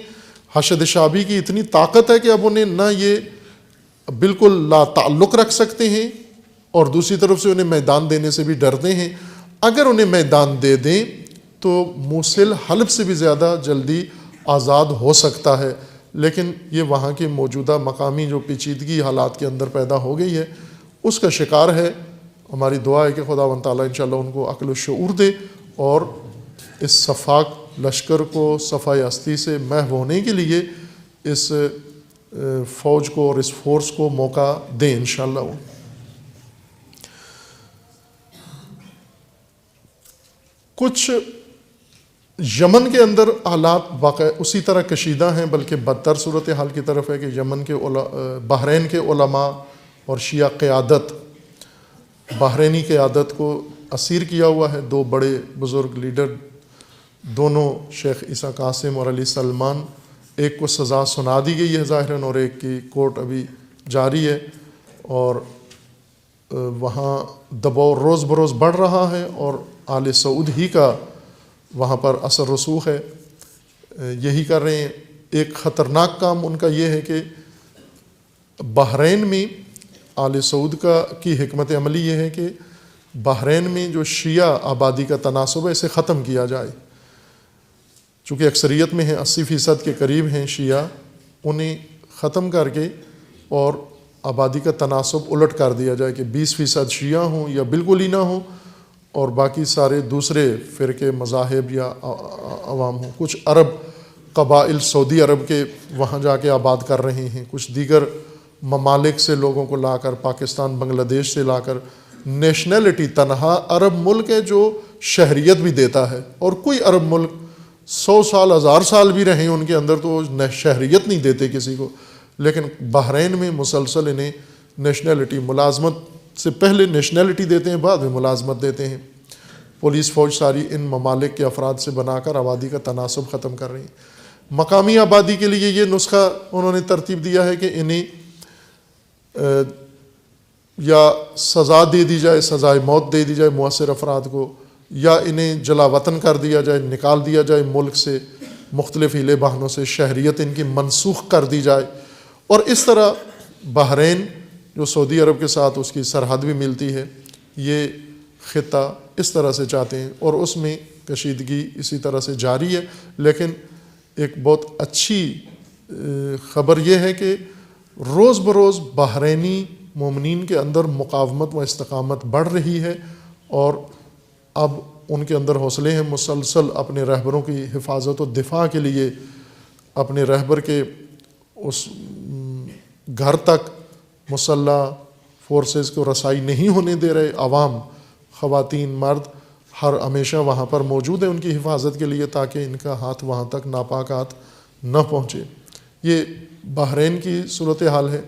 حشد شعبی کی اتنی طاقت ہے کہ اب انہیں نہ یہ بالکل لا تعلق رکھ سکتے ہیں، اور دوسری طرف سے انہیں میدان دینے سے بھی ڈرتے ہیں۔ اگر انہیں میدان دے دیں تو موصل حلب سے بھی زیادہ جلدی آزاد ہو سکتا ہے، لیکن یہ وہاں کے موجودہ مقامی جو پیچیدگی حالات کے اندر پیدا ہو گئی ہے اس کا شکار ہے۔ ہماری دعا ہے کہ خداوند تعالیٰ انشاءاللہ ان کو عقل و شعور دے، اور اس صفاق لشکر کو صفائے ہستی سے محو ہونے کے لیے اس فوج کو اور اس فورس کو موقع دیں انشاءاللہ۔ کچھ یمن کے اندر حالات واقع اسی طرح کشیدہ ہیں، بلکہ بدتر صورتحال کی طرف ہے، کہ یمن کے بحرین کے علماء اور شیعہ قیادت، بحرینی قیادت کو اسیر کیا ہوا ہے۔ دو بڑے بزرگ لیڈر، دونوں شیخ عیسیٰ قاسم اور علی سلمان، ایک کو سزا سنا دی گئی ہے ظاہراً، اور ایک کی کورٹ ابھی جاری ہے، اور وہاں دباؤ روز بروز بڑھ رہا ہے، اور آل سعود ہی کا وہاں پر اثر رسوخ ہے، یہی کر رہے ہیں۔ ایک خطرناک کام ان کا یہ ہے کہ بحرین میں آل سعود کی حکمت عملی یہ ہے کہ بحرین میں جو شیعہ آبادی کا تناسب ہے اسے ختم کیا جائے، چونکہ اکثریت میں ہیں، 80% کے قریب ہیں شیعہ، انہیں ختم کر کے اور آبادی کا تناسب الٹ کر دیا جائے، کہ 20% شیعہ ہوں یا بالکل ہی نہ ہوں، اور باقی سارے دوسرے فرقے مذاہب یا عوام ہوں۔ کچھ عرب قبائل سعودی عرب کے وہاں جا کے آباد کر رہے ہیں، کچھ دیگر ممالک سے لوگوں کو لا کر، پاکستان بنگلہ دیش سے لا کر، نیشنلٹی تنہا عرب ملک ہے جو شہریت بھی دیتا ہے، اور کوئی عرب ملک 100 سال 1000 سال بھی رہیں ان کے اندر تو شہریت نہیں دیتے کسی کو، لیکن بحرین میں مسلسل انہیں نیشنلٹی، ملازمت سے پہلے نیشنلٹی دیتے ہیں، بعد میں ملازمت دیتے ہیں۔ پولیس فوج ساری ان ممالک کے افراد سے بنا کر آبادی کا تناسب ختم کر رہی ہیں۔ مقامی آبادی کے لیے یہ نسخہ انہوں نے ترتیب دیا ہے کہ انہیں یا سزا دے دی جائے، سزائے موت دے دی جائے مؤثر افراد کو، یا انہیں جلا وطن کر دیا جائے، نکال دیا جائے ملک سے، مختلف ہیلے بہانوں سے شہریت ان کی منسوخ کر دی جائے۔ اور اس طرح بحرین جو سعودی عرب کے ساتھ اس کی سرحد بھی ملتی ہے، یہ خطہ اس طرح سے چاہتے ہیں، اور اس میں کشیدگی اسی طرح سے جاری ہے۔ لیکن ایک بہت اچھی خبر یہ ہے کہ روز بروز بحرینی مومنین کے اندر مقاومت و استقامت بڑھ رہی ہے، اور اب ان کے اندر حوصلے ہیں مسلسل اپنے رہبروں کی حفاظت و دفاع کے لیے، اپنے رہبر کے اس گھر تک مسلح فورسز کو رسائی نہیں ہونے دے رہے۔ عوام، خواتین، مرد ہمیشہ وہاں پر موجود ہیں ان کی حفاظت کے لیے، تاکہ ان کا ہاتھ وہاں تک ناپاک ہاتھ نہ پہنچے۔ یہ بحرین کی صورتحال ہے۔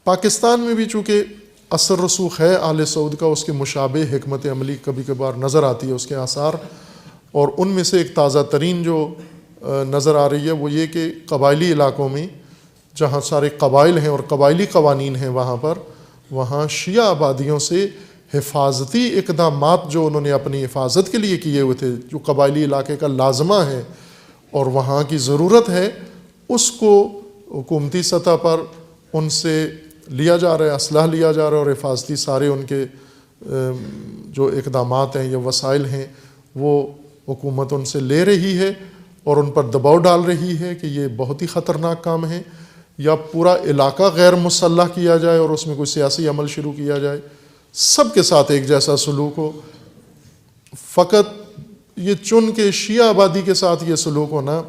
پاکستان میں بھی چونکہ اثر رسوخ ہے آل سعود کا، اس کے مشابہ حکمت عملی کبھی کبھار نظر آتی ہے، اس کے آثار، اور ان میں سے ایک تازہ ترین جو نظر آ رہی ہے وہ یہ کہ قبائلی علاقوں میں جہاں سارے قبائل ہیں اور قبائلی قوانین ہیں وہاں شیعہ آبادیوں سے حفاظتی اقدامات جو انہوں نے اپنی حفاظت کے لیے کیے ہوئے تھے، جو قبائلی علاقے کا لازمہ ہے اور وہاں کی ضرورت ہے، اس کو حکومتی سطح پر ان سے لیا جا رہا ہے، اسلحہ لیا جا رہا ہے، اور حفاظتی سارے ان کے جو اقدامات ہیں یا وسائل ہیں وہ حکومت ان سے لے رہی ہے اور ان پر دباؤ ڈال رہی ہے کہ یہ بہت ہی خطرناک کام ہے، یا پورا علاقہ غیر مسلح کیا جائے اور اس میں کوئی سیاسی عمل شروع کیا جائے، سب کے ساتھ ایک جیسا سلوک ہو۔ فقط یہ چن کے شیعہ آبادی کے ساتھ یہ سلوک ہونا،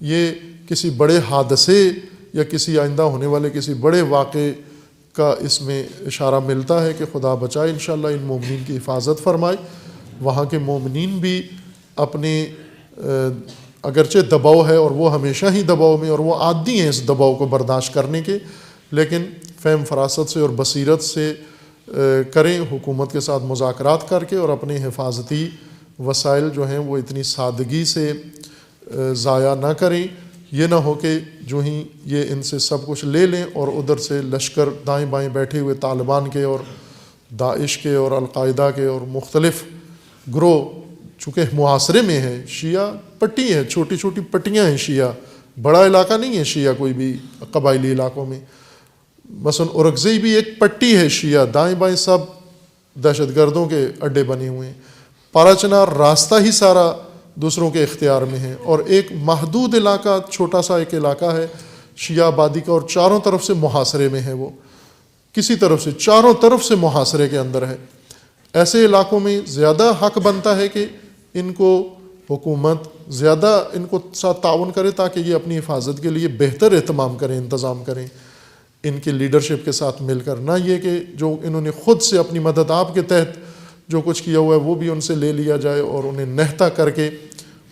یہ کسی بڑے حادثے یا کسی آئندہ ہونے والے کسی بڑے واقعے کا اس میں اشارہ ملتا ہے کہ خدا بچائے انشاءاللہ ان مومنین کی حفاظت فرمائے۔ وہاں کے مومنین بھی اپنے اگرچہ دباؤ ہے اور وہ ہمیشہ ہی دباؤ میں اور وہ عادی ہیں اس دباؤ کو برداشت کرنے کے، لیکن فہم فراست سے اور بصیرت سے کریں، حکومت کے ساتھ مذاکرات کر کے، اور اپنے حفاظتی وسائل جو ہیں وہ اتنی سادگی سے ضائع نہ کریں۔ یہ نہ ہو کہ جو ہی یہ ان سے سب کچھ لے لیں اور ادھر سے لشکر دائیں بائیں بیٹھے ہوئے طالبان کے اور داعش کے اور القاعدہ کے اور مختلف گروہ، چونکہ محاصرے میں ہے، شیعہ پٹی ہے، چھوٹی چھوٹی پٹیاں ہیں شیعہ، بڑا علاقہ نہیں ہے شیعہ کوئی بھی قبائلی علاقوں میں۔ مثلا اورکزئی بھی ایک پٹی ہے شیعہ، دائیں بائیں سب دہشت گردوں کے اڈے بنے ہوئے ہیں۔ پاراچنار راستہ ہی سارا دوسروں کے اختیار میں ہے، اور ایک محدود علاقہ، چھوٹا سا ایک علاقہ ہے شیعہ آبادی کا، اور چاروں طرف سے محاصرے میں ہے، وہ کسی طرف سے چاروں طرف سے محاصرے کے اندر ہے۔ ایسے علاقوں میں زیادہ حق بنتا ہے کہ ان کو حکومت زیادہ ان کو ساتھ تعاون کرے تاکہ یہ اپنی حفاظت کے لیے بہتر اہتمام کریں، انتظام کریں ان کی لیڈرشپ کے ساتھ مل کر، نہ یہ کہ جو انہوں نے خود سے اپنی مدد آپ کے تحت جو کچھ کیا ہوا ہے وہ بھی ان سے لے لیا جائے اور انہیں نہتا کر کے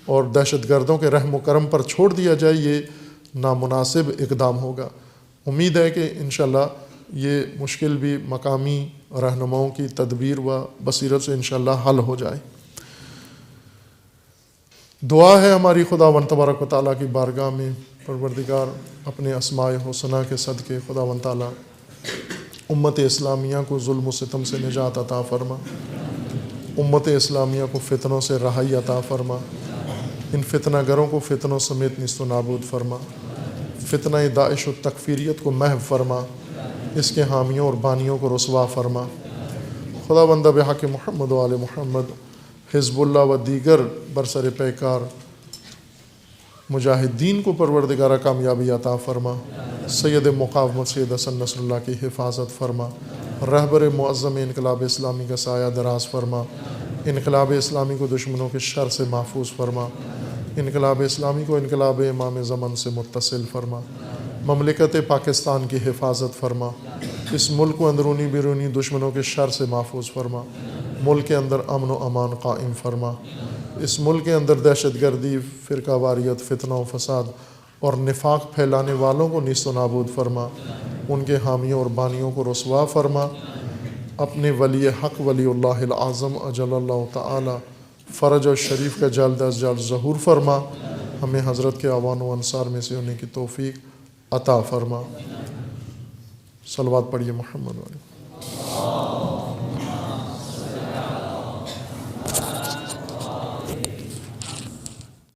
اور دہشت گردوں کے رحم و کرم پر چھوڑ دیا جائے۔ یہ نامناسب اقدام ہوگا۔ امید ہے کہ انشاءاللہ یہ مشکل بھی مقامی رہنماؤں کی تدبیر و بصیرت سے انشاءاللہ حل ہو جائے۔ دعا ہے ہماری خداوند تبارک و تعالیٰ کی بارگاہ میں، پروردگار اپنے اسماء حسنہ کے صدقے خداوند تعالیٰ امت اسلامیہ کو ظلم و ستم سے نجات عطا فرما، امت اسلامیہ کو فتنوں سے رہائی عطا فرما، ان فتنہ گروں کو فتنوں سمیت نیست و نابود فرما، فتنہ داعش و تکفیریت کو محو فرما، اس کے حامیوں اور بانیوں کو رسوا فرما۔ خداوند بحق محمد و آل محمد، حزب اللہ و دیگر برسر پیکار مجاہدین کو پروردگارہ کامیابی عطا فرما، سید مقاومت سید حسن نصر اللہ کی حفاظت فرما، رہبر معظم انقلاب اسلامی کا سایہ دراز فرما، انقلاب اسلامی کو دشمنوں کے شر سے محفوظ فرما، انقلاب اسلامی کو انقلاب امام زمن سے متصل فرما، مملکت پاکستان کی حفاظت فرما، اس ملک کو اندرونی بیرونی دشمنوں کے شر سے محفوظ فرما، ملک کے اندر امن و امان قائم فرما، اس ملک کے اندر دہشت گردی، فرقہ واریت، فتنہ و فساد اور نفاق پھیلانے والوں کو نیست و نابود فرما، ان کے حامیوں اور بانیوں کو رسوا فرما، اپنے ولی حق ولی اللہ العظم اجل اللہ تعالی فرج و شریف کا جلد از جلد ظہور فرما، ہمیں حضرت کے اعوان و انصار میں سے ہونے کی توفیق عطا فرما۔ صلوات پڑھیے محمد علیہ۔